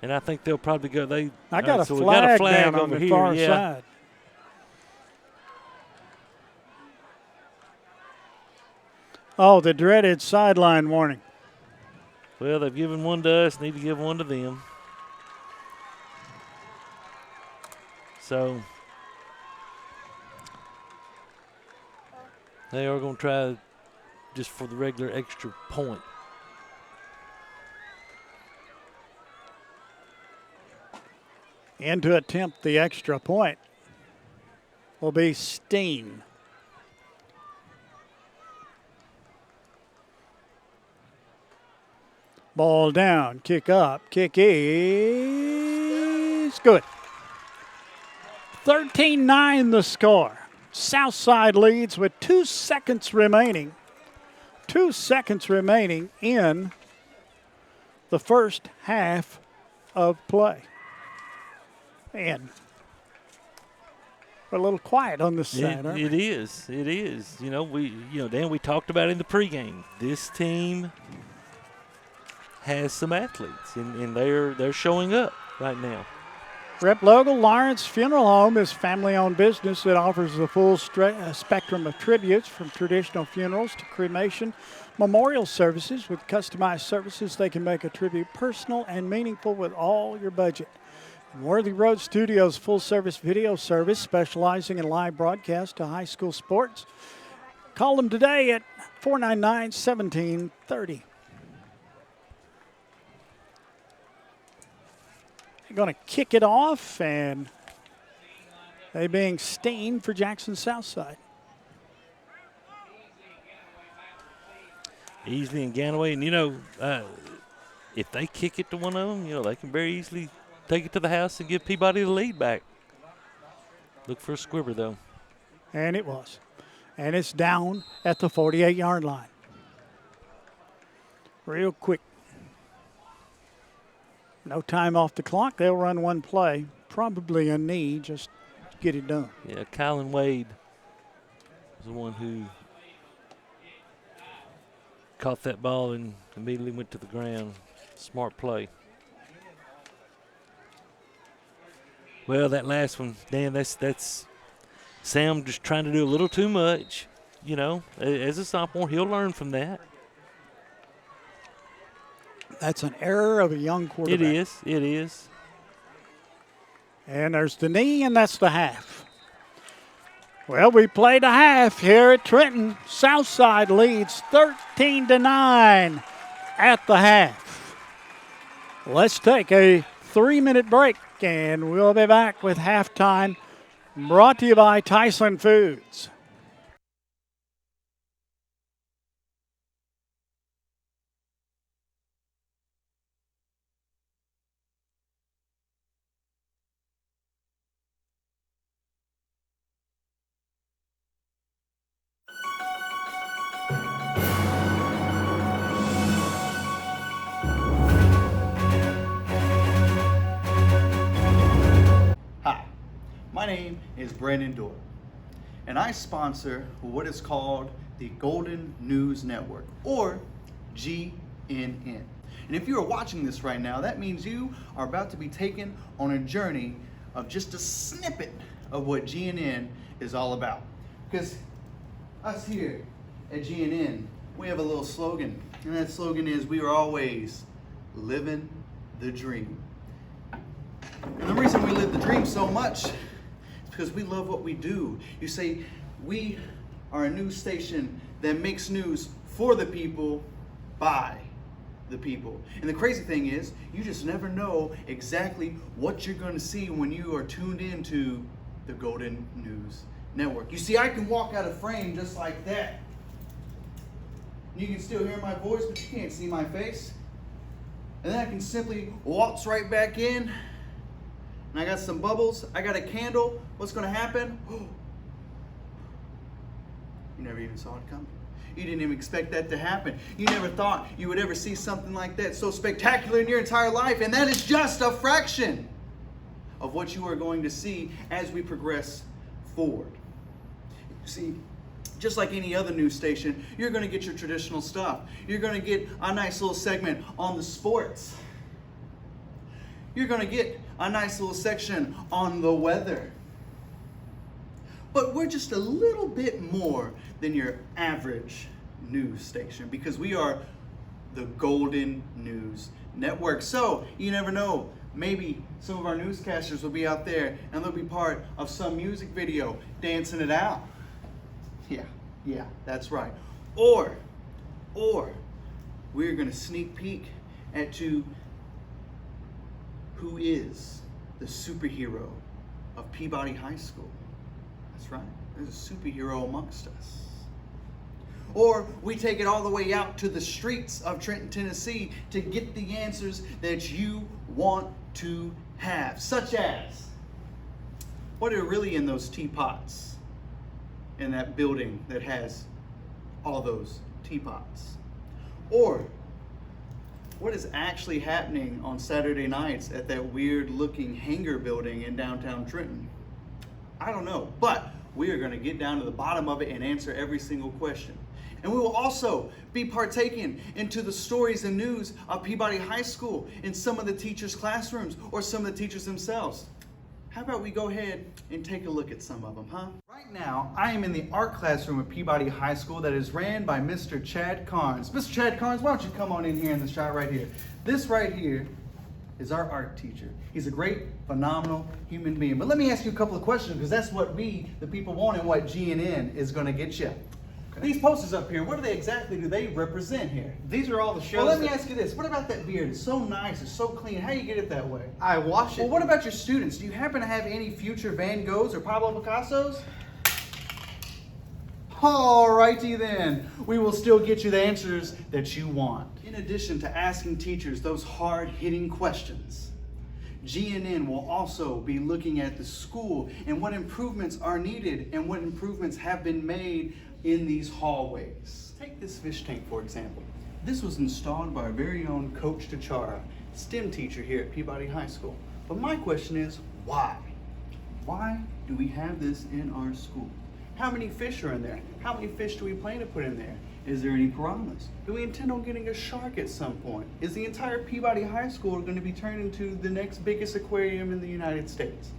And I think they'll probably go. I got a flag down on the far side. Oh, the dreaded sideline warning. Well, they've given one to us, need to give one to them. So they are going to try just for the regular extra point. And to attempt the extra point will be Steen. Ball down, kick up, kick is good. 13-9 the score. Southside leads with 2 seconds remaining. 2 seconds remaining in the first half of play. And we're a little quiet on this side, aren't we? It is. It is. You know, Dan, we talked about in the pregame. This team has some athletes, and they're showing up right now. Rep Logal Lawrence Funeral Home is a family-owned business that offers the full spectrum of tributes, from traditional funerals to cremation, memorial services. With customized services, they can make a tribute personal and meaningful with all your budget. Worthy Road Studios full-service video service, specializing in live broadcast to high school sports. Call them today at 499-1730. They're going to kick it off, and they being Steen for Jackson Southside. Easley and Ganaway, and if they kick it to one of them, they can very easily take it to the house and give Peabody the lead back. Look for a squibber, though. And it was. And it's down at the 48-yard line. Real quick. No time off the clock. They'll run one play. Probably a knee, just to get it done. Yeah, Kylan Wade was the one who caught that ball and immediately went to the ground. Smart play. Well, that last one, Dan, that's Sam just trying to do a little too much. As a sophomore, he'll learn from that. That's an error of a young quarterback. It is. And there's the knee, and that's the half. Well, we played a half here at Trenton. Southside leads 13-9 at the half. Let's take a 3-minute break, and we'll be back with halftime, brought to you by Tyson Foods. My name is Brandon Doyle, and I sponsor what is called the Golden News Network, or GNN. And if you are watching this right now, that means you are about to be taken on a journey of just a snippet of what GNN is all about. Because us here at GNN, we have a little slogan, and that slogan is, we are always living the dream. And the reason we live the dream so much is because we love what we do. You say, we are a news station that makes news for the people, by the people. And the crazy thing is, you just never know exactly what you're going to see when you are tuned into the Golden News Network. You see, I can walk out of frame just like that. You can still hear my voice, but you can't see my face. And then I can simply waltz right back in. And I got some bubbles. I got a candle. What's going to happen? You never even saw it coming. You didn't even expect that to happen. You never thought you would ever see something like that so spectacular in your entire life. And that is just a fraction of what you are going to see as we progress forward. You see, just like any other news station, you're going to get your traditional stuff. You're going to get a nice little segment on the sports. You're going to get a nice little section on the weather. But we're just a little bit more than your average news station, because we are the Golden News Network. So you never know, maybe some of our newscasters will be out there and they'll be part of some music video dancing it out. Yeah, that's right. Or we're going to sneak peek into who is the superhero of Peabody High School. That's right, there's a superhero amongst us. Or we take it all the way out to the streets of Trenton, Tennessee to get the answers that you want to have, such as, what are really in those teapots in that building that has all those teapots? Or what is actually happening on Saturday nights at that weird looking hangar building in downtown Trenton? I don't know, but we are going to get down to the bottom of it and answer every single question. And we will also be partaking into the stories and news of Peabody High School in some of the teachers' classrooms or some of the teachers themselves. How about we go ahead and take a look at some of them, huh? Right now, I am in the art classroom at Peabody High School that is ran by Mr. Chad Carnes. Mr. Chad Carnes, why don't you come on in here in the shot right here? This right here is our art teacher. He's a great, phenomenal human being. But let me ask you a couple of questions, because that's what we, the people, want and what GNN is going to get you. Okay. These posters up here, what do they represent here? These are all the shows. Well, let me ask you this. What about that beard? It's so nice. It's so clean. How do you get it that way? I wash it. Well, what about your students? Do you happen to have any future Van Goghs or Pablo Picassos? Alrighty then. We will still get you the answers that you want. In addition to asking teachers those hard-hitting questions, GNN will also be looking at the school and what improvements are needed and what improvements have been made in these hallways. Take this fish tank, for example. This was installed by our very own Coach Tachara, STEM teacher here at Peabody High School. But my question is, why? Why do we have this in our school? How many fish are in there? How many fish do we plan to put in there? Is there any piranhas? Do we intend on getting a shark at some point? Is the entire Peabody High School going to be turned into the next biggest aquarium in the United States?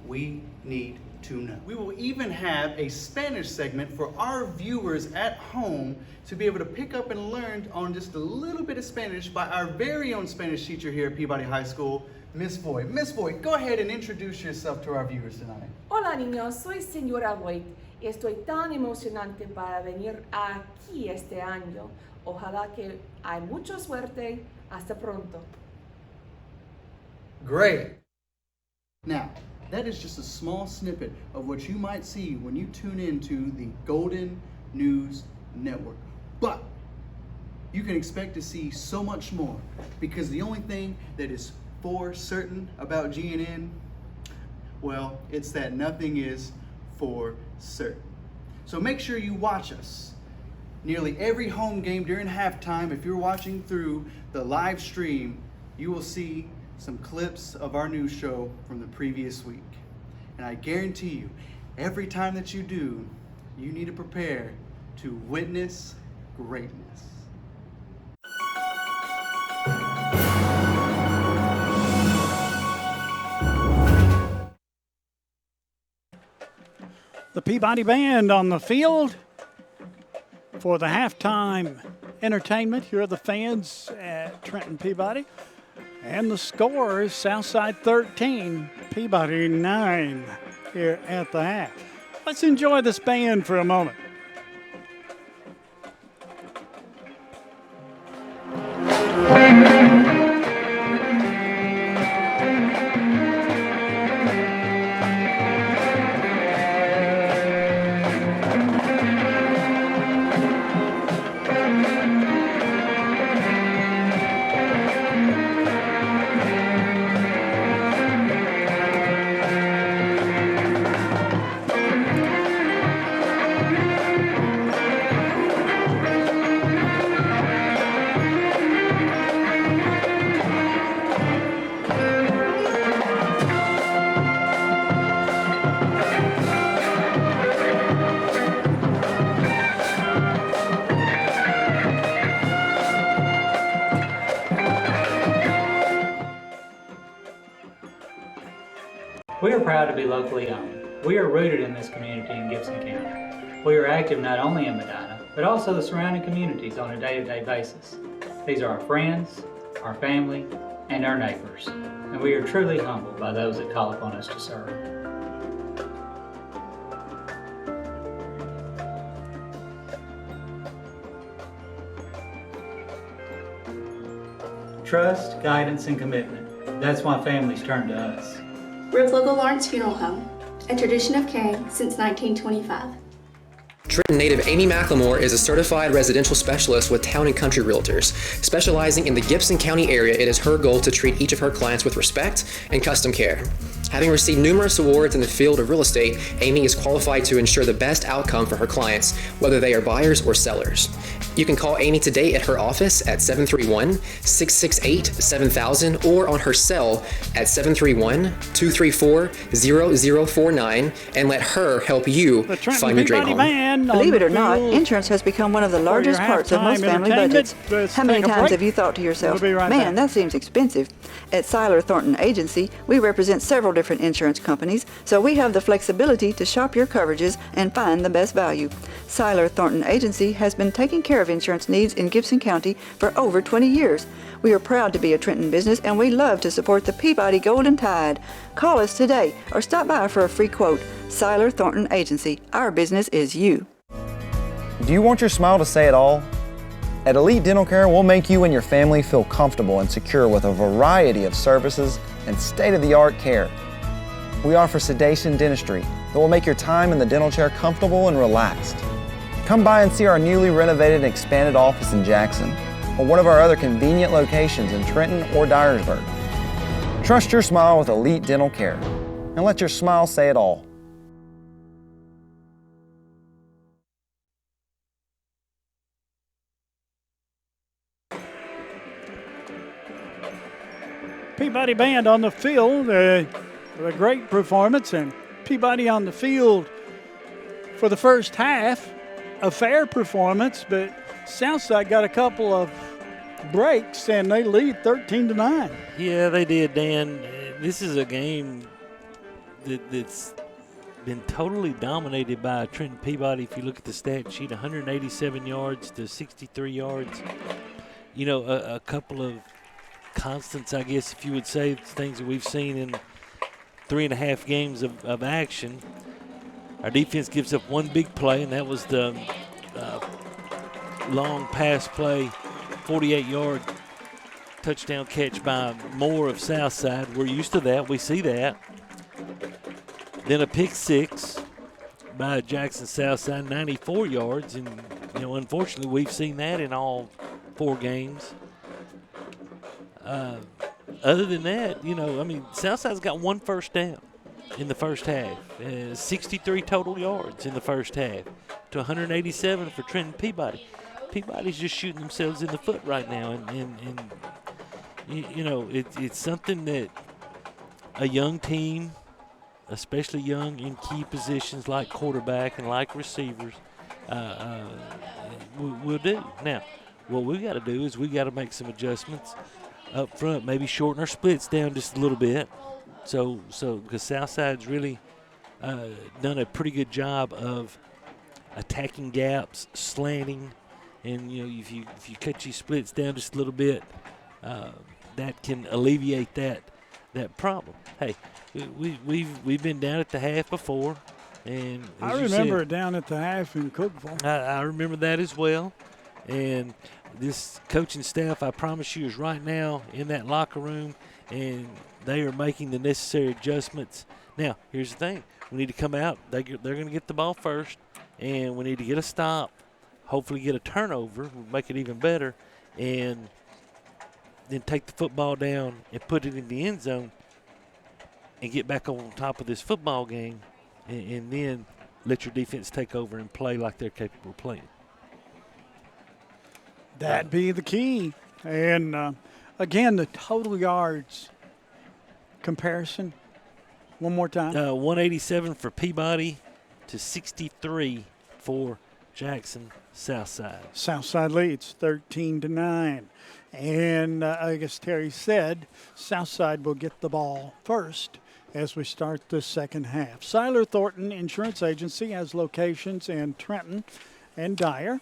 We need to know. We will even have a Spanish segment for our viewers at home to be able to pick up and learn on just a little bit of Spanish by our very own Spanish teacher here at Peabody High School, Miss Voigt. Miss Voigt, go ahead and introduce yourself to our viewers tonight. Hola niños, soy señora Voigt y estoy tan emocionante para venir aquí este año. Ojalá que hay mucha suerte. Hasta pronto. Great. Now, that is just a small snippet of what you might see when you tune into the Golden News Network. But you can expect to see so much more, because the only thing that is for certain about GNN, well, it's that nothing is for certain. So make sure you watch us. Nearly every home game during halftime, if you're watching through the live stream, you will see some clips of our news show from the previous week. And I guarantee you, every time that you do, you need to prepare to witness greatness. The Peabody Band on the field for the halftime entertainment. Here are the fans at Trenton Peabody. And the score is Southside 13, Peabody 9 here at the half. Let's enjoy this band for a moment. We are proud to be locally owned. We are rooted in this community in Gibson County. We are active not only in Medina, but also the surrounding communities on a day-to-day basis. These are our friends, our family, and our neighbors, and we are truly humbled by those that call upon us to serve. Trust, guidance, and commitment. That's why families turn to us. We're with local Lawrence Funeral Home, a tradition of caring since 1925. Trenton native Amy McLemore is a certified residential specialist with Town and Country Realtors. Specializing in the Gibson County area, it is her goal to treat each of her clients with respect and custom care. Having received numerous awards in the field of real estate, Amy is qualified to ensure the best outcome for her clients, whether they are buyers or sellers. You can call Amy today at her office at 731-668-7000 or on her cell at 731-234-0049 and let her help you find your dream home. Believe it or not, insurance has become one of the largest parts of most family budgets. How many times have you thought to yourself, man, that seems expensive? At Seiler Thornton Agency, we represent several different insurance companies, so we have the flexibility to shop your coverages and find the best value. Seiler Thornton Agency has been taking care of insurance needs in Gibson County for over 20 years. We are proud to be a Trenton business, and we love to support the Peabody Golden Tide. Call us today or stop by for a free quote. Seiler Thornton Agency. Our business is you. Do you want your smile to say it all? At Elite Dental Care, we'll make you and your family feel comfortable and secure with a variety of services and state-of-the-art care. We offer sedation dentistry that will make your time in the dental chair comfortable and relaxed. Come by and see our newly renovated and expanded office in Jackson, or one of our other convenient locations in Trenton or Dyersburg. Trust your smile with Elite Dental Care, and let your smile say it all. Peabody Band on the field with a great performance, and Peabody on the field for the first half. A fair performance, but Southside got a couple of breaks, and they lead 13-9. Yeah, they did, Dan. This is a game that's been totally dominated by Trenton Peabody. If you look at the stat sheet, 187 yards to 63 yards. You know, a couple of constants, I guess, if you would say, things that we've seen in 3.5 games of action. Our defense gives up one big play, and that was the long pass play, 48-yard touchdown catch by Moore of Southside. We're used to that. We see that. Then a pick six by Jackson Southside, 94 yards. And, you know, unfortunately, we've seen that in all 4 games. Other than that, you know, I mean, Southside's got 1 first down in the first half, 63 total yards in the first half to 187 for Trenton Peabody. Peabody's just shooting themselves in the foot right now, and you know, it's something that a young team, especially young in key positions like quarterback and like receivers, will do. Now, what we've got to do is we've got to make some adjustments up front, maybe shorten our splits down just a little bit. So because Southside's really done a pretty good job of attacking gaps, slanting, and if you cut your splits down just a little bit, that can alleviate that problem. Hey, we've been down at the half before, and I as you remember said, down at the half in Cookeville. I remember that as well. And this coaching staff, I promise you, is right now in that locker room, and they are making the necessary adjustments. Now, here's the thing. We need to come out. They're going to get the ball first, and we need to get a stop, hopefully get a turnover, make it even better, and then take the football down and put it in the end zone and get back on top of this football game, and then let your defense take over and play like they're capable of playing. That'd be the key. And, again, the total yards comparison, one more time. 187 for Peabody to 63 for Jackson Southside. Southside leads 13-9. And I guess Terry said Southside will get the ball first as we start the second half. Seiler Thornton Insurance Agency has locations in Trenton and Dyer.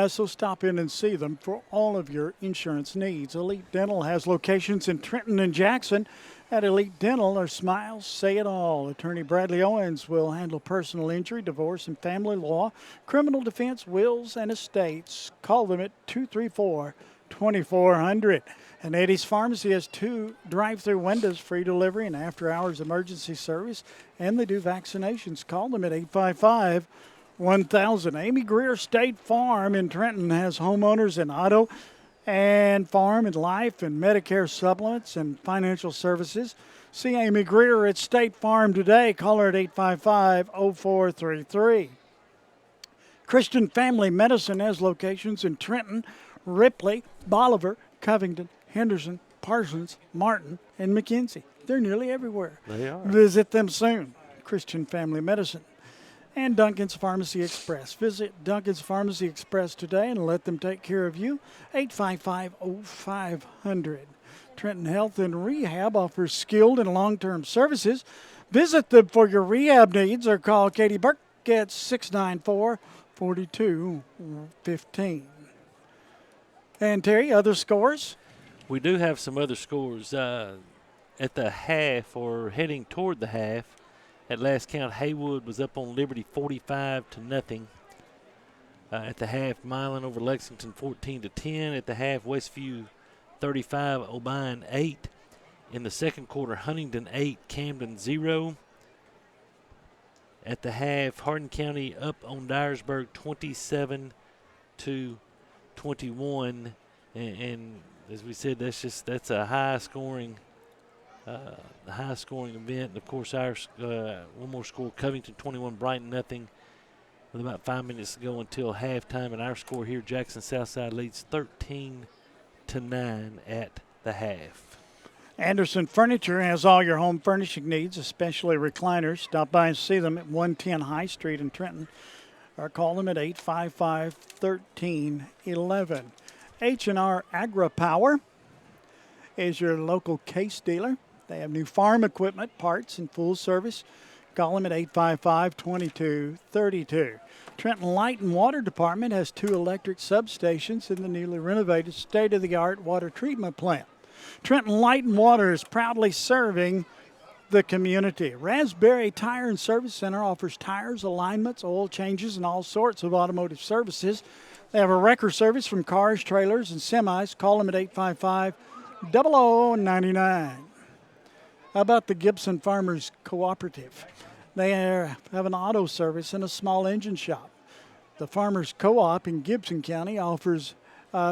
So stop in and see them for all of your insurance needs. Elite Dental has locations in Trenton and Jackson. At Elite Dental, our smiles say it all. Attorney Bradley Owens will handle personal injury, divorce, and family law, criminal defense, wills, and estates. Call them at 234-2400. And Eddie's Pharmacy has 2 drive-through windows, free delivery, and after-hours emergency service. And they do vaccinations. Call them at 855-1000. Amy Greer State Farm in Trenton has homeowners and auto and farm and life and Medicare supplements and financial services. See Amy Greer at State Farm today. Call her at 855-0433. Christian Family Medicine has locations in Trenton, Ripley, Bolivar, Covington, Henderson, Parsons, Martin, and McKenzie. They're nearly everywhere. They are. Visit them soon. Christian Family Medicine. And Duncan's Pharmacy Express. Visit Duncan's Pharmacy Express today and let them take care of you. 855-0500. Trenton Health and Rehab offers skilled and long-term services. Visit them for your rehab needs or call Katie Burke at 694-4215. And Terry, other scores? We do have some other scores. At the half or heading toward the half, at last count, Haywood was up on Liberty 45-0. At the half, Milan over Lexington 14-10. At the half, Westview 35, Obion 8. In the second quarter, Huntington 8, Camden 0. At the half, Hardin County up on Dyersburg 27-21. And as we said, that's a high scoring event. And of course, our one more score: Covington 21, Brighton 0. With about 5 minutes to go until halftime, and our score here: Jackson Southside leads 13-9 at the half. Anderson Furniture has all your home furnishing needs, especially recliners. Stop by and see them at 110 High Street in Trenton, or call them at 855-1311. H&R Agri Power is your local case dealer. They have new farm equipment, parts, and full service. Call them at 855-2232. Trenton Light and Water Department has 2 electric substations in the newly renovated state-of-the-art water treatment plant. Trenton Light and Water is proudly serving the community. Raspberry Tire and Service Center offers tires, alignments, oil changes, and all sorts of automotive services. They have a record service from cars, trailers, and semis. Call them at 855-0099. How about the Gibson Farmers Cooperative? They have an auto service and a small engine shop. The Farmers Co-op in Gibson County offers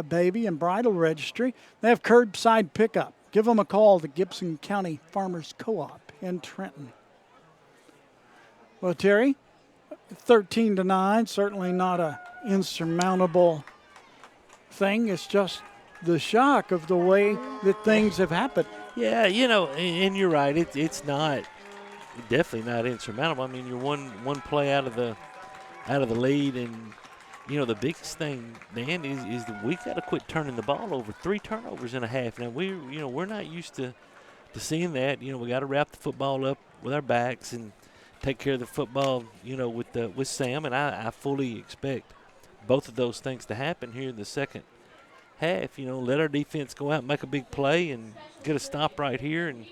baby and bridal registry. They have curbside pickup. Give them a call, the Gibson County Farmers Co-op in Trenton. Well, Terry, 13-9, certainly not an insurmountable thing. It's just the shock of the way that things have happened. Yeah, and you're right. It's not, definitely not insurmountable. I mean, you're one play out of the lead, and the biggest thing, Dan, is that we've got to quit turning the ball over. 3 turnovers in a half. Now we're not used to seeing that. We got to wrap the football up with our backs, and take care of the football, with Sam, and I fully expect both of those things to happen here in the second half. Let our defense go out and make a big play and get a stop right here, and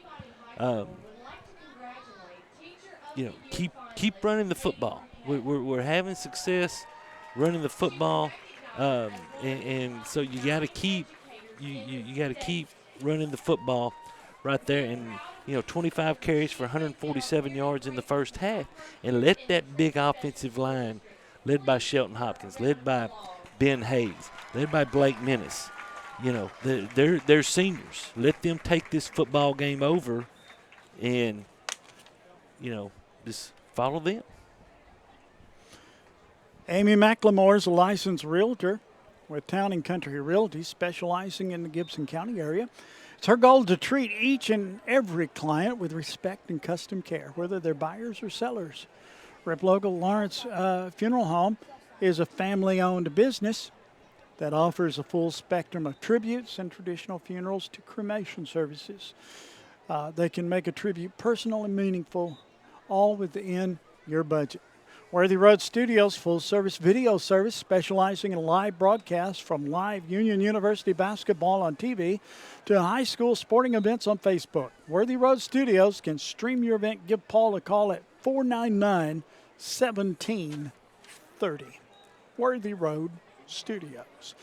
keep running the football. We're having success running the football, and so you got to keep running the football right there. And 25 carries for 147 yards in the first half, and let that big offensive line, led by Shelton Hopkins, led by Ben Hayes, led by Blake Menace, they're seniors. Let them take this football game over, and just follow them. Amy McLemore is a licensed realtor with Town & Country Realty, specializing in the Gibson County area. It's her goal to treat each and every client with respect and custom care, whether they're buyers or sellers. Rep Local Lawrence Funeral Home is a family-owned business that offers a full spectrum of tributes and traditional funerals to cremation services. They can make a tribute personal and meaningful, all within your budget. Worthy Road Studios, full-service video service specializing in live broadcasts from live Union University basketball on TV to high school sporting events on Facebook. Worthy Road Studios can stream your event. Give Paul a call at 499-1730. Worthy Road Studios.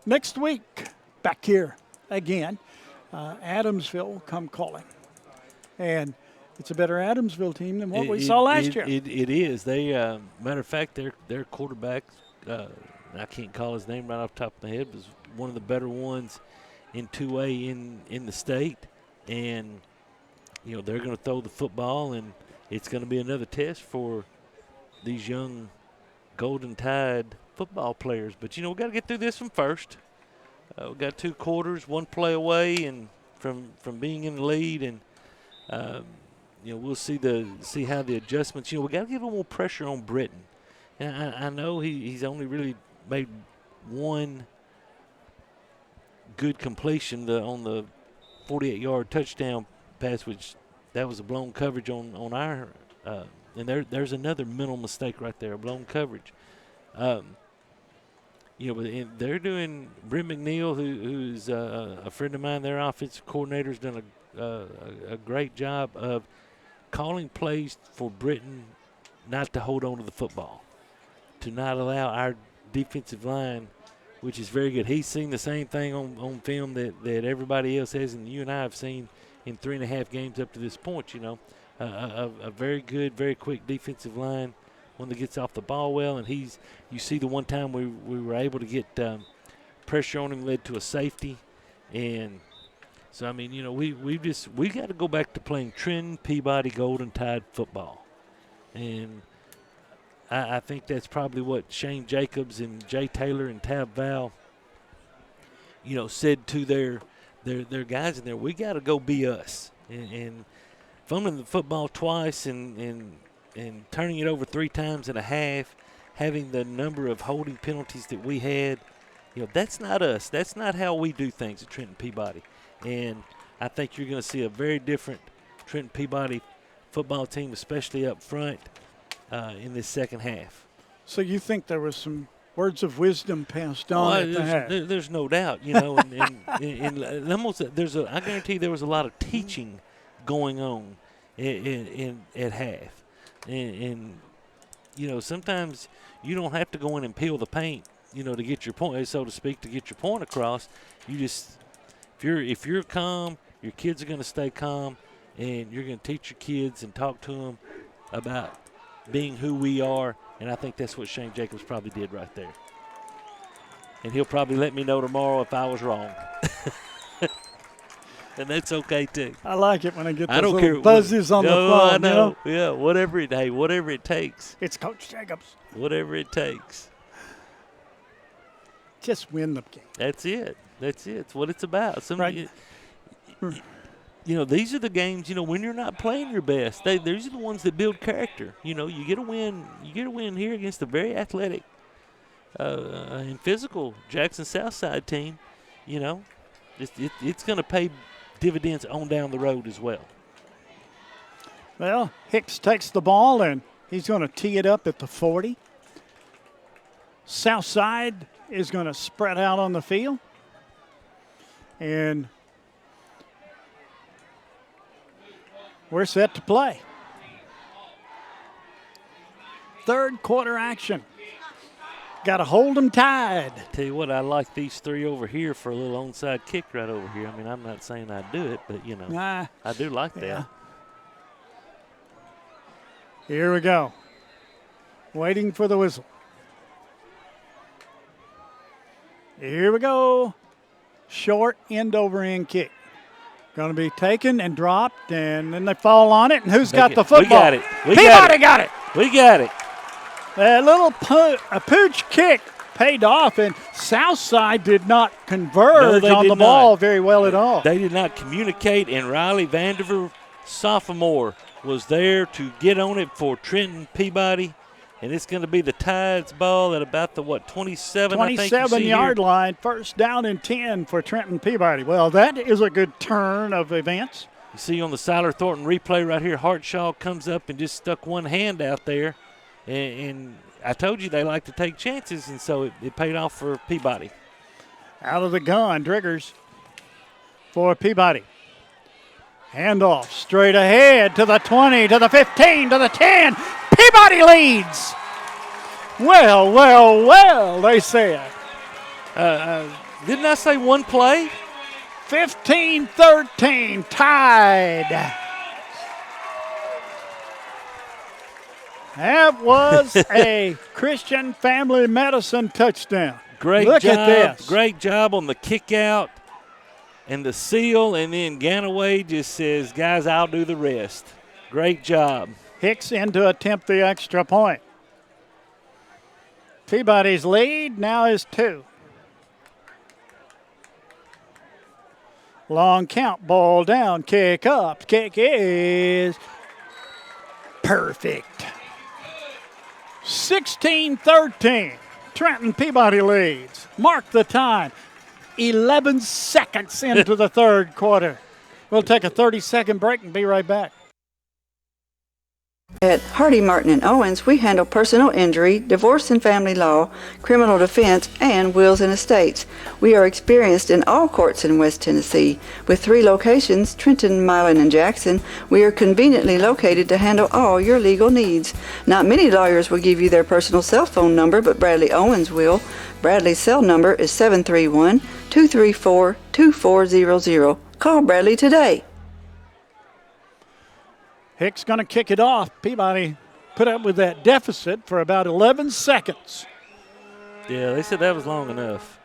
Next week, back here again, Adamsville will come calling. And it's a better Adamsville team than what we saw last year. It is. They, matter of fact, their quarterback, I can't call his name right off the top of my head, was one of the better ones in 2A in the state. And, they're going to throw the football, and it's going to be another test for these young Golden Tide football players. But, we've got to get through this one first. We've got 2 quarters, 1 play away and from being in the lead, and we'll see how the adjustments. We got to get a little more pressure on Britton. And I know he's only really made 1 good completion on the 48-yard touchdown pass, which that was a blown coverage on our. And there's another mental mistake right there, a blown coverage. But they're doing Brent McNeil, who's a friend of mine. Their offensive coordinator's done a great job of calling plays for Britton not to hold on to the football, to not allow our defensive line, which is very good. He's seen the same thing on film that everybody else has, and you and I have seen in 3.5 games up to this point. A very good, very quick defensive line, one that gets off the ball well, and you see the one time we were able to get pressure on him led to a safety. And so, we got to go back to playing Trenton Peabody Golden Tide football. And I think that's probably what Shane Jacobs and Jay Taylor and Tab Val, said to their guys in there. We got to go be us. And fumbling the football twice and turning it over 3 times and a half, having the number of holding penalties that we had, that's not us. That's not how we do things at Trenton Peabody. And I think you're going to see a very different Trenton Peabody football team, especially up front in this second half. So you think there was some words of wisdom passed on at the half? There's no doubt, and almost I guarantee there was a lot of teaching going on at half. And sometimes you don't have to go in and peel the paint, to get your point, so to speak, to get your point across. You just, if you're calm, your kids are going to stay calm, and you're going to teach your kids and talk to them about being who we are. And I think that's what Shane Jacobs probably did right there. And he'll probably let me know tomorrow if I was wrong. And that's okay too. I like it when I get those little buzzes on the phone. I know. Yeah, whatever it takes. It's Coach Jacobs. Whatever it takes. Just win the game. That's it. It's what it's about. Right. These are the games, when you're not playing your best. These are the ones that build character. You get a win. You get a win here against a very athletic and physical Jackson Southside team. It's going to pay dividends on down the road as well. Well, Hicks takes the ball, and he's going to tee it up at the 40. Southside is going to spread out on the field. And we're set to play. Third quarter action. Got to hold them tied. Tell you what, I like these three over here for a little onside kick right over here. I mean, I'm not saying I'd do it, but, you know, I do like that. Here we go. Waiting for the whistle. Here we go. Short end over end kick. Going to be taken and dropped, and then they fall on it. And who's got the football? We got it. Peabody got it. We got it. That little pooch kick paid off, and Southside did not converge on the ball very well at all. They did not communicate, and Riley Vandiver, sophomore, was there to get on it for Trenton Peabody. And it's going to be the Tide's ball at about the, 27, I think 27-yard line, first down and 10 for Trenton Peabody. Well, that is a good turn of events. You see on the Siler Thornton replay right here, Hartshaw comes up and just stuck one hand out there. And I told you they like to take chances, and so it paid off for Peabody. Out of the gun, Driggers for Peabody. Handoff straight ahead to the 20, to the 15, to the 10. Peabody leads. Well, well, well, they said. Didn't I say one play? 15-13, tied. That was a Christian Family Medicine touchdown. Look at this. Great job on the kick out and the seal, and then Ganaway just says, guys, I'll do the rest. Great job. Hicks in to attempt the extra point. Peabody's lead now is 2. Long count, ball down, kick up. Kick is perfect. 16-13. Trenton Peabody leads. Mark the time. 11 seconds into the third quarter. We'll take a 30-second break and be right back. At Hardy, Martin and Owens, we handle personal injury, divorce and family law, criminal defense, and wills and estates. We are experienced in all courts in West Tennessee. With 3 locations, Trenton, Milan, and Jackson, we are conveniently located to handle all your legal needs. Not many lawyers will give you their personal cell phone number, but Bradley Owens will. Bradley's cell number is 731-234-2400. Call Bradley today. Hicks going to kick it off. Peabody put up with that deficit for about 11 seconds. Yeah, they said that was long enough.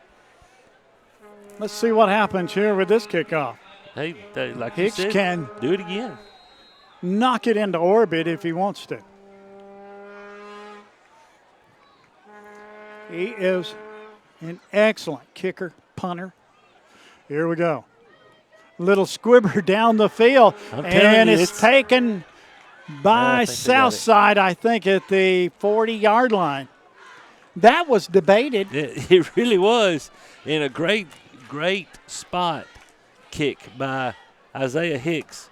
Let's see what happens here with this kickoff. Hey, like Hicks you said, can do it again. Knock it into orbit if he wants to. He is an excellent kicker, punter. Here we go. Little squibber down the field, and it's taken by Southside, I think, at the 40-yard line. That was debated. It really was. In a great spot kick by Isaiah Hicks.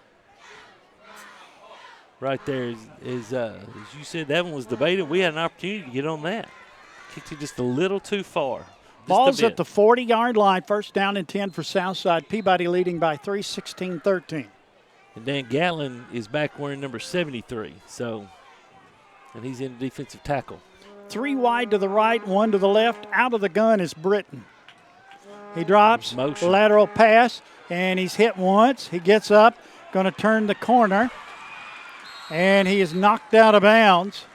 Right there is as you said, that one was debated. We had an opportunity to get on that. Kicked it just a little too far. Ball's at the 40-yard line, first down and 10 for Southside. Peabody leading by 3, 16-13. And Dan Gatlin is back wearing number 73, and he's in defensive tackle. 3 wide to the right, 1 to the left. Out of the gun is Britton. He drops, lateral pass, and he's hit once. He gets up, going to turn the corner, and he is knocked out of bounds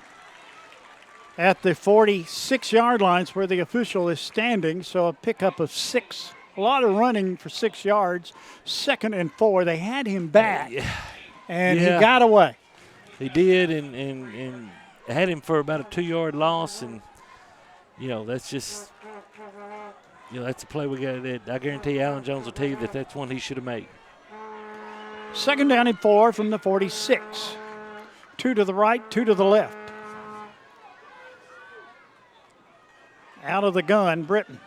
at the 46-yard lines where the official is standing. So a pickup of 6. A lot of running for 6 yards. 2nd and 4. They had him back, and he got away. He did, and had him for about a 2-yard loss. And, that's just, that's a play we got. I guarantee Alan Jones will tell you that's one he should have made. 2nd down and 4 from the 46. 2 to the right, 2 to the left. Out of the gun, Britton.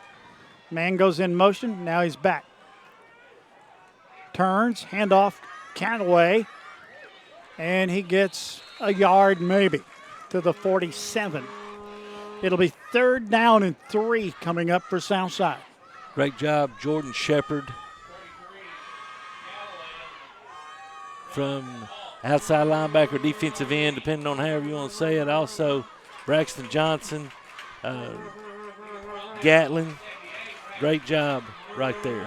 Man goes in motion. Now he's back. Turns, handoff, Canaway. And he gets a yard maybe to the 47. It'll be 3rd down and 3 coming up for Southside. Great job, Jordan Shepard. From outside linebacker, defensive end, depending on however you want to say it. Also, Braxton Johnson, Gatlin. Great job right there.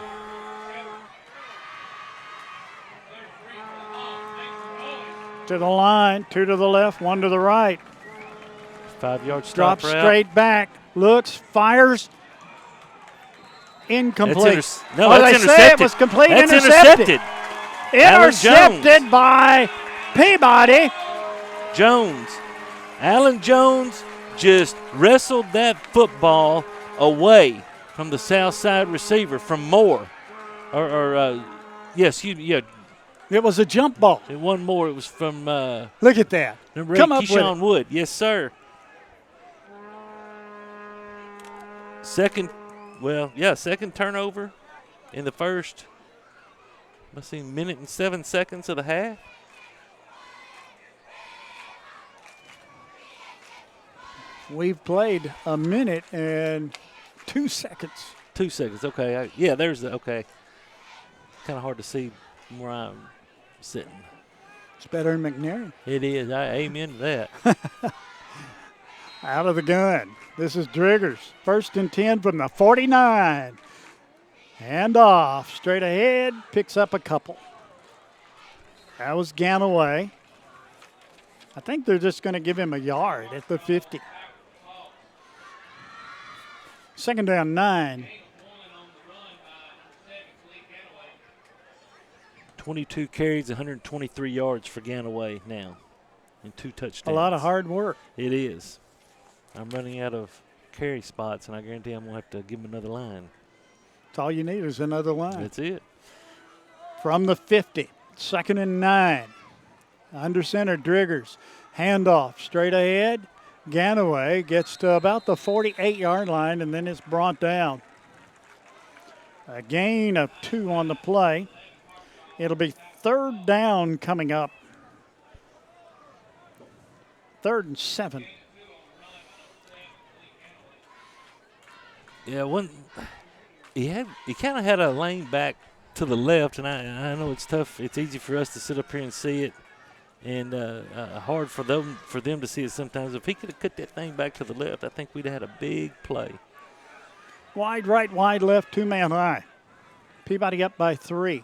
To the line, 2 to the left, 1 to the right. 5-yard stop Drops straight back, looks, fires. Incomplete. That's intercepted. Say it was complete. That's intercepted. Intercepted Intercepted by Peabody. Jones. Alan Jones just wrestled that football away from the south side receiver, from Moore. It was a jump ball. It wasn't Moore. It was from look at that. Number 8, Come up Keyshawn with it. Wood. Yes, sir. Second turnover in the first, let's see, minute and 7 seconds of the half. We've played a minute and 2 seconds. 2 seconds, okay. Okay. Kind of hard to see from where I'm sitting. It's better than McNary. It is. Amen to that. Out of the gun. This is Driggers. 1st and 10 from the 49. Hand off. Straight ahead. Picks up a couple. That was Ganaway. I think they're just going to give him a yard at the 50. 2nd down 9. 22 carries, 123 yards for Ganaway now, and 2 touchdowns. A lot of hard work. It is. I'm running out of carry spots, and I guarantee I'm going to have to give him another line. That's all you need is another line. That's it. From the 50, 2nd and 9. Under center, Driggers. Handoff straight ahead. Ganaway gets to about the 48-yard line, and then it's brought down. A gain of 2 on the play. It'll be 3rd down coming up. 3rd and 7. Yeah, he kind of had a lane back to the left, and I know it's tough. It's easy for us to sit up here and see it, and hard for them to see it sometimes. If he could have cut that thing back to the left, I think we'd have had a big play. Wide right, wide left, 2-man high. Peabody up by 3.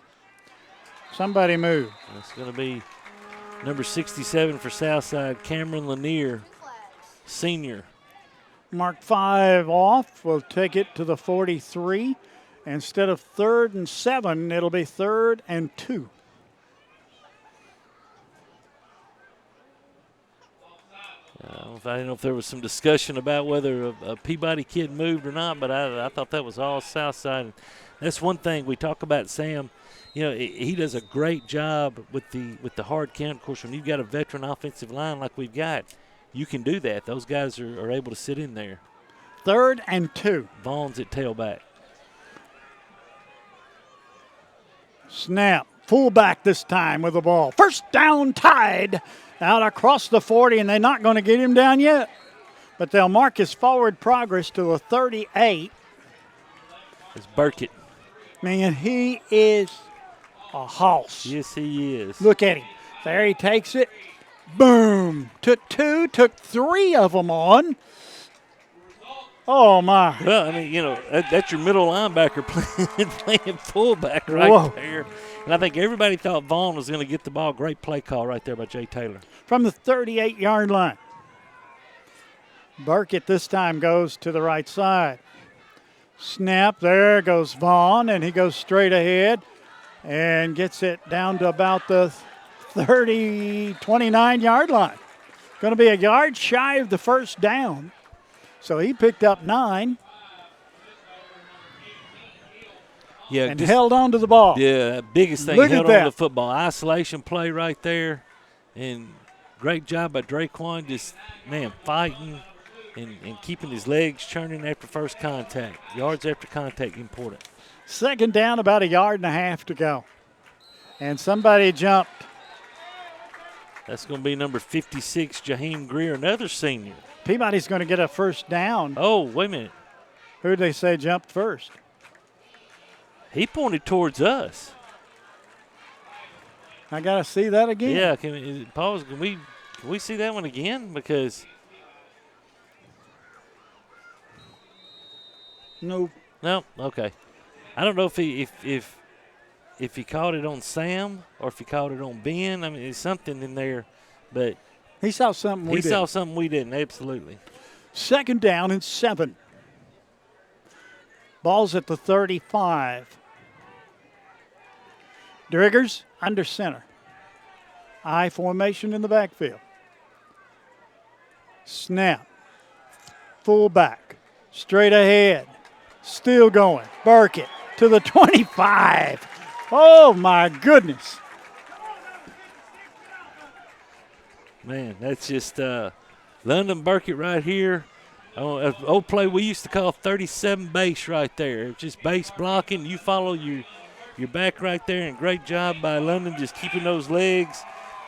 Somebody move. It's going to be number 67 for Southside, Cameron Lanier, senior. Mark 5 off. We'll take it to the 43. Instead of 3rd and 7, it'll be 3rd and 2. I don't know if there was some discussion about whether a Peabody kid moved or not, but I thought that was all Southside. That's one thing we talk about, Sam. You know, he does a great job with the hard count. Of course, when you've got a veteran offensive line like we've got, you can do that. Those guys are able to sit in there. 3rd and 2. Vaughn's at tailback. Snap. Fullback this time with the ball. 1st down, Tide. Out across the 40, and they're not going to get him down yet. But they'll mark his forward progress to a 38. It's Burkett. Man, he is a hoss. Yes, he is. Look at him. There he takes it. Boom. Took 2, took 3 of them on. Oh, my. Well, I mean, you know, that's your middle linebacker playing fullback right there. And I think everybody thought Vaughn was going to get the ball. Great play call right there by Jay Taylor. From the 38-yard line. Burkett this time goes to the right side. Snap, there goes Vaughn, and he goes straight ahead and gets it down to about the 29-yard line. Going to be a yard shy of the 1st down. So he picked up 9. Yeah, and held on to the ball. Yeah, biggest thing, Look held at on that. to the football. Isolation play right there. And great job by Draquan, just, man, fighting and keeping his legs churning after first contact. Yards after contact, important. 2nd down, about a yard and a half to go. And somebody jumped. That's going to be number 56, Jaheim Greer, another senior. Peabody's going to get a first down. Oh, wait a minute. Who did they say jumped first? He pointed towards us. I got to see that again. Yeah, pause. Can we see that one again? Because no. Okay. I don't know if he caught it on Sam or if he caught it on Ben. I mean, there's something in there, but he saw something we didn't. He saw something we didn't. Absolutely. Second down and 7. Ball's at the 35. Driggers under center. I formation in the backfield. Snap. Fullback. Straight ahead. Still going. Burkett to the 25. Oh, my goodness. Man, that's just London Burkett right here. An old play we used to call 37 base right there. It's just base blocking. You follow your back right there, and great job by London just keeping those legs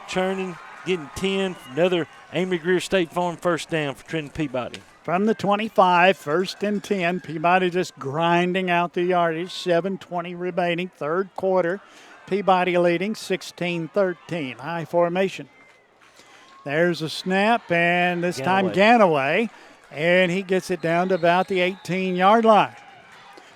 churning, getting 10. Another Amy Greer State Farm first down for Trenton Peabody. From the 25, first and 10. Peabody just grinding out the yardage. 7:20 remaining, third quarter. Peabody leading 16-13. High formation. There's a snap, and this time Ganaway. And he gets it down to about the 18-yard line.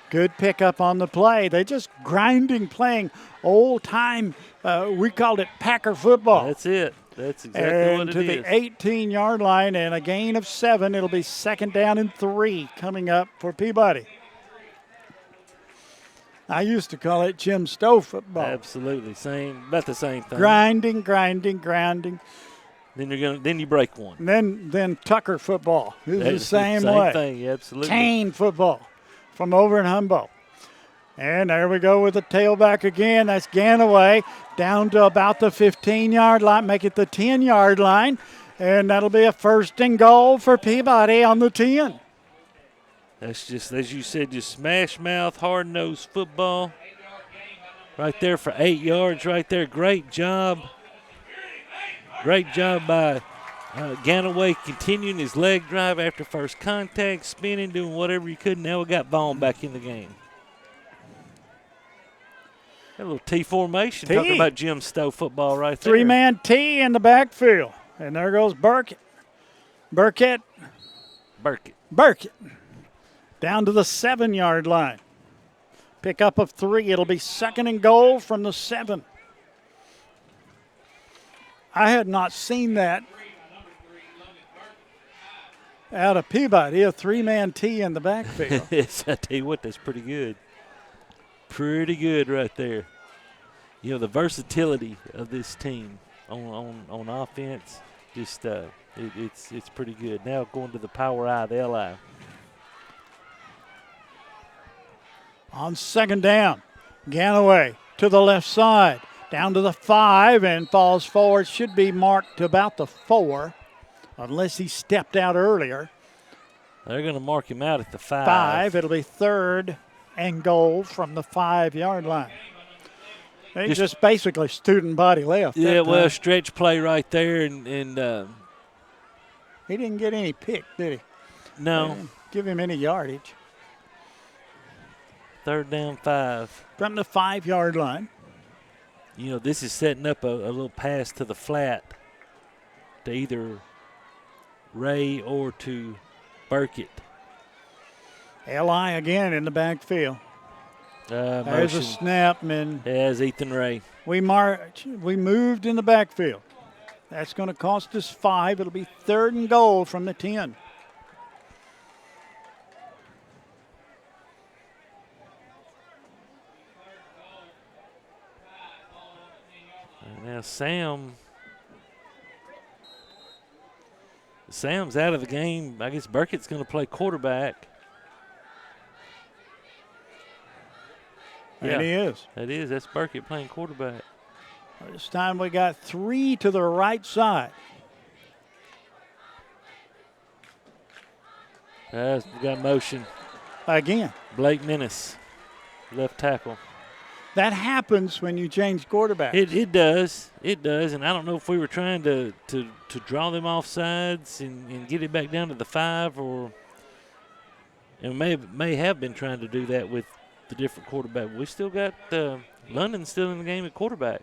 Good pickup on the play. They just grinding, playing old-time, we called it Packer football. That's it. That's exactly what it is. And to the 18-yard line and a gain of 7. It'll be second down and 3 coming up for Peabody. I used to call it Jim Stowe football. Absolutely. About the same thing. Grinding. Then you break one. Then Tucker football is the same way. Same thing, absolutely. Kane football from over in Humboldt. And there we go with the tailback again. That's Ganaway down to about the 15-yard line, make it the 10-yard line. And that'll be a first and goal for Peabody on the 10. That's just, as you said, just smash mouth, hard-nosed football. Right there for 8 yards right there. Great job. Great job by Ganaway continuing his leg drive after first contact, spinning, doing whatever he could. Now we got Vaughn back in the game. A little T formation. T. Talking about Jim Stowe football right there. 3-man T in the backfield. And there goes Burkett. Burkett. Down to the 7-yard line. Pickup of 3. It'll be second and goal from the 7. I had not seen that out of Peabody, a 3-man T in the backfield. Yes, I tell you what, that's pretty good. Pretty good right there. You know, the versatility of this team on offense, just it's pretty good. Now going to the power I, the LI. On second down, Ganaway to the left side. Down to the 5 and falls forward. Should be marked to about the 4 unless he stepped out earlier. They're going to mark him out at the 5. 5. It'll be third and goal from the 5-yard line. They just basically student body left. Yeah, well, stretch play right there. And he didn't get any pick, did he? No. Give him any yardage. Third down 5. From the 5-yard line. You know, this is setting up a little pass to the flat to either Ray or to Burkett. L.I. again in the backfield. There's a snap, and there's Ethan Ray. We moved in the backfield. That's going to cost us 5. It'll be third and goal from the 10. Now Sam's out of the game. I guess Burkett's going to play quarterback. And he is. That is. That's Burkett playing quarterback. This time we got 3 to the right side. We got motion. Again. Blake Menace, left tackle. That happens when you change quarterbacks. It does. It does. And I don't know if we were trying to draw them off sides and get it back down to the 5, or and may have been trying to do that with the different quarterback. We still got London still in the game at quarterback.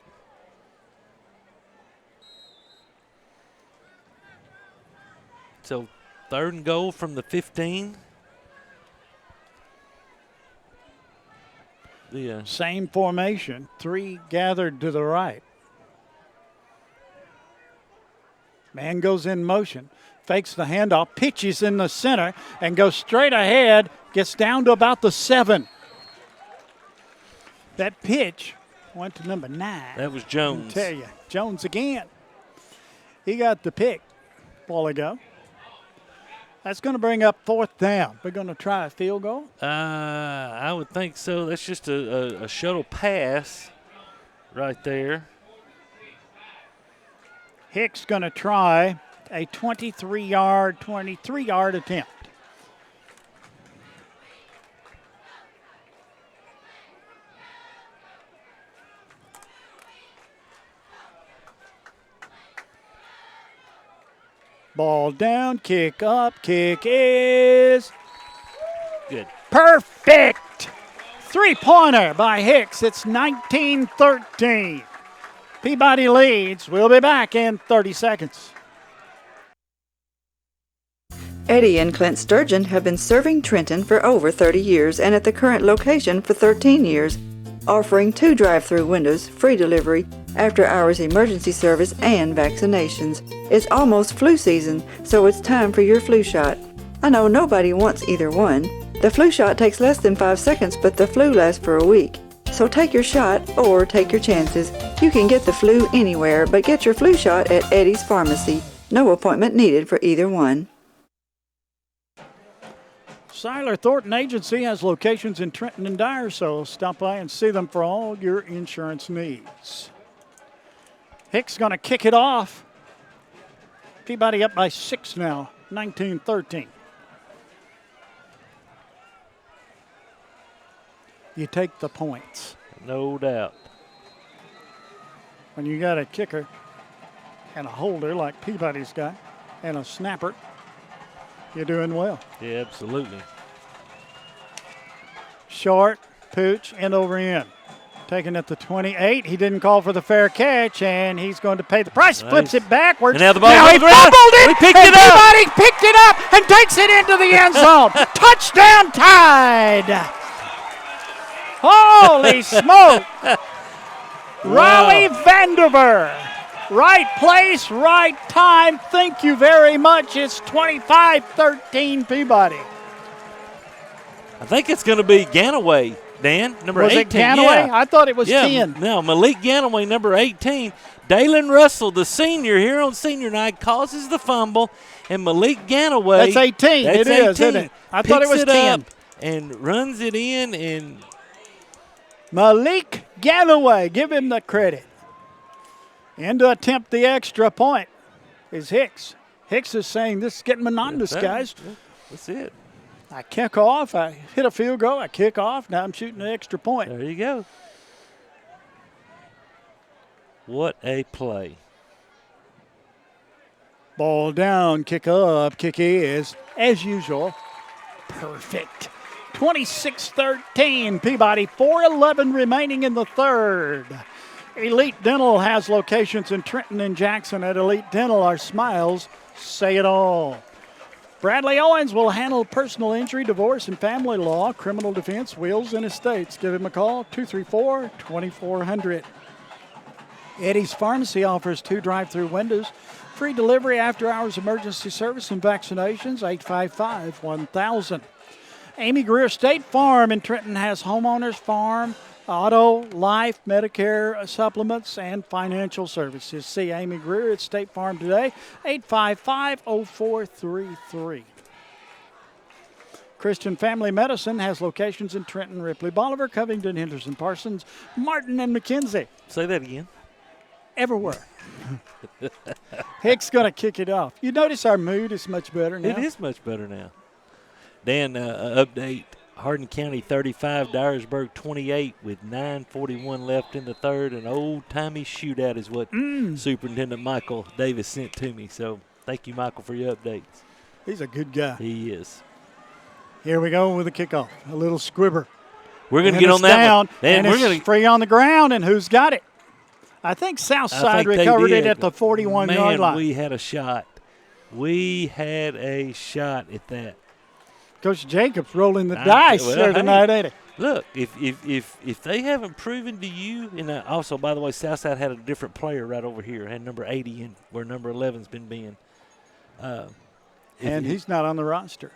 So 3rd and goal from the 15. Yeah. Same formation, 3 gathered to the right. Man goes in motion, fakes the handoff, pitches in the center, and goes straight ahead, gets down to about the 7. That pitch went to number 9. That was Jones. I tell you, Jones again. He got the pick a while ago. That's going to bring up 4th down. We're going to try a field goal? I would think so. That's just a shuttle pass right there. Hicks going to try a 23-yard attempt. Ball down, kick up, kick is good. Perfect. 3-pointer by Hicks. It's 19-13. Peabody leads. We'll be back in 30 seconds. Eddie and Clint Sturgeon have been serving Trenton for over 30 years and at the current location for 13 years, offering 2 drive-through windows, free delivery, after-hours emergency service, and vaccinations. It's almost flu season, so it's time for your flu shot. I know nobody wants either one. The flu shot takes less than 5 seconds, but the flu lasts for a week. So take your shot or take your chances. You can get the flu anywhere, but get your flu shot at Eddie's Pharmacy. No appointment needed for either one. Seiler Thornton Agency has locations in Trenton and Dyer, so stop by and see them for all your insurance needs. Hicks going to kick it off. Peabody up by 6 now, 19-13. You take the points. No doubt. When you got a kicker and a holder like Peabody's got and a snapper, you're doing well. Yeah, absolutely. Short, Pooch, end over end. Taken at the 28. He didn't call for the fair catch, and he's going to pay the price. Nice. Flips it backwards. And now the ball he fumbled it. He picked it up. Peabody picked it up and takes it into the end zone. Touchdown Tide. Holy smoke. Raleigh Vanderver. Right place, right time. Thank you very much. It's 25-13 Peabody. I think it's going to be Ganaway, Dan, number 18. Was it Ganaway? Yeah. I thought it was 10. No, Malik Ganaway, number 18. Dalen Russell, the senior here on senior night, causes the fumble, and Malik Ganaway. That's 18. It is, isn't it? I thought it was 10. And runs it in, and Malik Ganaway, give him the credit. And to attempt the extra point is Hicks. Hicks is saying this is getting monotonous, guys. That's it. I kick off, I hit a field goal, I kick off, now I'm shooting an extra point. There you go. What a play. Ball down, kick up, kick is, as usual, perfect. 26-13, Peabody, 4:11 remaining in the third. Elite Dental has locations in Trenton and Jackson. At Elite Dental, our smiles say it all. Bradley Owens will handle personal injury, divorce, and family law, criminal defense, wills, and estates. Give him a call, 234-2400. Eddie's Pharmacy offers 2 drive-through windows, free delivery, after-hours emergency service, and vaccinations, 855-1000. Amy Greer State Farm in Trenton has homeowners, farm, auto, life, Medicare supplements, and financial services. See Amy Greer at State Farm today, 855-0433. Christian Family Medicine has locations in Trenton, Ripley, Bolivar, Covington, Henderson, Parsons, Martin, and McKenzie. Say that again. Everywhere. Hicks going to kick it off. You notice our mood is much better now? It is much better now. Dan, update Hardin County 35, Dyersburg 28 with 9:41 left in the third. An old-timey shootout is what Superintendent Michael Davis sent to me. So thank you, Michael, for your updates. He's a good guy. He is. Here we go with the kickoff. A little squibber. We're going to get on that down, one. Man, and it's free on the ground, and who's got it? I think Southside recovered it at the 41-yard line. Man, we had a shot. We had a shot at that. Coach Jacobs rolling the dice here tonight, ain't it? Look, if they haven't proven to you, and also, by the way, Southside had a different player right over here, had number 80 in where number 11's been being. And he's not on the roster,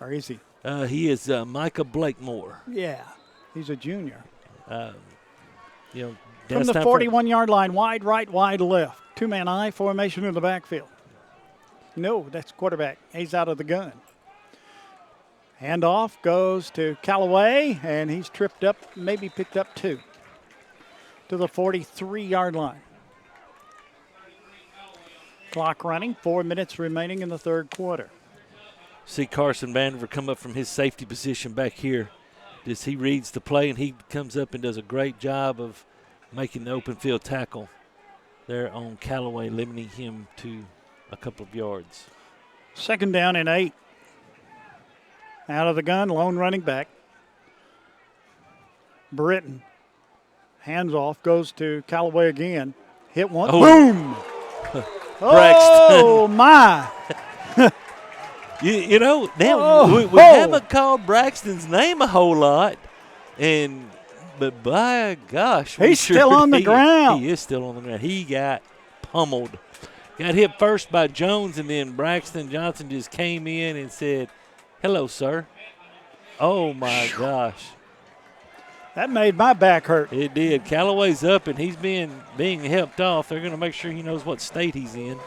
or is he? He is Micah Blakemore. Yeah, he's a junior. From the 41-yard line, wide right, wide left. Two-man eye formation in the backfield. No, that's quarterback. He's out of the gun. Handoff goes to Callaway, and he's tripped up, maybe picked up 2 to the 43-yard line. Clock running, 4 minutes remaining in the third quarter. See Carson Vandiver come up from his safety position back here. He reads the play, and he comes up and does a great job of making the open field tackle there on Callaway, limiting him to a couple of yards. 2nd down and 8. Out of the gun, lone running back. Britton. Hands off, goes to Callaway again. Hit one. Oh. Boom! Oh, my. you know, now we haven't called Braxton's name a whole lot, but by gosh. He's still on the ground. He is still on the ground. He got pummeled. Got hit first by Jones, and then Braxton Johnson just came in and said, "Hello, sir." Oh, my gosh. That made my back hurt. It did. Callaway's up, and he's being helped off. They're going to make sure he knows what state he's in.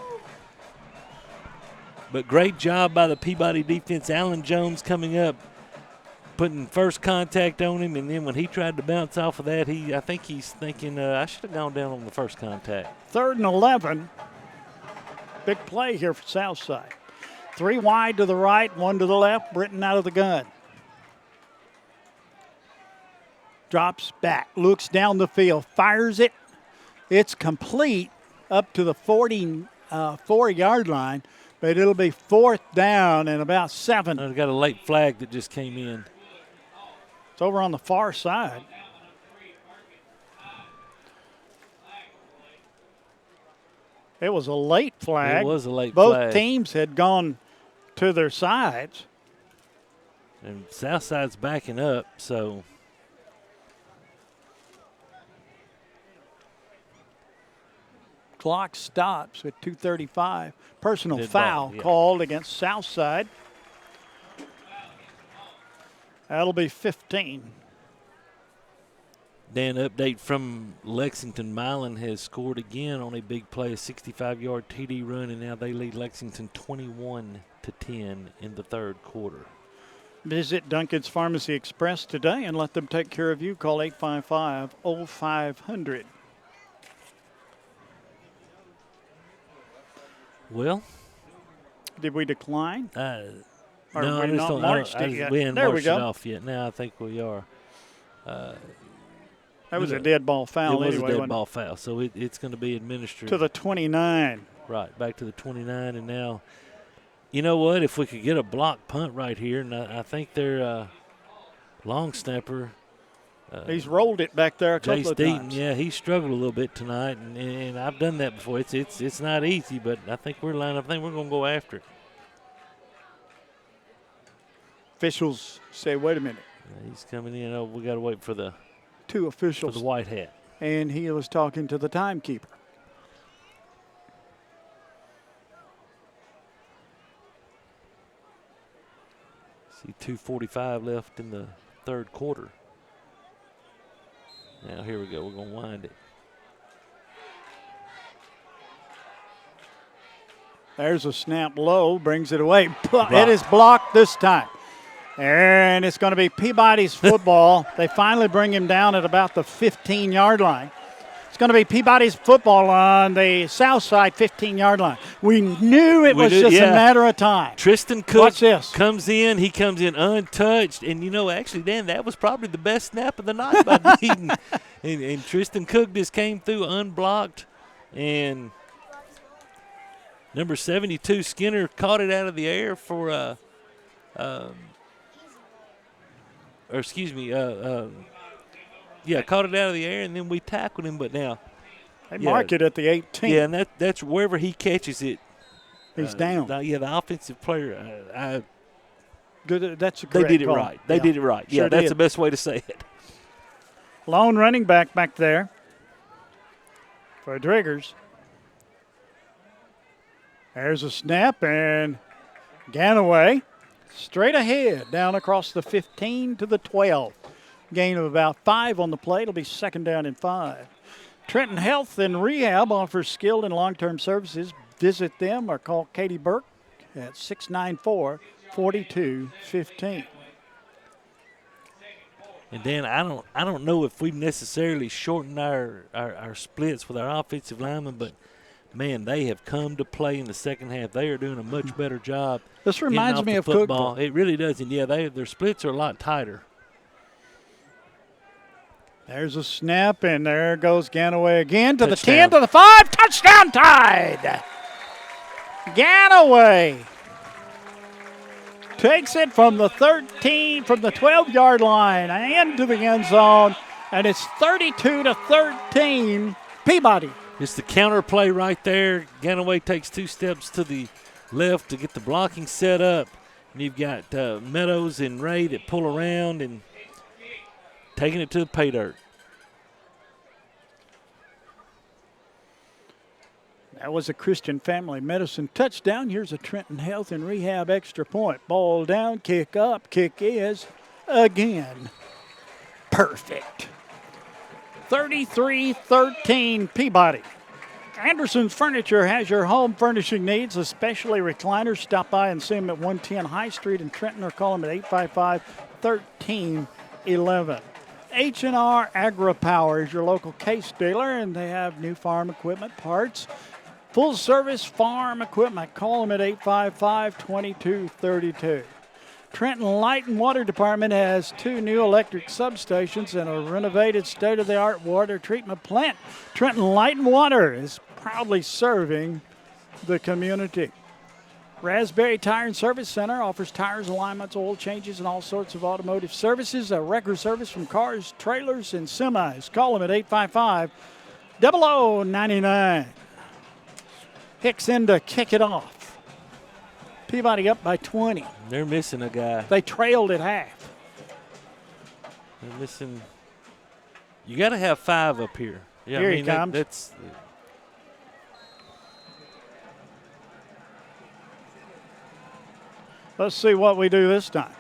But great job by the Peabody defense. Alan Jones coming up, putting first contact on him, and then when he tried to bounce off of that, I think he's thinking, I should have gone down on the first contact. 3rd and 11. Big play here for Southside. 3 wide to the right, 1 to the left. Britton out of the gun. Drops back, looks down the field, fires it. It's complete up to the 44-yard line, but it'll be 4th down and about 7. They've got a late flag that just came in. It's over on the far side. It was a late flag. It was a late flag. Both teams had gone to their sides. And Southside's backing up, so. Clock stops at 2:35. Personal foul called against Southside. That'll be 15. Dan, update from Lexington. Milan has scored again on a big play, a 65-yard TD run, and now they lead Lexington 21-10 in the third quarter. Visit Duncan's Pharmacy Express today and let them take care of you. Call 855-0500. Well, did we decline? No, we we haven't marched it off yet. Now I think we are. That was a dead ball foul. It was anyway, a dead ball foul, so it's going to be administered. To the 29. Right, back to the 29, and now, you know what? If we could get a block punt right here, and I think their long snapper. He's rolled it back there a couple of times. Yeah, he struggled a little bit tonight, and I've done that before. It's not easy, but I think we're lined up. I think we're going to go after it. Officials say, wait a minute. He's coming in. Oh, we got to wait for the 2 officials. For the white hat. And he was talking to the timekeeper. See 2:45 left in the third quarter. Now, here we go. We're going to wind it. There's a snap low, brings it away. It is blocked this time. And it's going to be Peabody's football. They finally bring him down at about the 15-yard line. It's going to be Peabody's football on the south side 15-yard line. We knew it was just a matter of time. Tristan Cook Watch this. comes in. He comes in untouched. And, actually, Dan, that was probably the best snap of the night by Deaton. and Tristan Cook just came through unblocked. And number 72, Skinner, caught it out of the air for caught it out of the air, and then we tackled him. But now they mark it at the 18. Yeah, and that's wherever he catches it. He's down. The offensive player. Good. That's a They correct did it call. right. They did it right. Sure That's did. the best way to say it. Lone running back there for Driggers. There's a snap, and Ganaway straight ahead down across the 15 to the 12. Gain of about 5 on the play. It'll be 2nd down and 5. Trenton Health and Rehab offers skilled and long-term services. Visit them or call Katie Burke at 694-4215. And Dan, I don't know if we've necessarily shortened our splits with our offensive linemen, but man, they have come to play in the second half. They are doing a much better job. This reminds me of football. Cookville. It really does, and their splits are a lot tighter. There's a snap, and there goes Ganaway again to Touchdown. the 10 to the 5. Touchdown Tide! Ganaway takes it from the 13, from the 12-yard line into the end zone, and it's 32-13 Peabody. It's the counter play right there. Ganaway takes 2 steps to the left to get the blocking set up. And you've got Meadows and Ray that pull around and taking it to the pay dirt. That was a Christian Family Medicine touchdown. Here's a Trenton Health and Rehab extra point. Ball down, kick up, kick is again perfect. 33-13 Peabody. Anderson's Furniture has your home furnishing needs, especially recliners. Stop by and see them at 110 High Street in Trenton or call them at 855-1311. H&R Agri-Power is your local case dealer, and they have new farm equipment parts. Full service farm equipment. Call them at 855-2232. Trenton Light and Water Department has 2 new electric substations and a renovated state-of-the-art water treatment plant. Trenton Light and Water is proudly serving the community. Raspberry Tire and Service Center offers tires, alignments, oil changes, and all sorts of automotive services. A record service from cars, trailers, and semis. Call them at 855-0099. Hicks in to kick it off. Peabody up by 20. They're missing a guy. They trailed at half. They're missing. You got to have 5 up here. Yeah, Here he comes. That's. Let's see what we do this time.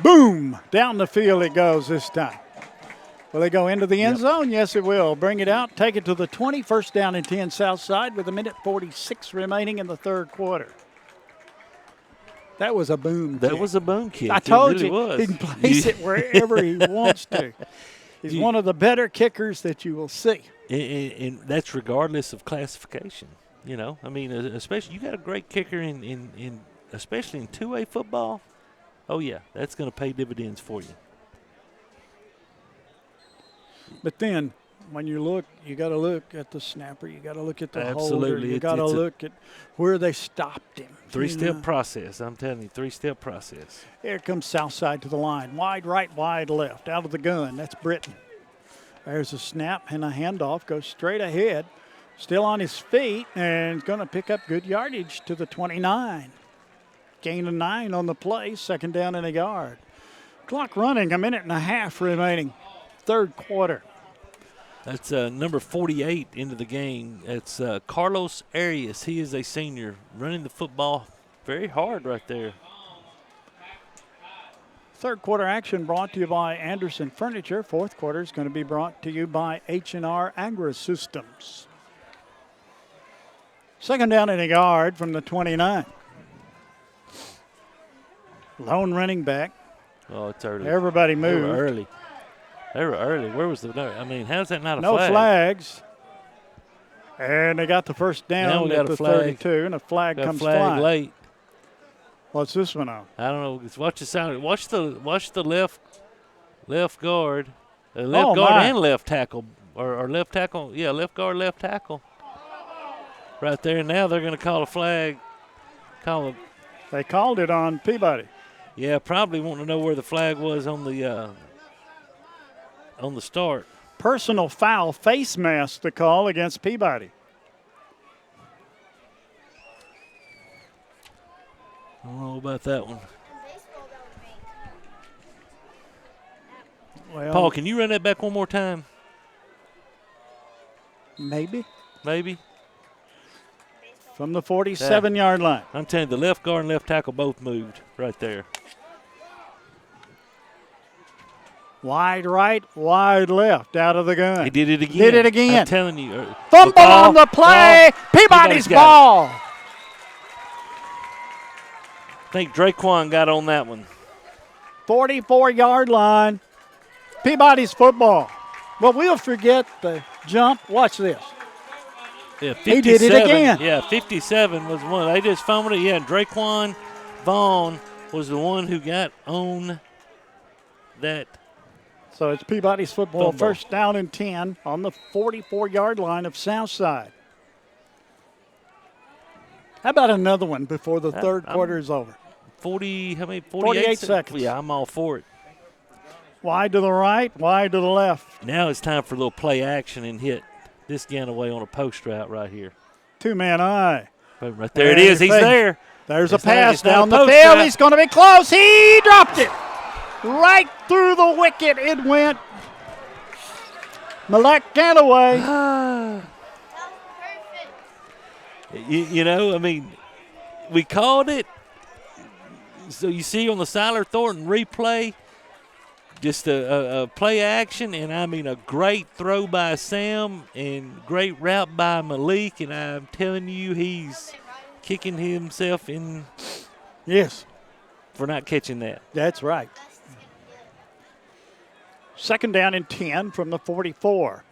Boom! Down the field it goes this time. Will they go into the end zone? Yes, it will. Bring it out. Take it to the 20. First down and 10 south side with 1:46 remaining in the third quarter. That was a boom That kick. was a boom kick. I told it really you, was. he can place it wherever he wants to. He's one of the better kickers that you will see. And that's regardless of classification. I mean, especially you got a great kicker in especially in 2A football. Oh, yeah, that's going to pay dividends for you. But then when you look, you got to look at the snapper. You got to look at the Absolutely. holder. You got to look at where they stopped him. 3-step process. I'm telling you, 3-step process. Here comes Southside to the line. Wide right, wide left. Out of the gun. That's Britton. There's a snap and a handoff. Goes straight ahead. Still on his feet and going to pick up good yardage to the 29. Gain of 9 on the play. 2nd down and a yard. Clock running. 1.5 minutes remaining. Third quarter. That's number 48 into the game. It's Carlos Arias. He is a senior running the football very hard right there. Third quarter action brought to you by Anderson Furniture. Fourth quarter is going to be brought to you by H&R Agri-Systems. 2nd down and a yard from the 29. Lone running back. Oh, it's early. Everybody They were moved. early. They were early. Where was the? I mean, how's that not a No flag? flags. And they got the first down Now we at got the a flag. 32, and a flag Got a comes flag flying. late. What's this one on? I don't know. Watch the sound. Watch the left guard, left guard my. and left tackle, or left tackle. Yeah, left guard, left tackle. Right there. Now they're going to call a flag. They called it on Peabody. Yeah, probably wanting to know where the flag was on the start. Personal foul face mask to call against Peabody. I don't know about that one. Well, Paul, can you run that back one more time? Maybe. From the 47-yard line. I'm telling you, the left guard and left tackle both moved right there. Wide right, wide left, out of the gun. He did it again. I'm telling you. Fumble on the play. Peabody's ball. I think Draquan got on that one. 44-yard line. Peabody's football. Well, we'll forget the jump. Watch this. Yeah, he did it again. Yeah, 57 was one. They just fumbled it. Yeah, and Draquan Vaughn was the one who got on that. So it's Peabody's football. First down and 10 on the 44-yard line of Southside. How about another one before the third quarter is over? 48 seconds. Yeah, I'm all for it. Wide to the right, wide to the left. Now it's time for a little play action and hit this Ganaway on a post route right here. Two-man eye. Boom, right there it is. He's there. There's a pass down the field. He's going to be close. He dropped it. Right through the wicket it went. Malek Ganaway. you know, I mean, we called it. So you see on the Siler Thornton replay, just a play action, and I mean a great throw by Sam and great route by Malik, and I'm telling you, he's kicking himself in. Yes. For not catching that. That's right. Second down and 10 from the 44.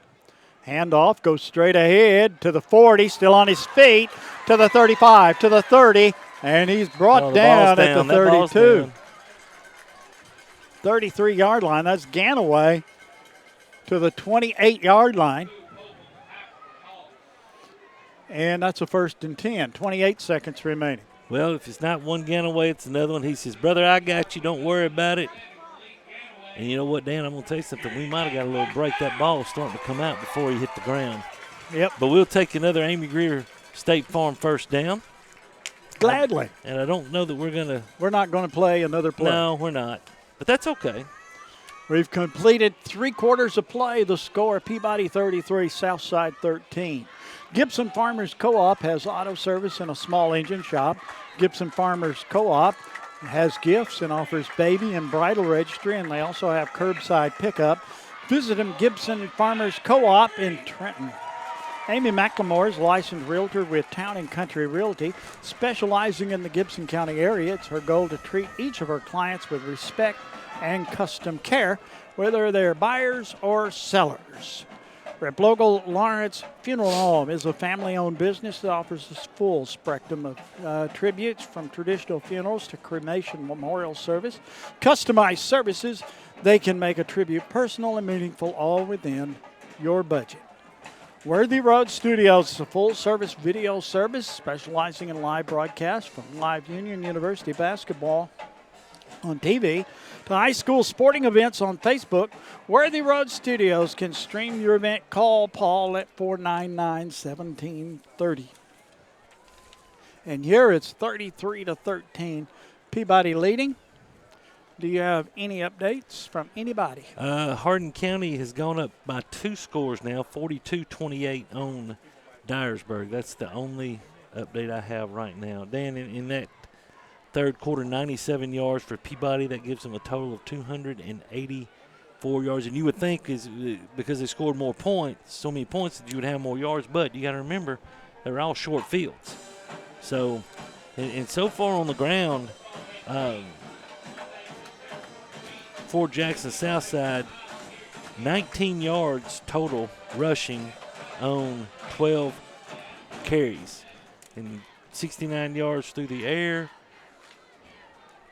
Handoff goes straight ahead to the 40, still on his feet, to the 35, to the 30, and he's brought down at the 32. 33-yard line. That's Ganaway to the 28-yard line. And that's a first and 10. 28 seconds remaining. Well, if it's not one Ganaway, it's another one. He says, brother, I got you. Don't worry about it. And you know what, Dan, I'm going to tell you something. We might have got a little break. That ball was starting to come out before he hit the ground. Yep. But we'll take another Amy Greer State Farm first down. Gladly. And I don't know that we're going to. We're not going to play another play. No, we're not. But that's okay. We've completed 3 quarters of play. The score, Peabody 33, Southside 13. Gibson Farmers Co-op has auto service and a small engine shop. Gibson Farmers Co-op has gifts and offers baby and bridal registry, and they also have curbside pickup. Visit them, Gibson Farmers Co-op in Trenton. Amy McLemore is a licensed realtor with Town and Country Realty, specializing in the Gibson County area. It's her goal to treat each of her clients with respect and custom care, whether they're buyers or sellers. Replogle Lawrence Funeral Home is a family-owned business that offers a full spectrum of tributes, from traditional funerals to cremation memorial service. Customized services, they can make a tribute personal and meaningful, all within your budget. Worthy Road Studios is a full-service video service specializing in live broadcasts from live Union University basketball on TV to high school sporting events on Facebook. Worthy Road Studios can stream your event. Call Paul at 499-1730. And here it's 33-13. Peabody leading. Do you have any updates from anybody? Hardin County has gone up by 2 scores now, 42-28 on Dyersburg. That's the only update I have right now. Dan, in that third quarter, 97 yards for Peabody. That gives them a total of 284 yards. And you would think because they scored more points, so many points, that you would have more yards. But you got to remember, they're all short fields. So, and so far on the ground, for Jackson Southside, 19 yards total rushing on 12 carries and 69 yards through the air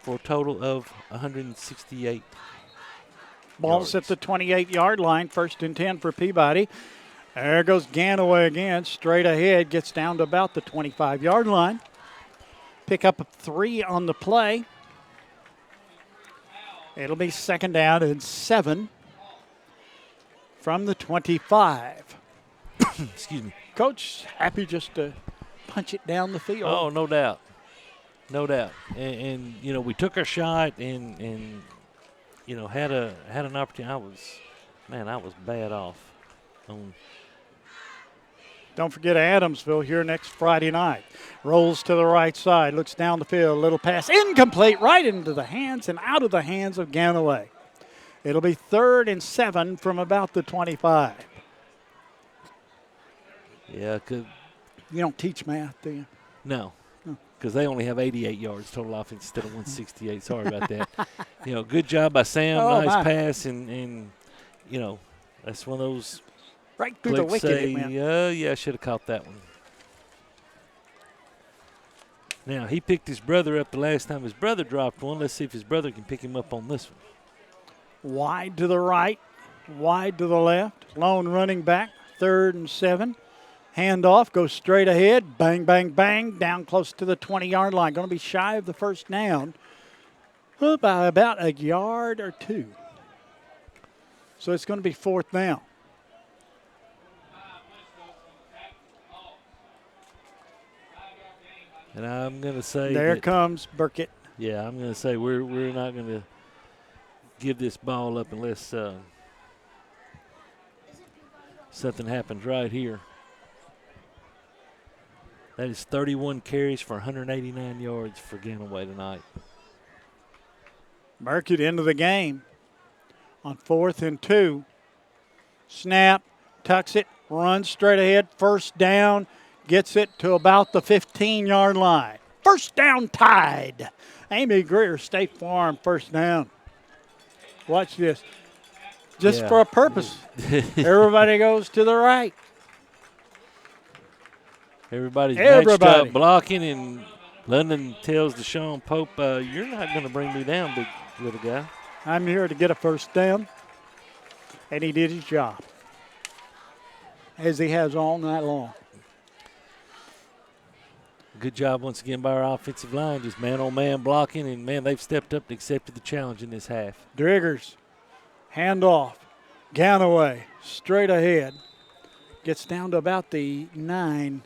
for a total of 168 Ball's at the 28-yard line, 1st and 10 for Peabody. There goes Ganaway again, straight ahead, gets down to about the 25-yard line. Pick up a 3 on the play. It'll be 2nd down and 7 from the 25. Excuse me. Coach, happy just to punch it down the field. Oh, no doubt. No doubt. And you know, we took our shot and you know, had an opportunity. I was bad off on. Don't forget Adamsville here next Friday night. Rolls to the right side, looks down the field, little pass incomplete, right into the hands and out of the hands of Ganaway. It'll be 3rd and 7 from about the 25. Yeah, you don't teach math, do you? No, because they only have 88 yards total offense instead of 168. Sorry about that. You know, good job by Sam. Nice pass, and you know, that's one of those. Right through the wicket, it went. Yeah, I should have caught that one. Now, he picked his brother up the last time his brother dropped one. Let's see if his brother can pick him up on this one. Wide to the right, wide to the left. Lone running back, 3rd and 7. Handoff, goes straight ahead. Bang, bang, bang, down close to the 20-yard line. Going to be shy of the 1st down by about a yard or 2. So it's going to be 4th down. And I'm going to say there comes Burkett. Yeah, I'm going to say we're not going to give this ball up unless something happens right here. That is 31 carries for 189 yards for Ganaway tonight. Burkett into the game on 4th and 2. Snap, tucks it, runs straight ahead, 1st down. Gets it to about the 15-yard line. 1st down tied. Amy Greer, State Farm, 1st down. Watch this. Just for a purpose. Everybody goes to the right. Everybody's matched up blocking, and London tells Deshaun Pope, you're not going to bring me down, big little guy. I'm here to get a 1st down. And he did his job, as he has all night long. Good job once again by our offensive line, just man-on-man blocking, and, man, they've stepped up and accepted the challenge in this half. Driggers, handoff, Ganaway, straight ahead, gets down to about the 9.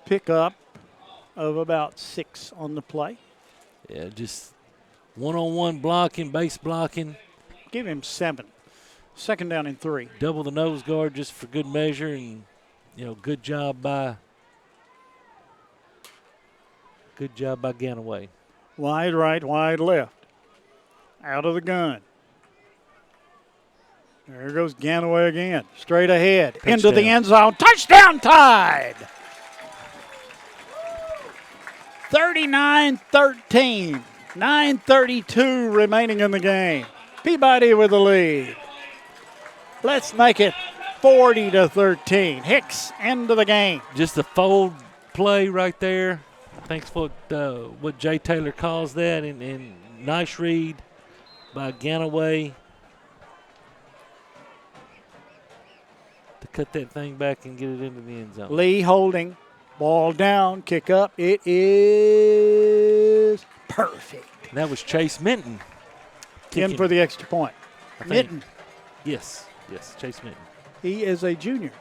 Pickup of about 6 on the play. Yeah, just one-on-one blocking, base blocking. Give him 7. 2nd down and 3. Double the nose guard just for good measure, and you know, good job by Ganaway. Wide right, wide left. Out of the gun. There goes Ganaway again. Straight ahead. Touchdown. Into the end zone. Touchdown Tide! 39-13. 9:32 remaining in the game. Peabody with the lead. Let's make it 40-13. Hicks into the game. Just a fold play right there. Thanks for what Jay Taylor calls that, and nice read by Ganaway to cut that thing back and get it into the end zone. Lee holding. Ball down, kick up. It is perfect. And that was Chase Minton. In for the extra point. Minton. Yes, Chase Minton. He is a junior.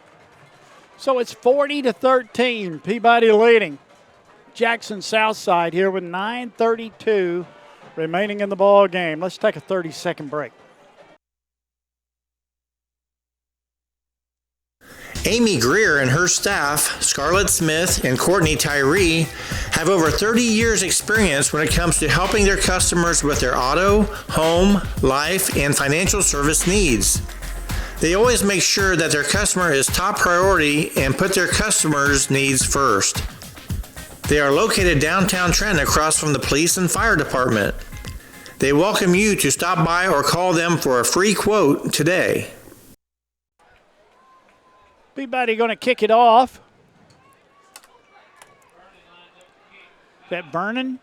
So it's 40-13. Peabody leading. Jackson Southside here with 9:32 remaining in the ball game. Let's take a 30-second break. Amy Greer and her staff, Scarlett Smith and Courtney Tyree, have over 30 years experience when it comes to helping their customers with their auto, home, life, and financial service needs. They always make sure that their customer is top priority and put their customers' needs first. They are located downtown Trenton across from the police and fire department. They welcome you to stop by or call them for a free quote today. Peabody going to kick it off. Is that Vernon?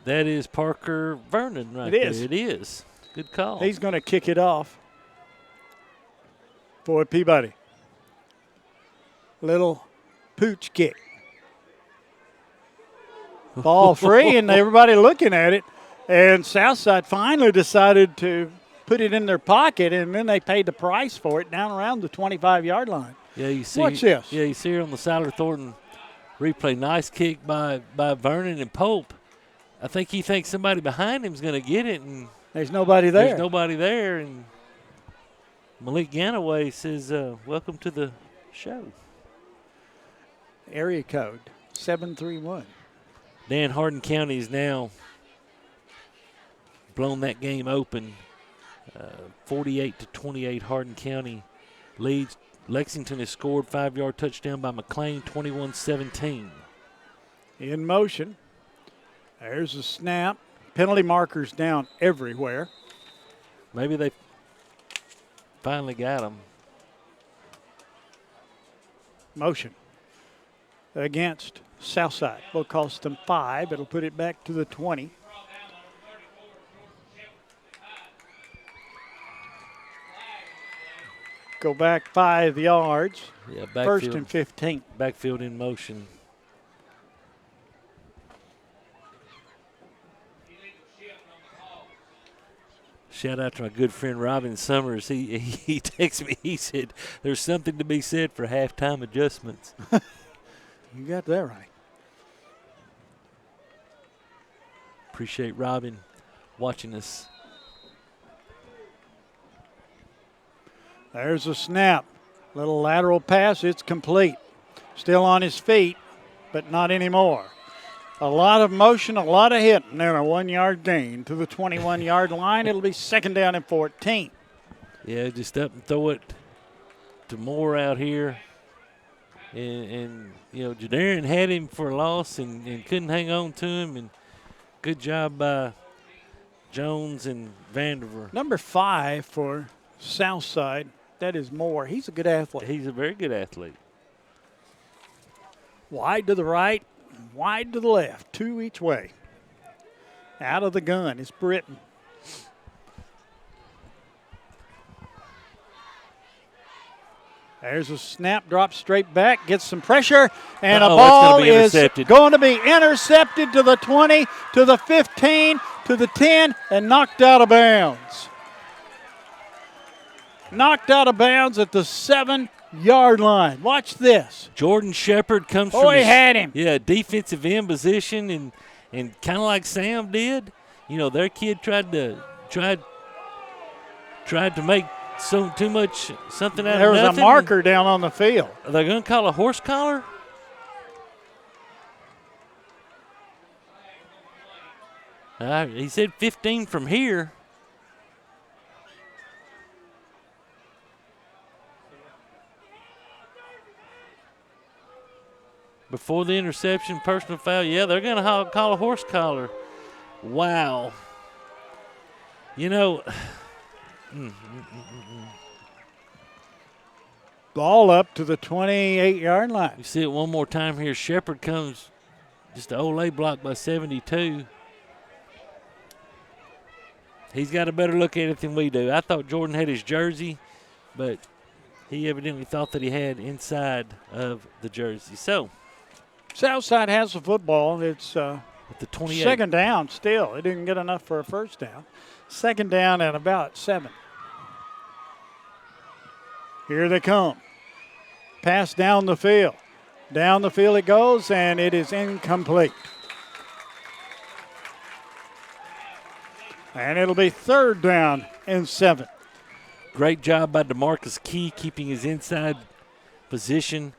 That is Parker Vernon right It is. there. It is. Good call. He's going to kick it off for Peabody. Little pooch kick. Ball free, and everybody looking at it. And Southside finally decided to put it in their pocket, and then they paid the price for it down around the 25-yard line. Yeah, you see. Watch this. Yeah, you see here on the Siler Thornton replay. Nice kick by Vernon, and Pope. I think he thinks somebody behind him is going to get it, and there's nobody there. There's nobody there, and Malik Ganaway says, welcome to the show. Area code 731. Dan, Hardin County is now blown that game open. 48-28, Hardin County leads. Lexington has scored 5-yard touchdown by McLean, 21-17. In motion. There's a snap. Penalty markers down everywhere. Maybe they finally got him. Motion against Southside. Will cost them 5. It'll put it back to the 20. Go back 5 yards. Yeah, First and 15. Backfield in motion. Shout out to my good friend Robin Summers. He texted me. He said, there's something to be said for halftime adjustments. You got that right. Appreciate Robin watching us. There's a snap. Little lateral pass. It's complete. Still on his feet, but not anymore. A lot of motion, a lot of hitting, and a 1-yard gain to the 21-yard line. It'll be 2nd down and 14. Yeah, just up and throw it to Moore out here. And you know, Jadarian had him for a loss and couldn't hang on to him. And good job by Jones and Vanderver. Number 5 for Southside, that is Moore. He's a good athlete. He's a very good athlete. Wide to the right, wide to the left, 2 each way. Out of the gun is Britton. There's a snap, drop straight back, gets some pressure, and a ball is going to be intercepted to the 20, to the 15, to the 10, and knocked out of bounds. Knocked out of bounds at the 7-yard line. Watch this. Jordan Shepard comes from he had him. Yeah, defensive end position, and kind of like Sam did. You know, their kid tried to make too much something out of nothing. There was a marker down on the field. Are they going to call a horse collar? He said 15 from here. Before the interception, personal foul. Yeah, they're going to call a horse collar. Wow. You know. Ball up to the 28-yard line. You see it one more time here. Shepard comes just an Olay block by 72. He's got a better look at it than we do. I thought Jordan had his jersey, but he evidently thought that he had inside of the jersey. So Southside has the football. It's at the 28. 2nd down still. It didn't get enough for a 1st down. 2nd down and about 7. Here they come. Pass down the field. Down the field it goes, and it is incomplete. And it'll be 3rd down and 7. Great job by DeMarcus Key keeping his inside position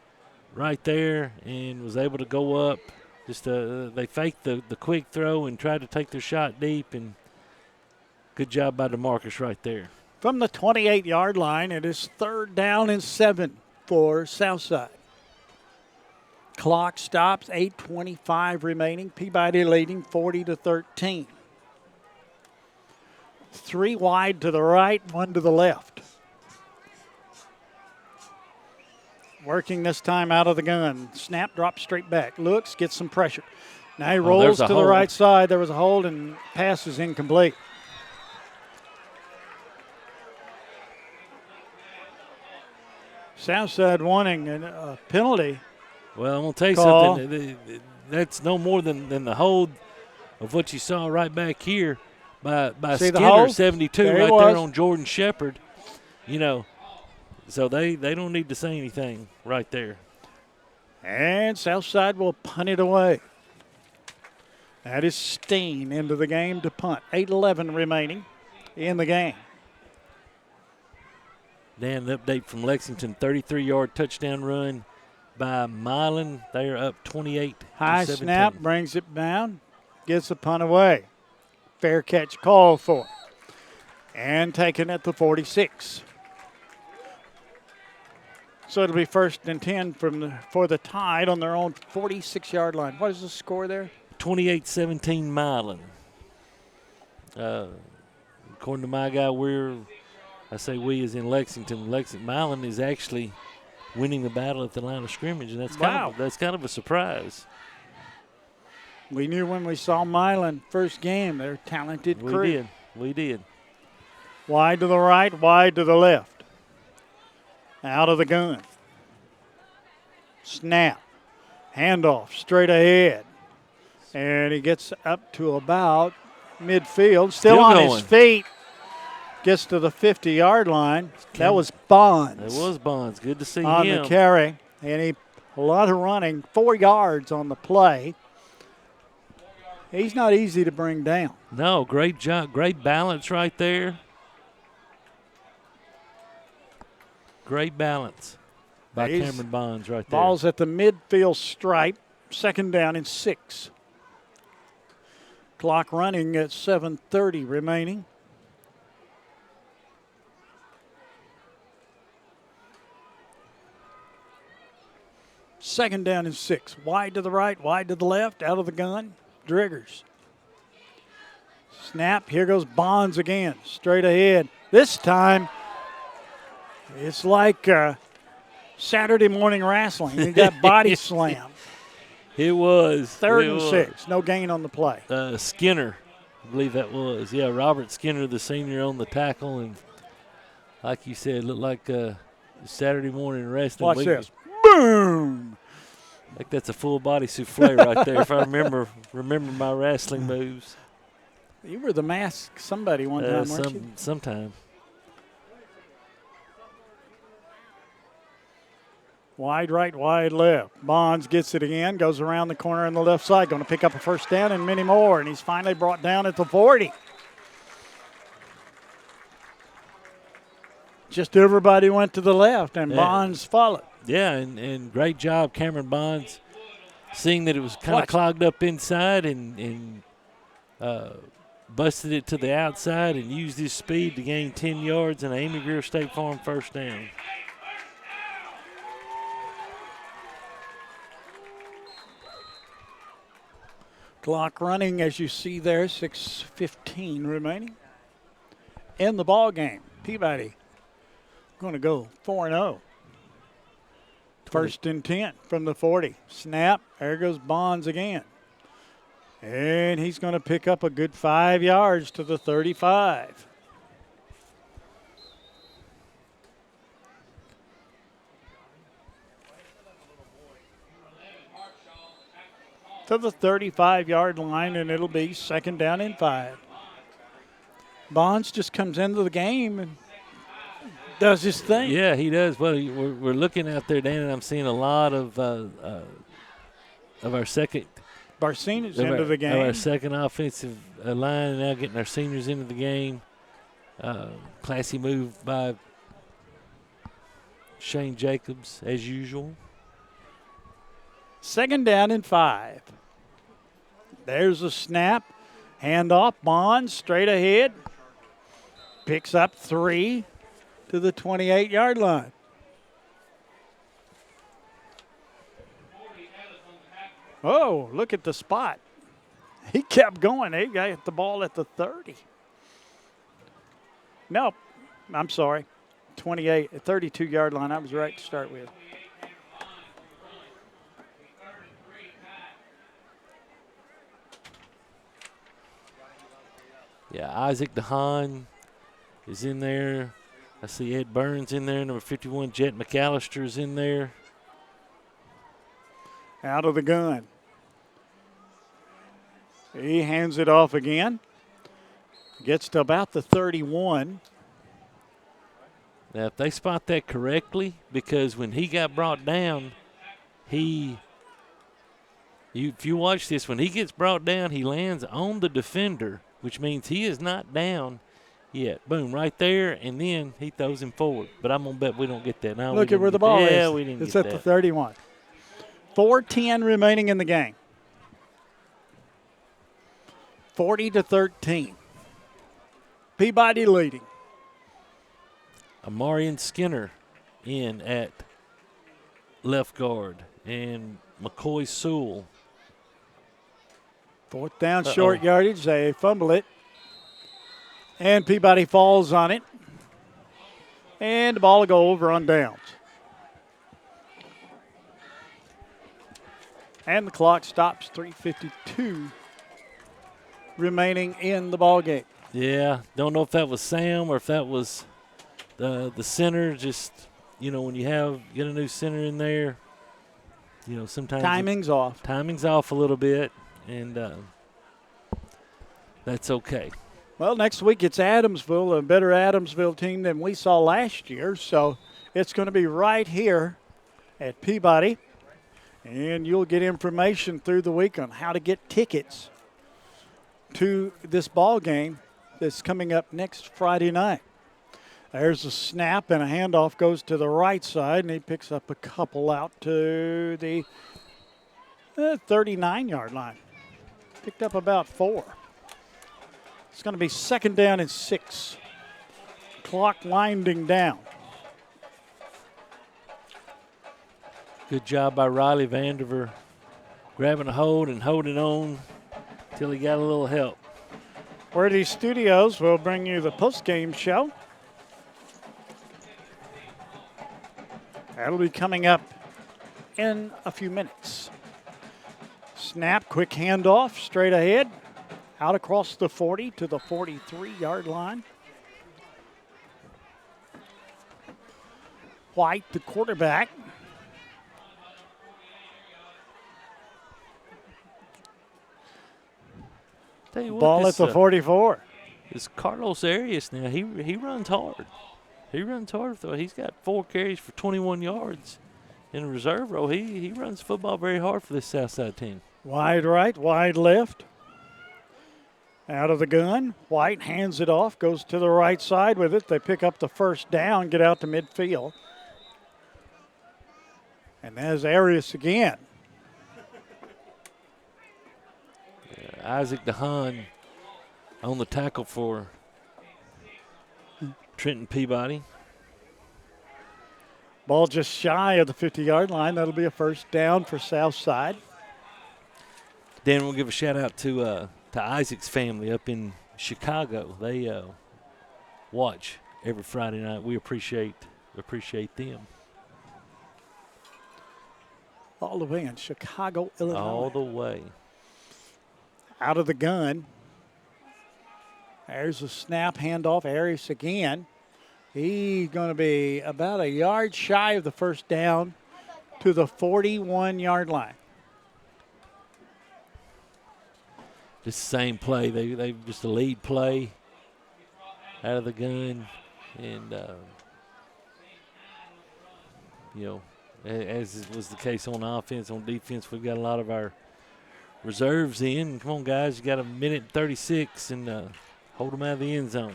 right there and was able to go up. Just they faked the quick throw and tried to take their shot deep, and good job by DeMarcus right there. From the 28-yard line, it is 3rd down and 7 for Southside. Clock stops, 8:25 remaining. Peabody leading 40-13. 3 wide to the right, 1 to the left. Working this time out of the gun. Snap, drop straight back. Looks, gets some pressure. Now he rolls to the right side. There was a hold and pass is incomplete. Southside wanting a penalty. Well, I'm going to tell you call. something. That's no more than the hold of what you saw right back here by Skinner, 72, there right there on Jordan Shepard. You know, so they don't need to say anything right there. And Southside will punt it away. That is Steen into the game to punt. 8:11 remaining in the game. Dan, an update from Lexington, 33-yard touchdown run by Milan. They are up 28-17. High snap, brings it down, gets the punt away. Fair catch called for. And taken at the 46. So it'll be 1st and 10 for the Tide on their own 46-yard line. What is the score there? 28-17 Milan. According to my guy, I say we as in Lexington. Milan is actually winning the battle at the line of scrimmage, and that's kind of a surprise. We knew when we saw Milan first game, they're a talented crew. We did. Wide to the right, wide to the left. Out of the gun. Snap. Handoff straight ahead. And he gets up to about midfield. Still on his feet. Gets to the 50-yard line. That was Bonds. That was Bonds. Good to see him. On the carry. And a lot of running. 4 yards on the play. He's not easy to bring down. No, great job. Great balance right there. Great balance by Cameron Bonds right there. Ball's at the midfield stripe. 2nd down and 6. Clock running at 7:30 remaining. Second down and 6. Wide to the right, wide to the left, out of the gun. Driggers. Snap. Here goes Bonds again. Straight ahead. This time, it's like Saturday morning wrestling. You got body slam. It was. 3rd and 6. No gain on the play. Skinner, I believe that was. Yeah, Robert Skinner, the senior on the tackle. And like you said, looked like Saturday morning wrestling. Watch this. Boom. I think that's a full body souffle right there. If I remember my wrestling moves. You were the mask somebody one time, weren't you? Sometime. Wide right, wide left. Bonds gets it again, goes around the corner on the left side, going to pick up a 1st down and many more, and he's finally brought down at the 40. Just everybody went to the left, and Bonds followed. Yeah, and great job, Cameron Bonds, seeing that it was kind of clogged up inside and busted it to the outside and used his speed to gain 10 yards and an Amy Greer State Farm 1st down. Clock running, as you see there, 6:15 remaining in the ball game. Peabody going to go 4-0. 1st and 10 from the 40. Snap. There goes Bonds again. And he's going to pick up a good 5 yards to the 35. To the 35-yard line, and it'll be 2nd down and 5. Bonds just comes into the game and does his thing. Yeah, he does. Well, we're looking out there, Dan, and I'm seeing a lot of our second. Our seniors into the game. Our second offensive line now getting our seniors into the game. Classy move by Shane Jacobs, as usual. 2nd down and 5. There's a snap. Handoff. Bonds straight ahead. Picks up 3 to the 28-yard line. Oh, look at the spot. He kept going. He got the ball at the 30. Nope. I'm sorry. 32-yard line. I was right to start with. Yeah, Isaac DeHaan is in there. I see Ed Burns in there. Number 51, Jet McAllister is in there. Out of the gun. He hands it off again. Gets to about the 31. Now, if they spot that correctly, because when he got brought down, if you watch this, when he gets brought down, he lands on the defender, which means he is not down yet. Boom, right there, and then he throws him forward. But I'm going to bet we don't get that. No, Look at where the ball is. Yeah, we didn't it's get at that. the 31. 4:10 remaining in the game. 40-13. Peabody leading. Amarian Skinner in at left guard, and McCoy Sewell. Fourth down, short yardage. They fumble it. And Peabody falls on it. And the ball will go over on downs. And the clock stops. 3:52 remaining in the ball game. Yeah, don't know if that was Sam or if that was the center. Just, when you get a new center in there, sometimes timing's off. Timing's off a little bit, and that's okay. Well, next week it's Adamsville, a better Adamsville team than we saw last year. So it's going to be right here at Peabody. And you'll get information through the week on how to get tickets to this ball game that's coming up next Friday night. There's a snap and a handoff goes to the right side, and he picks up a couple out to the 39-yard line. Picked up about 4. It's going to be 2nd down and 6. Clock winding down. Good job by Riley Vandiver grabbing a hold and holding on till he got a little help. Worthy Studios will bring you the post-game show. That'll be coming up in a few minutes. Snap, quick handoff, straight ahead, out across the 40 to the 43-yard line. White, the quarterback. Tell you what, Ball at the 44. It's Carlos Arias now. He runs hard. He runs hard. Though he's got 4 carries for 21 yards in a reserve role. He runs football very hard for this Southside team. Wide right, wide left. Out of the gun. White hands it off, goes to the right side with it. They pick up the first down, get out to midfield. And there's Arias again. Isaac DeHaan on the tackle for Trenton Peabody. Ball just shy of the 50-yard line. That'll be a first down for Southside. Dan, we'll give a shout-out to Isaac's family up in Chicago. They watch every Friday night. We appreciate them. All the way in Chicago, Illinois. All the way. Out of the gun. There's a snap, handoff. Arias again. He's going to be about a yard shy of the first down to the 41-yard line. Just the same play. They just a lead play out of the gun. And, as was the case on offense, on defense, we've got a lot of our reserves in. Come on, guys. You got a minute and 36 and hold them out of the end zone.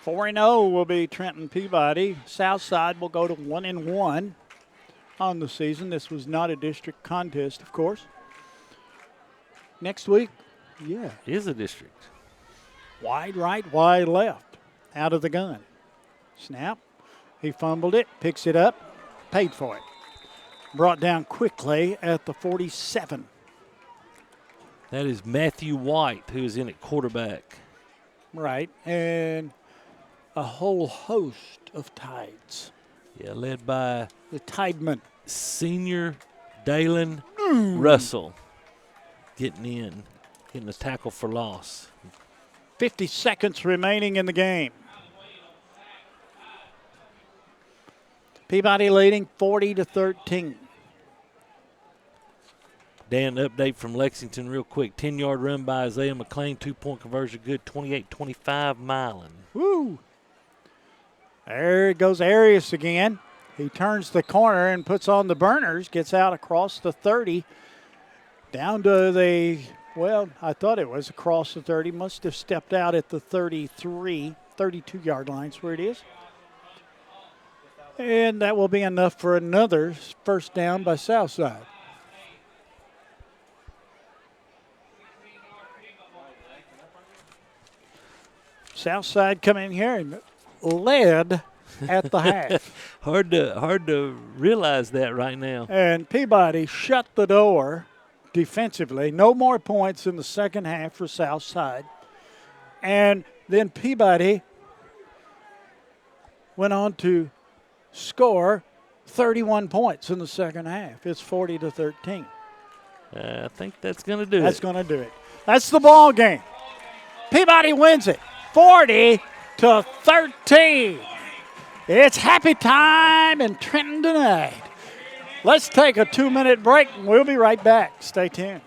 4-0 will be Trenton Peabody. Southside will go to 1-1 on the season. This was not a district contest, of course. Next week, it is a district. Wide right, wide left. Out of the gun. Snap. He fumbled it, picks it up, paid for it. Brought down quickly at the 47. That is Matthew White, who is in at quarterback. Right, and a whole host of Tides. Yeah, led by the Tideman. Senior Dalen Russell getting the tackle for loss. 50 seconds remaining in the game. Peabody leading 40-13. Dan, update from Lexington real quick. 10-yard run by Isaiah McLean, 2-point conversion good, 28-25 Milan. Woo! There goes Arias again. He turns the corner and puts on the burners, gets out across the 30, down to the, well, I thought it was across the 30. Must have stepped out at the 32-yard line is where it is. And that will be enough for another first down by Southside. Southside come in here and led at the half. Hard to realize that right now. And Peabody shut the door defensively. No more points in the second half for Southside. And then Peabody went on to score 31 points in the second half. It's 40-13. I think that's going to do it. That's going to do it. That's the ball game. Peabody wins it 40-13. It's happy time in Trenton tonight. Let's take a 2-minute break and we'll be right back. Stay tuned.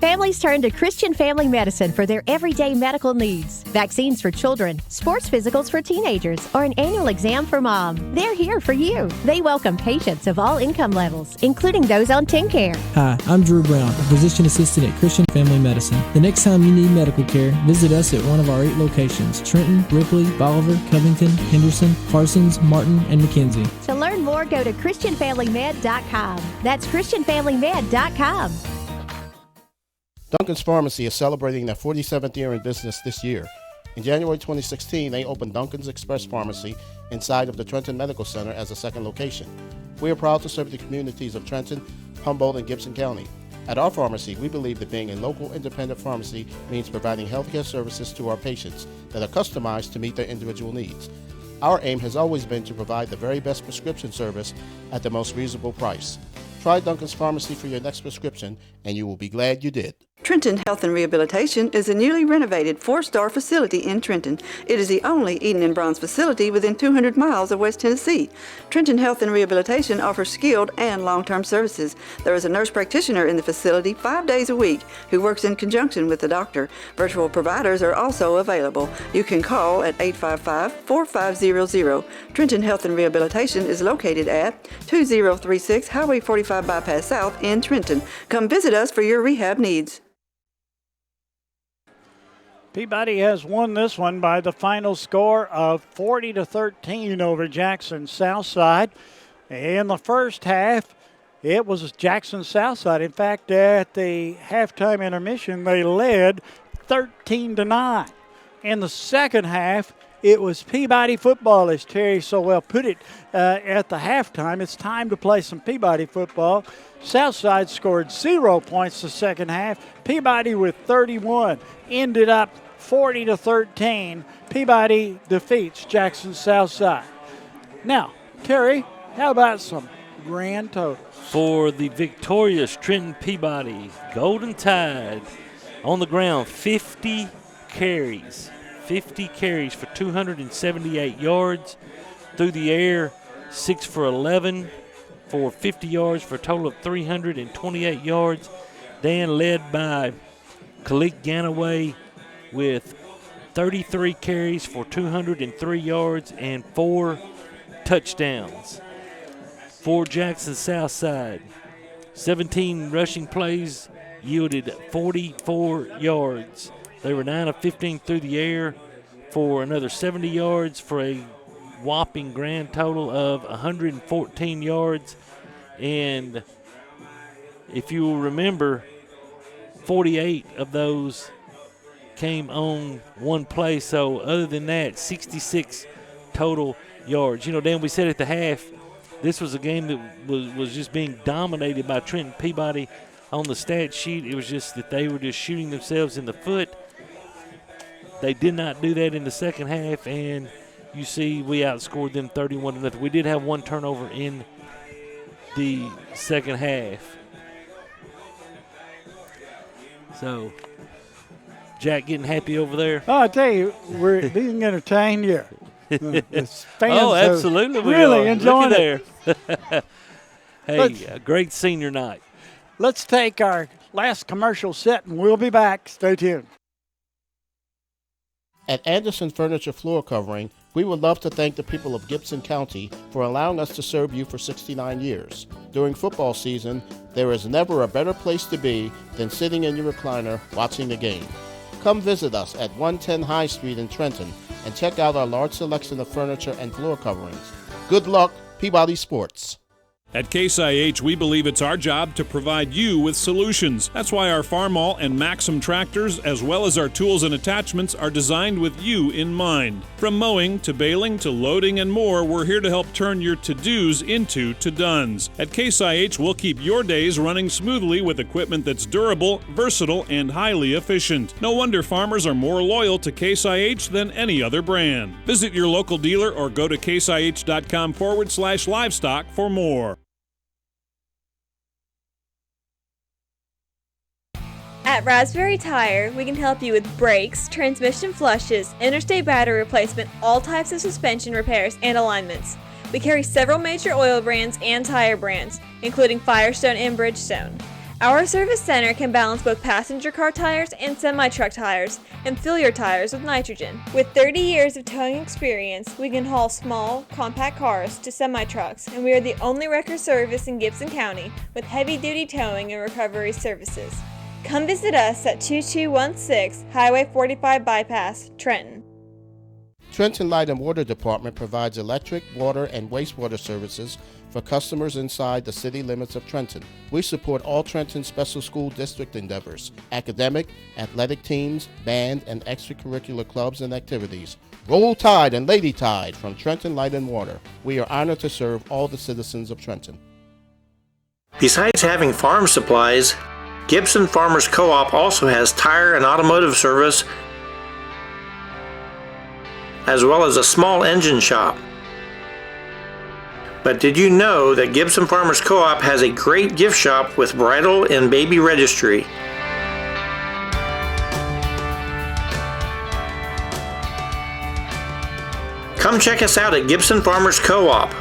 Families turn to Christian Family Medicine for their everyday medical needs. Vaccines for children, sports physicals for teenagers, or an annual exam for mom. They're here for you. They welcome patients of all income levels, including those on TennCare. Hi, I'm Drew Brown, a physician assistant at Christian Family Medicine. The next time you need medical care, visit us at one of our 8 locations: Trenton, Ripley, Bolivar, Covington, Henderson, Parsons, Martin, and McKenzie. To learn more, go to ChristianFamilyMed.com. That's ChristianFamilyMed.com. Duncan's Pharmacy is celebrating their 47th year in business this year. In January 2016, they opened Duncan's Express Pharmacy inside of the Trenton Medical Center as a second location. We are proud to serve the communities of Trenton, Humboldt, and Gibson County. At our pharmacy, we believe that being a local independent pharmacy means providing healthcare services to our patients that are customized to meet their individual needs. Our aim has always been to provide the very best prescription service at the most reasonable price. Try Duncan's Pharmacy for your next prescription, and you will be glad you did. Trenton Health and Rehabilitation is a newly renovated 4-star facility in Trenton. It is the only Eden and Bronze facility within 200 miles of West Tennessee. Trenton Health and Rehabilitation offers skilled and long-term services. There is a nurse practitioner in the facility 5 days a week who works in conjunction with the doctor. Virtual providers are also available. You can call at 855-4500. Trenton Health and Rehabilitation is located at 2036 Highway 45 Bypass South in Trenton. Come visit us for your rehab needs. Peabody has won this one by the final score of 40-13 over Jackson Southside. In the first half, it was Jackson Southside. In fact, at the halftime intermission, they led 13-9. In the second half, it was Peabody football, as Terry so well put it at the halftime. It's time to play some Peabody football. Southside scored 0 points the second half. Peabody with 31 ended up 40-13. Peabody defeats Jackson Southside. Now, Terry, how about some grand totals? For the victorious Trenton Peabody Golden Tide, on the ground, 50 carries. 50 carries for 278 yards. Through the air, 6 for 11 for 50 yards for a total of 328 yards. Dan led by Khalid Ganaway with 33 carries for 203 yards and 4 touchdowns. For Jackson Southside, 17 rushing plays yielded 44 yards. They were 9 of 15 through the air for another 70 yards for a whopping grand total of 114 yards. And if you will remember, 48 of those came on one play. So other than that, 66 total yards. You know, Dan, we said at the half, this was a game that was just being dominated by Trenton Peabody on the stat sheet. It was just that they were just shooting themselves in the foot. They did not do that in the second half, and you see we outscored them 31-0. We did have one turnover in the second half. So, Jack getting happy over there? Oh, I tell you, we're being entertained here. Fans absolutely. We really are. enjoying Look at it. Hey, a great senior night. Let's take our last commercial set, and we'll be back. Stay tuned. At Anderson Furniture Floor Covering, we would love to thank the people of Gibson County for allowing us to serve you for 69 years. During football season, there is never a better place to be than sitting in your recliner watching the game. Come visit us at 110 High Street in Trenton and check out our large selection of furniture and floor coverings. Good luck, Peabody Sports. At Case IH, we believe it's our job to provide you with solutions. That's why our Farmall and Maxim tractors, as well as our tools and attachments, are designed with you in mind. From mowing to baling to loading and more, we're here to help turn your to-dos into to-dones. At Case IH, we'll keep your days running smoothly with equipment that's durable, versatile, and highly efficient. No wonder farmers are more loyal to Case IH than any other brand. Visit your local dealer or go to caseih.com/livestock for more. At Raspberry Tire, we can help you with brakes, transmission flushes, interstate battery replacement, all types of suspension repairs, and alignments. We carry several major oil brands and tire brands, including Firestone and Bridgestone. Our service center can balance both passenger car tires and semi-truck tires, and fill your tires with nitrogen. With 30 years of towing experience, we can haul small, compact cars to semi-trucks, and we are the only wrecker service in Gibson County with heavy-duty towing and recovery services. Come visit us at 2216 Highway 45 Bypass, Trenton. Trenton Light and Water Department provides electric, water, and wastewater services for customers inside the city limits of Trenton. We support all Trenton Special School District endeavors, academic, athletic teams, band, and extracurricular clubs and activities. Roll Tide and Lady Tide from Trenton Light and Water. We are honored to serve all the citizens of Trenton. Besides having farm supplies, Gibson Farmers Co-op also has tire and automotive service, as well as a small engine shop. But did you know that Gibson Farmers Co-op has a great gift shop with bridal and baby registry? Come check us out at Gibson Farmers Co-op.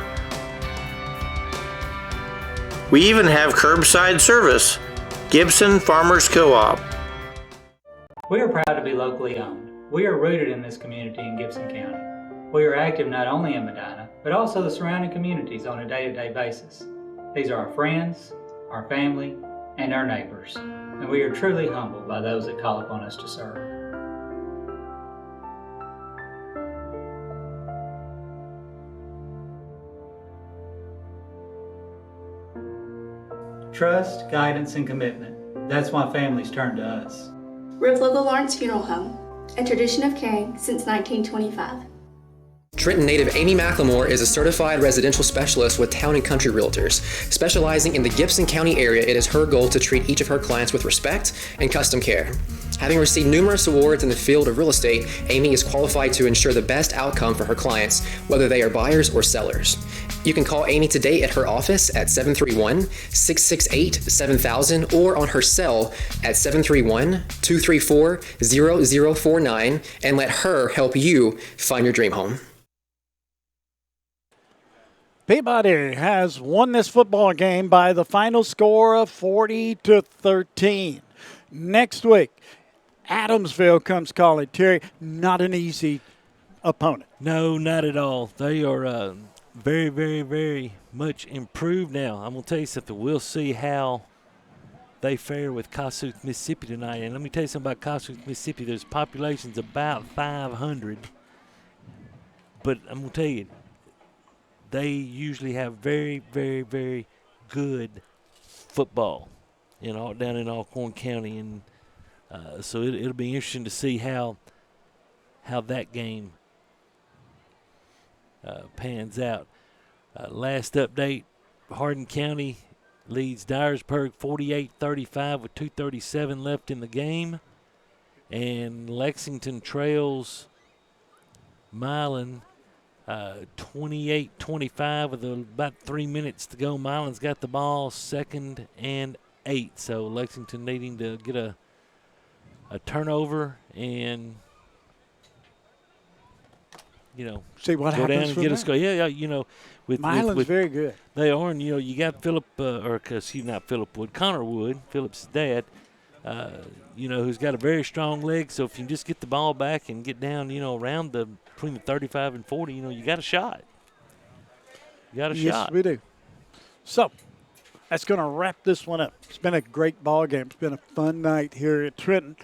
We even have curbside service. Gibson Farmers Co-op. We are proud to be locally owned. We are rooted in this community in Gibson County. We are active not only in Medina, but also the surrounding communities on a day-to-day basis. These are our friends, our family, and our neighbors, and we are truly humbled by those that call upon us to serve. Trust, guidance, and commitment. That's why families turn to us. We're Local Lawrence Funeral Home, a tradition of caring since 1925. Trenton native Amy McLemore is a certified residential specialist with Town and Country Realtors. Specializing in the Gibson County area, it is her goal to treat each of her clients with respect and custom care. Having received numerous awards in the field of real estate, Amy is qualified to ensure the best outcome for her clients, whether they are buyers or sellers. You can call Amy today at her office at 731-668-7000 or on her cell at 731-234-0049 and let her help you find your dream home. Peabody has won this football game by the final score of 40-13. Next week, Adamsville comes calling. Terry, not an easy opponent. No, not at all. They are very, very, very much improved now. I'm going to tell you something. We'll see how they fare with Kossuth, Mississippi tonight. And let me tell you something about Kossuth, Mississippi. There's population's about 500. But I'm going to tell you, they usually have very, very, very good football down in Alcorn County. And so it'll be interesting to see how that game pans out. Last update, Hardin County leads Dyersburg 48-35 with 2:37 left in the game. And Lexington trails Milan 28-25 with about 3 minutes to go. Milan's got the ball, 2nd and 8. So Lexington needing to get a turnover and, see what go happens down and from get a there. score. Yeah, Milan's very good. They are, and you got Philip, not Philip Wood, Connor Wood, Philip's dad, who's got a very strong leg. So if you can just get the ball back and get down, around between the 35 and 40, you got a shot. You got a shot. Yes, we do. So that's going to wrap this one up. It's been a great ball game. It's been a fun night here at Trenton.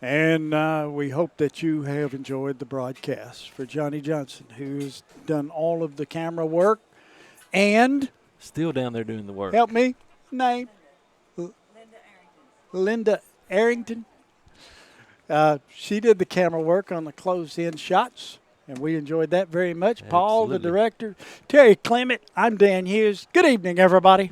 And we hope that you have enjoyed the broadcast. For Johnny Johnson, who's done all of the camera work and still down there doing the work. Help me. Name. Linda Arrington. She did the camera work on the close-in shots, and we enjoyed that very much. Absolutely. Paul, the director. Terry Clement. I'm Dan Hughes. Good evening, everybody.